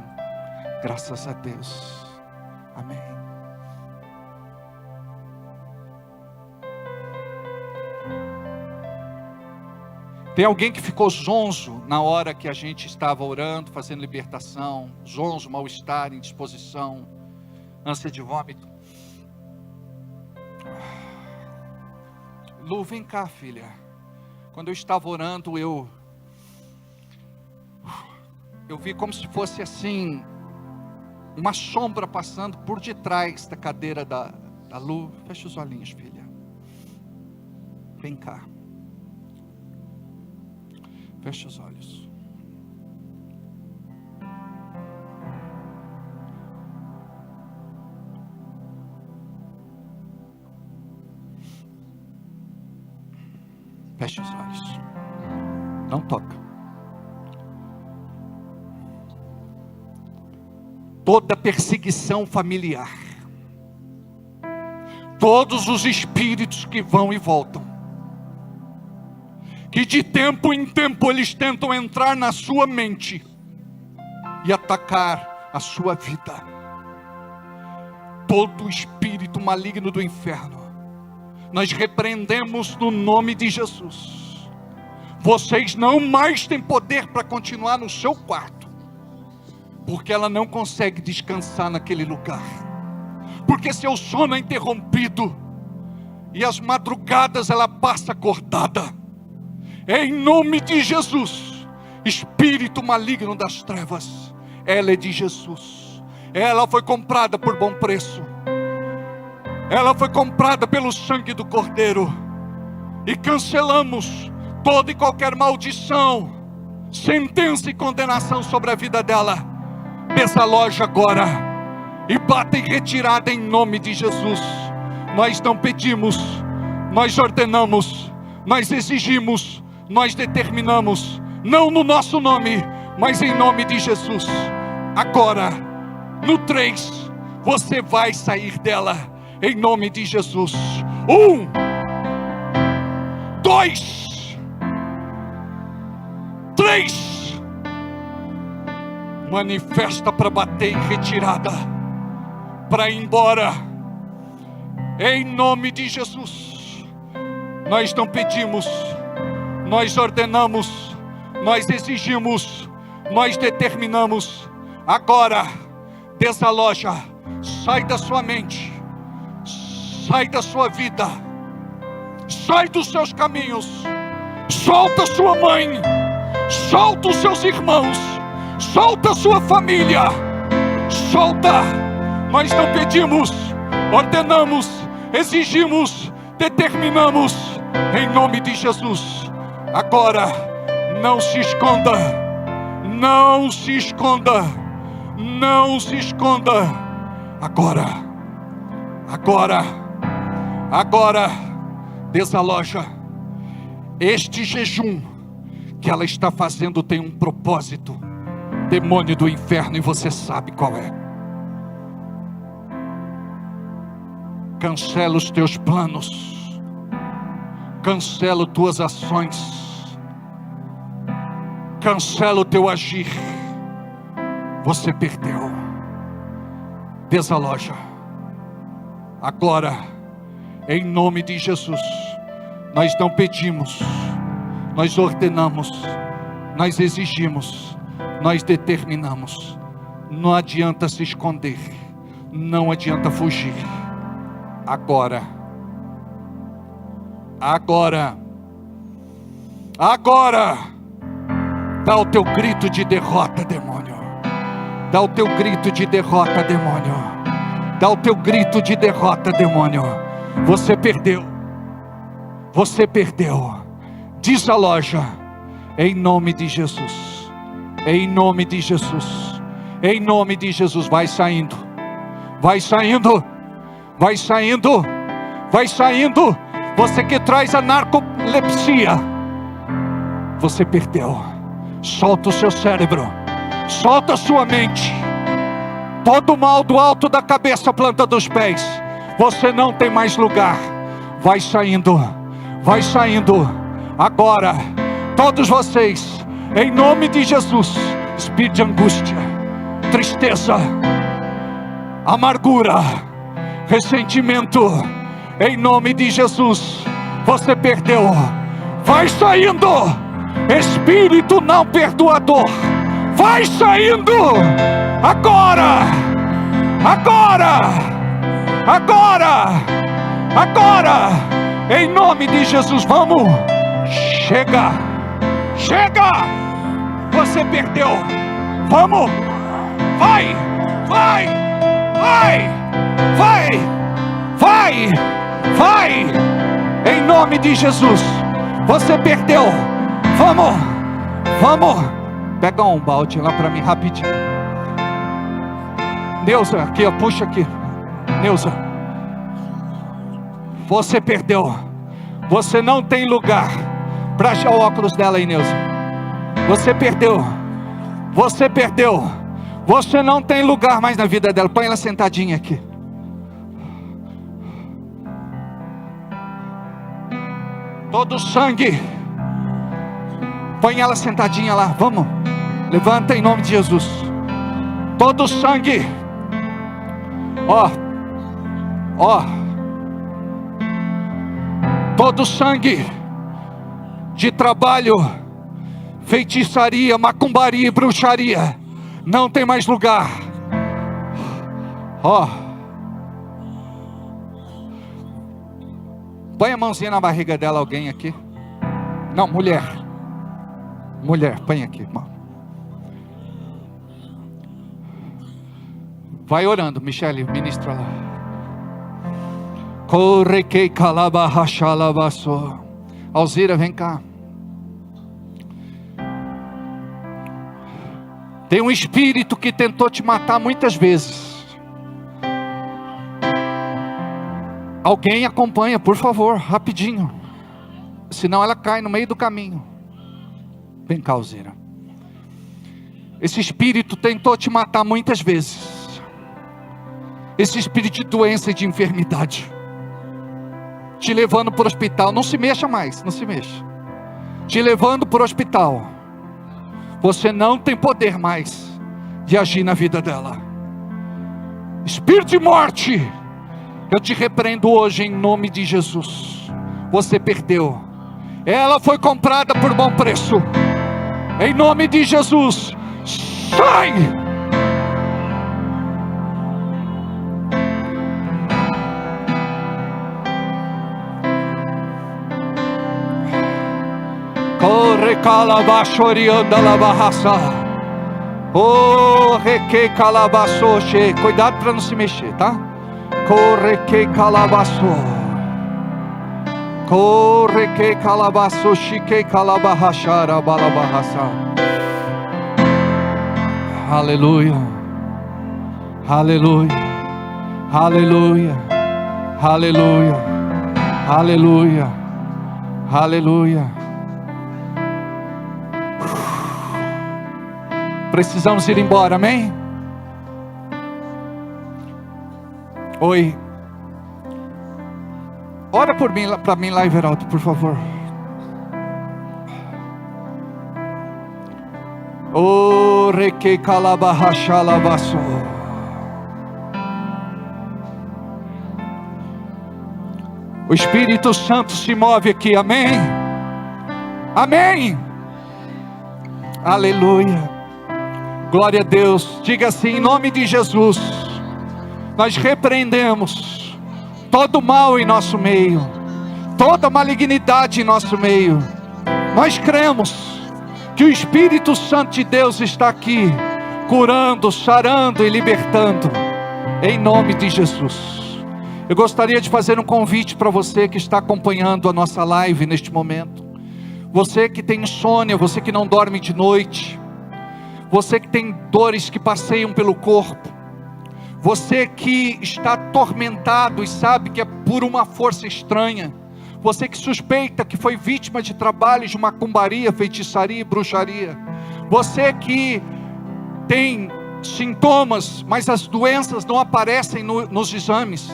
Graças a Deus. Amém. Tem alguém que ficou zonzo na hora que a gente estava orando, fazendo libertação? Zonzo, mal-estar, indisposição, ânsia de vômito. Lu, vem cá, filha. Quando eu estava orando, eu vi como se fosse assim, uma sombra passando por detrás da cadeira da Lu. Fecha os olhinhos, filha. Vem cá. Fecha os olhos. Feche os olhos. Não toca. Toda perseguição familiar, todos os espíritos que vão e voltam, que de tempo em tempo eles tentam entrar na sua mente e atacar a sua vida. Todo espírito maligno do inferno, nós repreendemos no nome de Jesus. Vocês não mais têm poder para continuar no seu quarto, porque ela não consegue descansar naquele lugar, porque seu sono é interrompido, e as madrugadas ela passa acordada. Em nome de Jesus, espírito maligno das trevas, ela é de Jesus. Ela foi comprada por bom preço. Ela foi comprada pelo sangue do Cordeiro. E cancelamos toda e qualquer maldição, sentença e condenação sobre a vida dela. Desaloja agora e bata em retirada em nome de Jesus. Nós não pedimos, nós ordenamos, nós exigimos, nós determinamos, não no nosso nome, mas em nome de Jesus. Agora, no 3, você vai sair dela, em nome de Jesus. 1, 2, 3. Manifesta para bater em retirada, para ir embora, em nome de Jesus. Nós não pedimos, nós ordenamos, nós exigimos, nós determinamos. Agora, desaloja, sai da sua mente, sai da sua vida, sai dos seus caminhos. Solta sua mãe, solta os seus irmãos, solta a sua família, solta. Nós não pedimos, ordenamos, exigimos, determinamos, em nome de Jesus. Agora, não se esconda, não se esconda, não se esconda. Agora, desaloja. Este jejum que ela está fazendo tem um propósito. Demônio do inferno, e você sabe qual é. Cancela os teus planos, cancela as tuas ações, cancela o teu agir. Você perdeu. Desaloja. Agora, em nome de Jesus, nós não pedimos, nós ordenamos, nós exigimos, nós determinamos. Não adianta se esconder, não adianta fugir. Agora, dá o teu grito de derrota, demônio. Dá o teu grito de derrota, demônio. Dá o teu grito de derrota, demônio. Você perdeu. Você perdeu. Desaloja. Em nome de Jesus. Em nome de Jesus. Em nome de Jesus. Vai saindo. Vai saindo. Vai saindo. Vai saindo. Você que traz a narcolepsia. Você perdeu. Solta o seu cérebro. Solta a sua mente. Todo mal do alto da cabeça à planta dos pés. Você não tem mais lugar. Vai saindo. Vai saindo. Agora, todos vocês, em nome de Jesus, espírito de angústia, tristeza, amargura, ressentimento, em nome de Jesus, você perdeu. Vai saindo. Espírito não perdoador, vai saindo. Agora. Em nome de Jesus, vamos. Chega. Você perdeu. Vamos. Vai. Em nome de Jesus, você perdeu. Vamos. Pega um balde lá para mim rapidinho. Neuza, aqui, ó, puxa aqui. Neuza, você perdeu. Você não tem lugar. Para achar o óculos dela aí, Neuza. Você perdeu. Você não tem lugar mais na vida dela. Põe ela sentadinha aqui. Todo sangue. Põe ela sentadinha lá. Vamos. Levanta em nome de Jesus. Todo sangue. Ó. Todo sangue de trabalho, feitiçaria, macumbaria e bruxaria, não tem mais lugar. Põe a mãozinha na barriga dela, alguém aqui. Não, mulher, põe aqui, irmão. Vai orando, Michele, ministra lá. Corre que calabahachalabaço. Alzira, vem cá. Tem um espírito que tentou te matar muitas vezes. Alguém acompanha, por favor, rapidinho. Senão ela cai no meio do caminho. Vem cá, Alzira. Esse espírito tentou te matar muitas vezes. Esse espírito de doença e de enfermidade. Te levando para o hospital. Não se mexa mais, não se mexa. Te levando para o hospital. Você não tem poder mais de agir na vida dela. Espírito de morte, eu te repreendo hoje em nome de Jesus. Você perdeu. Ela foi comprada por bom preço. Em nome de Jesus, sai! Corre calabachorianda la barraça. Oh, reque calabaçoche. Cuidado para não se mexer, tá? Corre que calabaço. Corre que calabaço, chique calabahachara balabahasa. Aleluia. Aleluia. Aleluia. Aleluia. Aleluia. Aleluia. Precisamos ir embora, amém? Oi. Ora por mim, para mim lá, Everaldo, por favor. O reque calabahachalabaço. O Espírito Santo se move aqui, amém? Amém. Aleluia. Glória a Deus. Diga assim, em nome de Jesus, nós repreendemos todo mal em nosso meio, toda malignidade em nosso meio. Nós cremos que o Espírito Santo de Deus está aqui, curando, sarando e libertando, em nome de Jesus. Eu gostaria de fazer um convite para você que está acompanhando a nossa live neste momento. Você que tem insônia, você que não dorme de noite, você que tem dores que passeiam pelo corpo, você que está atormentado e sabe que é por uma força estranha, você que suspeita que foi vítima de trabalhos de macumbaria, feitiçaria e bruxaria, você que tem sintomas, mas as doenças não aparecem nos exames,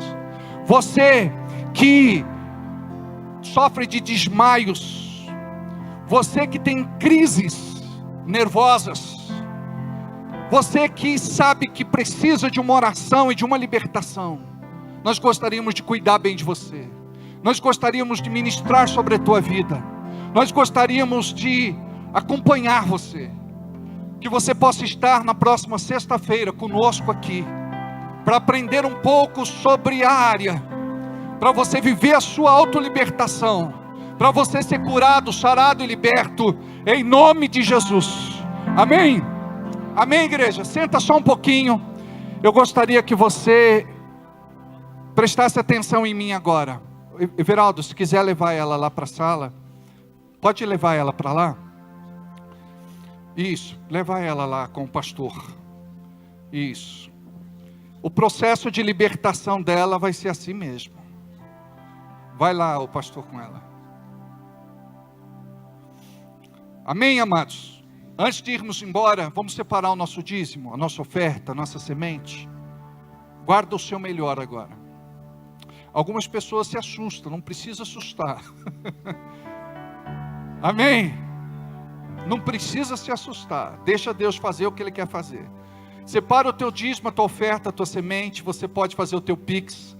você que sofre de desmaios, você que tem crises nervosas, você que sabe que precisa de uma oração e de uma libertação, nós gostaríamos de cuidar bem de você, nós gostaríamos de ministrar sobre a tua vida, nós gostaríamos de acompanhar você, que você possa estar na próxima sexta-feira conosco aqui, para aprender um pouco sobre a área, para você viver a sua autolibertação, para você ser curado, sarado e liberto, em nome de Jesus, amém? Amém, igreja? Senta só um pouquinho. Eu gostaria que você prestasse atenção em mim agora. Everaldo, se quiser levar ela lá para a sala, pode levar ela para lá? Isso, levar ela lá com o pastor. Isso. O processo de libertação dela vai ser assim mesmo. Vai lá, o pastor, com ela. Amém, amados? Antes de irmos embora, vamos separar o nosso dízimo, a nossa oferta, a nossa semente. Guarda o seu melhor agora. Algumas pessoas se assustam, não precisa assustar. Amém? Não precisa se assustar. Deixa Deus fazer o que Ele quer fazer. Separa o teu dízimo, a tua oferta, a tua semente. Você pode fazer o teu Pix.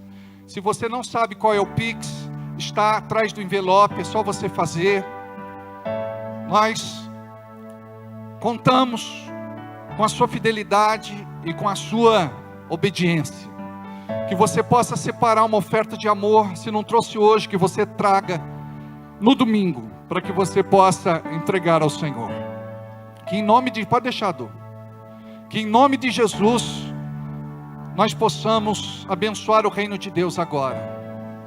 Se você não sabe qual é o Pix, está atrás do envelope, é só você fazer. Nós contamos com a sua fidelidade e com a sua obediência. Que você possa separar uma oferta de amor. Se não trouxe hoje, que você traga no domingo, para que você possa entregar ao Senhor. Que em nome de, pode deixar, Du, que em nome de Jesus nós possamos abençoar o reino de Deus agora.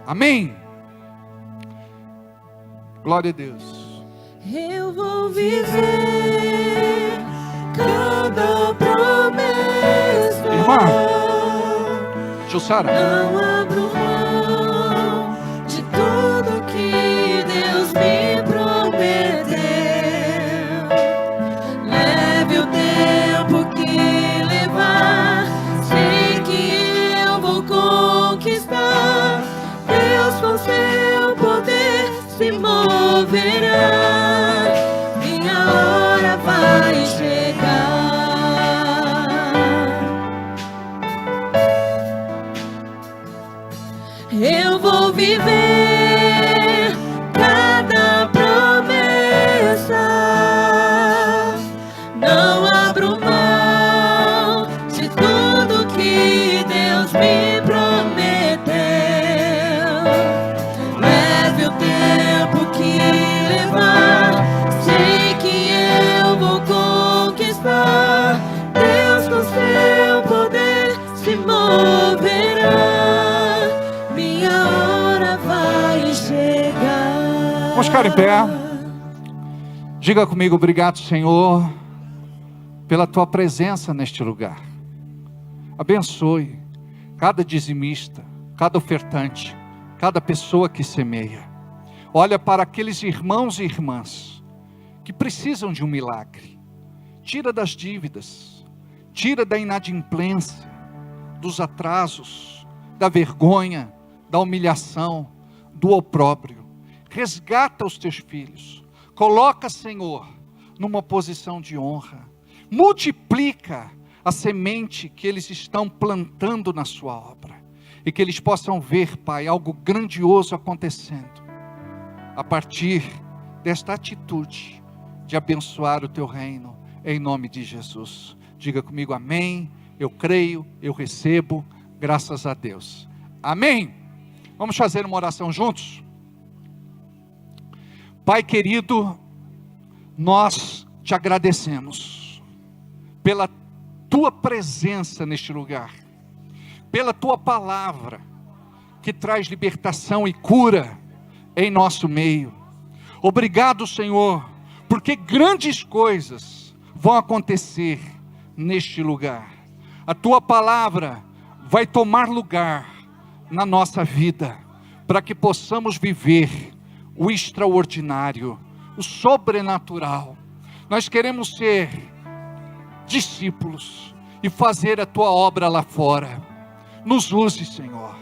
Amém? Glória a Deus. Eu vou viver cada promessa. Irmã Jussara, Não abro mão de tudo que Deus me prometeu. Leve o tempo que levar, sei que eu vou conquistar. Deus com seu poder se moverá. Minha hora vai chegar. Eu vou viver cada promessa. Não abro mão de tudo que Deus me prometeu. Leve o tempo que levar, sei que eu vou conquistar. Deus com seu poder se moverá. Vamos ficar em pé. Diga comigo: obrigado, Senhor, pela tua presença neste lugar. Abençoe cada dizimista, cada ofertante, cada pessoa que semeia. Olha para aqueles irmãos e irmãs que precisam de um milagre. Tira das dívidas, tira da inadimplência, dos atrasos, da vergonha, da humilhação, do opróbrio. Resgata os teus filhos. Coloca, Senhor, numa posição de honra. Multiplica a semente que eles estão plantando na sua obra. E que eles possam ver, Pai, algo grandioso acontecendo. A partir desta atitude de abençoar o teu reino, em nome de Jesus. Diga comigo: amém. Eu creio, eu recebo, graças a Deus. Amém. Vamos fazer uma oração juntos? Pai querido, nós te agradecemos pela tua presença neste lugar, pela tua palavra que traz libertação e cura em nosso meio. Obrigado, Senhor, porque grandes coisas vão acontecer neste lugar. A tua palavra vai tomar lugar na nossa vida, para que possamos viver o extraordinário, o sobrenatural. Nós queremos ser discípulos e fazer a tua obra lá fora. Nos use, Senhor,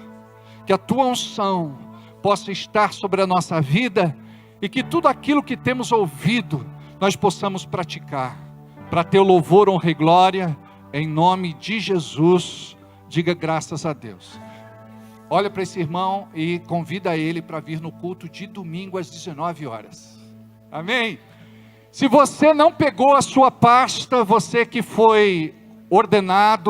que a tua unção possa estar sobre a nossa vida e que tudo aquilo que temos ouvido nós possamos praticar, para teu louvor, honra e glória, em nome de Jesus. Diga graças a Deus. Olha para esse irmão e convida ele para vir no culto de domingo às 19 horas. Amém? Se você não pegou a sua pasta, você que foi ordenado